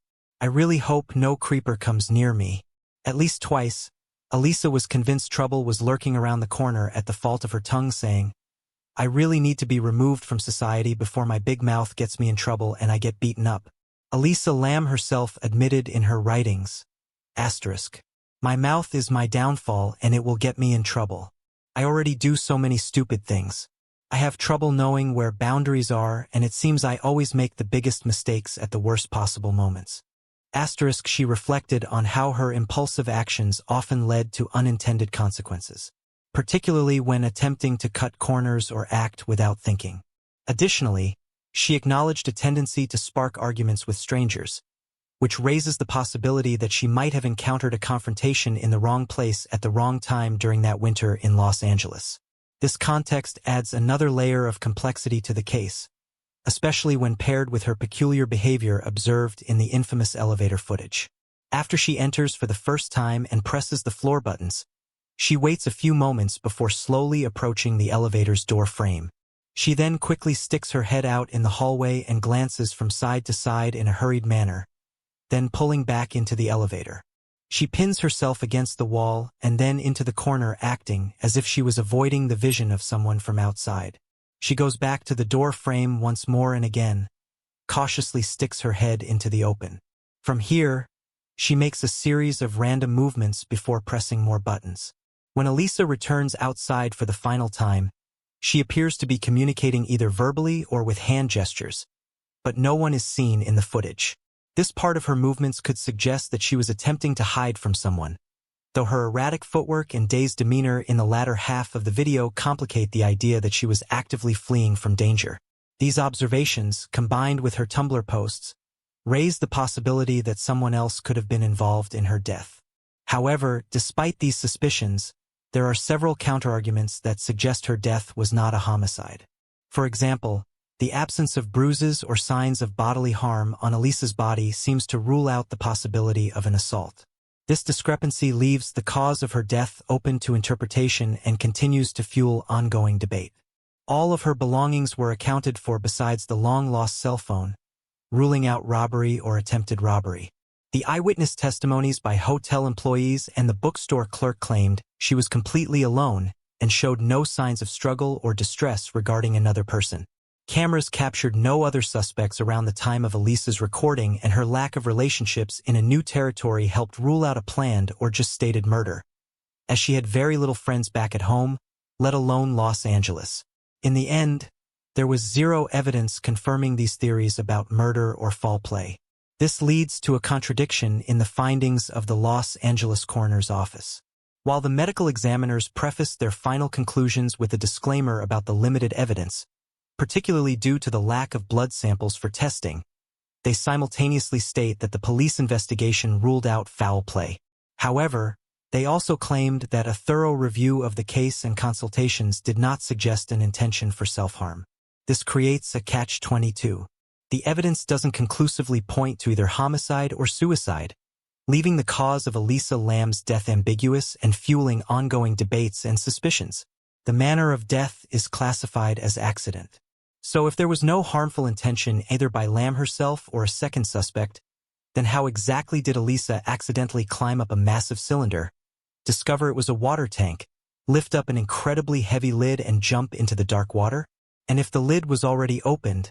I really hope no creeper comes near me." At least twice, Elisa was convinced trouble was lurking around the corner at the fault of her tongue, saying, "I really need to be removed from society before my big mouth gets me in trouble and I get beaten up." Elisa Lam herself admitted in her writings, "My mouth is my downfall and it will get me in trouble. I already do so many stupid things. I have trouble knowing where boundaries are, and it seems I always make the biggest mistakes at the worst possible moments." She reflected on how her impulsive actions often led to unintended consequences, particularly when attempting to cut corners or act without thinking. Additionally, she acknowledged a tendency to spark arguments with strangers, which raises the possibility that she might have encountered a confrontation in the wrong place at the wrong time during that winter in Los Angeles. This context adds another layer of complexity to the case, especially when paired with her peculiar behavior observed in the infamous elevator footage. After she enters for the first time and presses the floor buttons, she waits a few moments before slowly approaching the elevator's door frame. She then quickly sticks her head out in the hallway and glances from side to side in a hurried manner, then pulling back into the elevator. She pins herself against the wall and then into the corner, acting as if she was avoiding the vision of someone from outside. She goes back to the door frame once more and again, cautiously sticks her head into the open. From here, she makes a series of random movements before pressing more buttons. When Elisa returns outside for the final time, she appears to be communicating either verbally or with hand gestures, but no one is seen in the footage. This part of her movements could suggest that she was attempting to hide from someone, though her erratic footwork and dazed demeanor in the latter half of the video complicate the idea that she was actively fleeing from danger. These observations, combined with her Tumblr posts, raise the possibility that someone else could have been involved in her death. However, despite these suspicions, there are several counterarguments that suggest her death was not a homicide. For example, the absence of bruises or signs of bodily harm on Elisa's body seems to rule out the possibility of an assault. This discrepancy leaves the cause of her death open to interpretation and continues to fuel ongoing debate. All of her belongings were accounted for besides the long-lost cell phone, ruling out robbery or attempted robbery. The eyewitness testimonies by hotel employees and the bookstore clerk claimed she was completely alone and showed no signs of struggle or distress regarding another person. Cameras captured no other suspects around the time of Elisa's recording, and her lack of relationships in a new territory helped rule out a planned or just stated murder, as she had very little friends back at home, let alone Los Angeles. In the end, there was zero evidence confirming these theories about murder or foul play. This leads to a contradiction in the findings of the Los Angeles coroner's office. While the medical examiners prefaced their final conclusions with a disclaimer about the limited evidence, particularly due to the lack of blood samples for testing, they simultaneously state that the police investigation ruled out foul play. However, they also claimed that a thorough review of the case and consultations did not suggest an intention for self-harm. This creates a catch-22. The evidence doesn't conclusively point to either homicide or suicide, leaving the cause of Elisa Lam's death ambiguous and fueling ongoing debates and suspicions. The manner of death is classified as accident. So if there was no harmful intention either by Lam herself or a second suspect, then how exactly did Elisa accidentally climb up a massive cylinder, discover it was a water tank, lift up an incredibly heavy lid and jump into the dark water? And if the lid was already opened,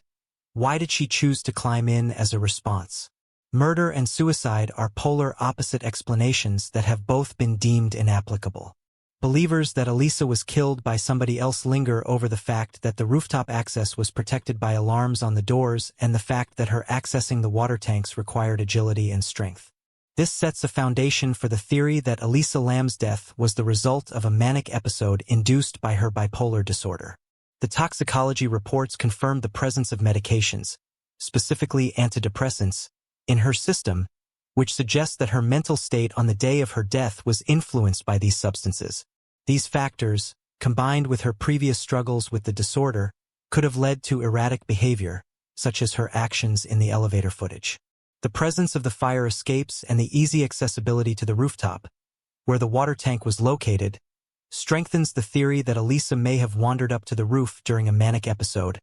why did she choose to climb in as a response? Murder and suicide are polar opposite explanations that have both been deemed inapplicable. Believers that Elisa was killed by somebody else linger over the fact that the rooftop access was protected by alarms on the doors and the fact that her accessing the water tanks required agility and strength. This sets a foundation for the theory that Elisa Lam's death was the result of a manic episode induced by her bipolar disorder. The toxicology reports confirmed the presence of medications, specifically antidepressants, in her system, which suggests that her mental state on the day of her death was influenced by these substances. These factors, combined with her previous struggles with the disorder, could have led to erratic behavior, such as her actions in the elevator footage. The presence of the fire escapes and the easy accessibility to the rooftop, where the water tank was located, strengthens the theory that Elisa may have wandered up to the roof during a manic episode,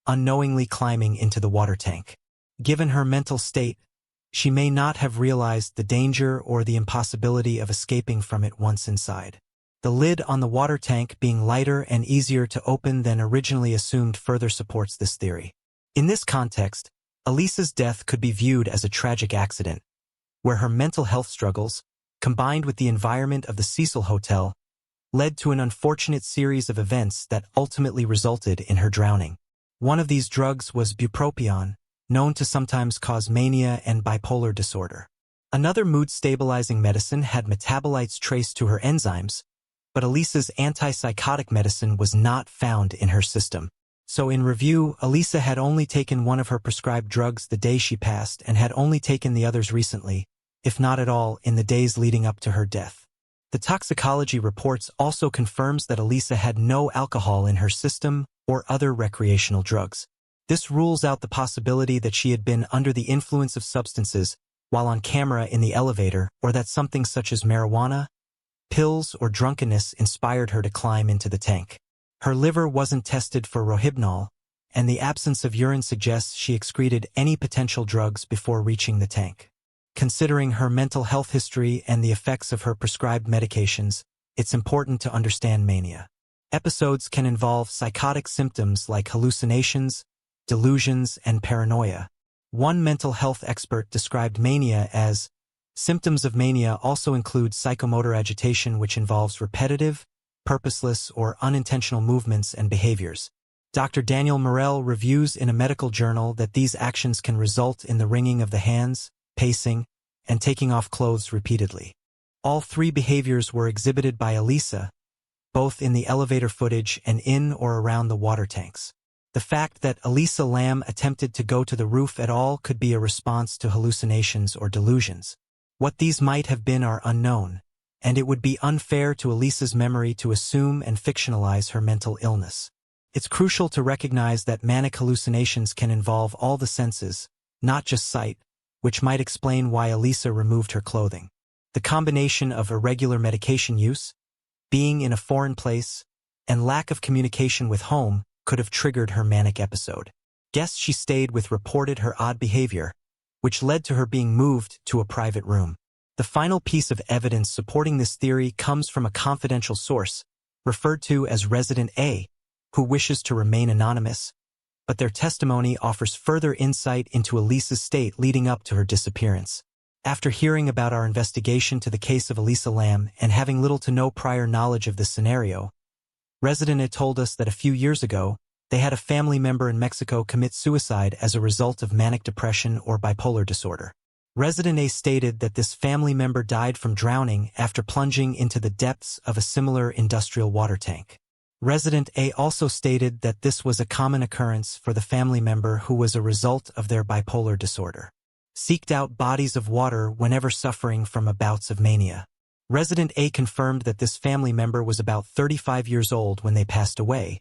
unknowingly climbing into the water tank. Given her mental state, she may not have realized the danger or the impossibility of escaping from it once inside. The lid on the water tank being lighter and easier to open than originally assumed further supports this theory. In this context, Elisa's death could be viewed as a tragic accident, where her mental health struggles, combined with the environment of the Cecil Hotel, led to an unfortunate series of events that ultimately resulted in her drowning. One of these drugs was bupropion, known to sometimes cause mania and bipolar disorder. Another mood-stabilizing medicine had metabolites traced to her enzymes, but Elisa's antipsychotic medicine was not found in her system. So in review, Elisa had only taken one of her prescribed drugs the day she passed and had only taken the others recently, if not at all, in the days leading up to her death. The toxicology reports also confirms that Elisa had no alcohol in her system or other recreational drugs. This rules out the possibility that she had been under the influence of substances while on camera in the elevator, or that something such as marijuana, pills, or drunkenness inspired her to climb into the tank. Her liver wasn't tested for rohypnol, and the absence of urine suggests she excreted any potential drugs before reaching the tank. Considering her mental health history and the effects of her prescribed medications, it's important to understand mania. Episodes can involve psychotic symptoms like hallucinations, delusions, and paranoia. One mental health expert described mania as, symptoms of mania also include psychomotor agitation, which involves repetitive, purposeless, or unintentional movements and behaviors. Dr. Daniel Morell reviews in a medical journal that these actions can result in the wringing of the hands, pacing, and taking off clothes repeatedly. All three behaviors were exhibited by Elisa, both in the elevator footage and in or around the water tanks. The fact that Elisa Lam attempted to go to the roof at all could be a response to hallucinations or delusions. What these might have been are unknown, and it would be unfair to Elisa's memory to assume and fictionalize her mental illness. It's crucial to recognize that manic hallucinations can involve all the senses, not just sight, which might explain why Elisa removed her clothing. The combination of irregular medication use, being in a foreign place, and lack of communication with home could have triggered her manic episode. Guests she stayed with reported her odd behavior, which led to her being moved to a private room. The final piece of evidence supporting this theory comes from a confidential source, referred to as Resident A, who wishes to remain anonymous, but their testimony offers further insight into Elisa's state leading up to her disappearance. After hearing about our investigation to the case of Elisa Lam and having little to no prior knowledge of this scenario, Resident A told us that a few years ago, they had a family member in Mexico commit suicide as a result of manic depression or bipolar disorder. Resident A stated that this family member died from drowning after plunging into the depths of a similar industrial water tank. Resident A also stated that this was a common occurrence for the family member who was a result of their bipolar disorder. Seeked out bodies of water whenever suffering from bouts of mania. Resident A confirmed that this family member was about 35 years old when they passed away,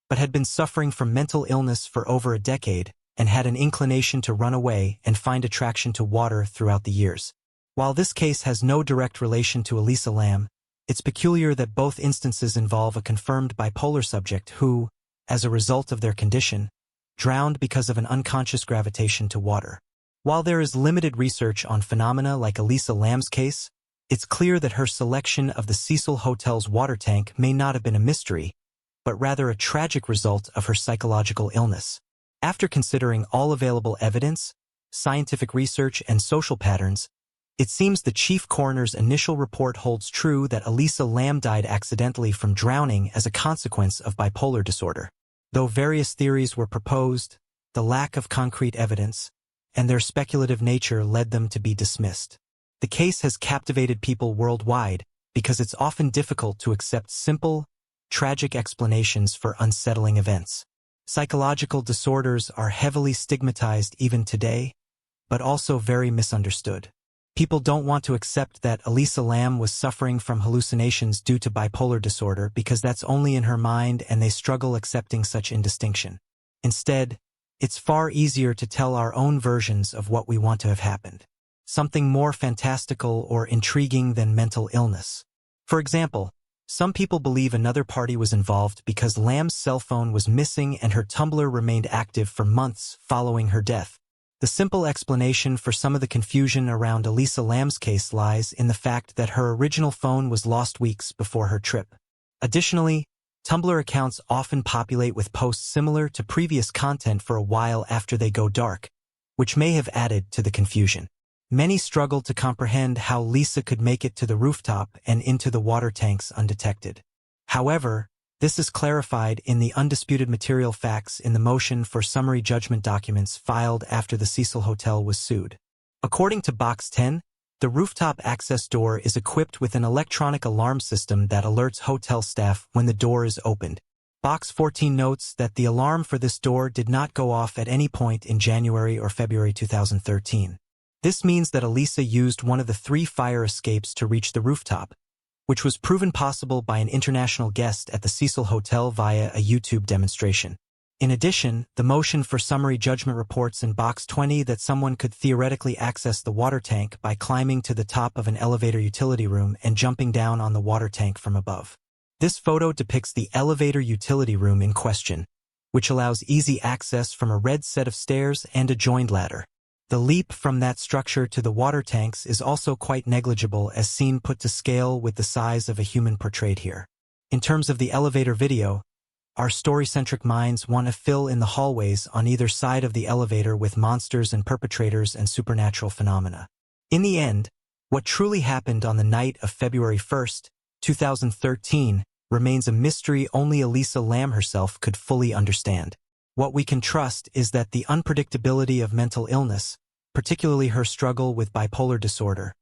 but had been suffering from mental illness for over a decade and had an inclination to run away and find attraction to water throughout the years. While this case has no direct relation to Elisa Lam, it's peculiar that both instances involve a confirmed bipolar subject who, as a result of their condition, drowned because of an unconscious gravitation to water. While there is limited research on phenomena like Elisa Lam's case, It's clear that her selection of the Cecil Hotel's water tank may not have been a mystery, but rather a tragic result of her psychological illness. After considering all available evidence, scientific research, and social patterns, it seems the chief coroner's initial report holds true that Elisa Lam died accidentally from drowning as a consequence of bipolar disorder. Though various theories were proposed, the lack of concrete evidence and their speculative nature led them to be dismissed. The case has captivated people worldwide because it's often difficult to accept simple, tragic explanations for unsettling events. Psychological disorders are heavily stigmatized even today, but also very misunderstood. People don't want to accept that Elisa Lam was suffering from hallucinations due to bipolar disorder because that's only in her mind, and they struggle accepting such indistinction. Instead, it's far easier to tell our own versions of what we want to have happened. Something more fantastical or intriguing than mental illness. For example, some people believe another party was involved because Lam's cell phone was missing and her Tumblr remained active for months following her death. The simple explanation for some of the confusion around Elisa Lam's case lies in the fact that her original phone was lost weeks before her trip. Additionally, Tumblr accounts often populate with posts similar to previous content for a while after they go dark, which may have added to the confusion. Many struggle to comprehend how Lisa could make it to the rooftop and into the water tanks undetected. However, this is clarified in the undisputed material facts in the motion for summary judgment documents filed after the Cecil Hotel was sued. According to Box 10, the rooftop access door is equipped with an electronic alarm system that alerts hotel staff when the door is opened. Box 14 notes that the alarm for this door did not go off at any point in January or February 2013. This means that Elisa used one of the 3 fire escapes to reach the rooftop, which was proven possible by an international guest at the Cecil Hotel via a YouTube demonstration. In addition, the motion for summary judgment reports in Box 20 that someone could theoretically access the water tank by climbing to the top of an elevator utility room and jumping down on the water tank from above. This photo depicts the elevator utility room in question, which allows easy access from a red set of stairs and a joined ladder. The leap from that structure to the water tanks is also quite negligible as seen put to scale with the size of a human portrayed here. In terms of the elevator video, our story-centric minds want to fill in the hallways on either side of the elevator with monsters and perpetrators and supernatural phenomena. In the end, what truly happened on the night of February 1st, 2013, remains a mystery only Elisa Lam herself could fully understand. What we can trust is that the unpredictability of mental illness, particularly her struggle with bipolar disorder,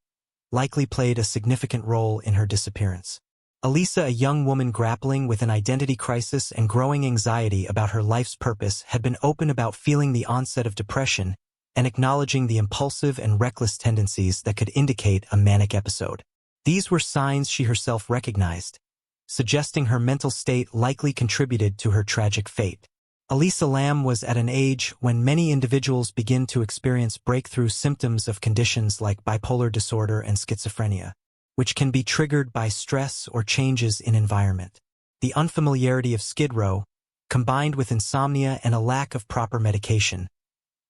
likely played a significant role in her disappearance. Elisa, a young woman grappling with an identity crisis and growing anxiety about her life's purpose, had been open about feeling the onset of depression and acknowledging the impulsive and reckless tendencies that could indicate a manic episode. These were signs she herself recognized, suggesting her mental state likely contributed to her tragic fate. Elisa Lam was at an age when many individuals begin to experience breakthrough symptoms of conditions like bipolar disorder and schizophrenia, which can be triggered by stress or changes in environment. The unfamiliarity of Skid Row, combined with insomnia and a lack of proper medication,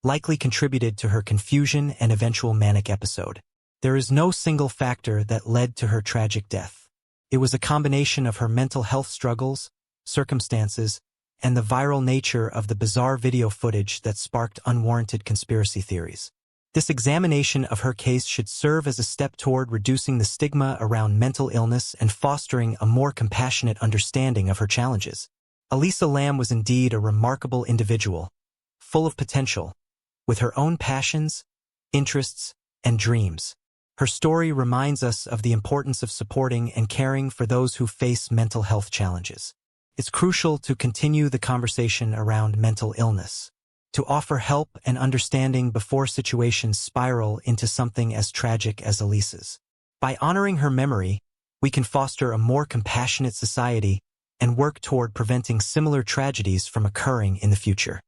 likely contributed to her confusion and eventual manic episode. There is no single factor that led to her tragic death. It was a combination of her mental health struggles, circumstances, and the viral nature of the bizarre video footage that sparked unwarranted conspiracy theories. This examination of her case should serve as a step toward reducing the stigma around mental illness and fostering a more compassionate understanding of her challenges. Elisa Lam was indeed a remarkable individual, full of potential, with her own passions, interests, and dreams. Her story reminds us of the importance of supporting and caring for those who face mental health challenges. It's crucial to continue the conversation around mental illness, to offer help and understanding before situations spiral into something as tragic as Elisa's. By honoring her memory, we can foster a more compassionate society and work toward preventing similar tragedies from occurring in the future.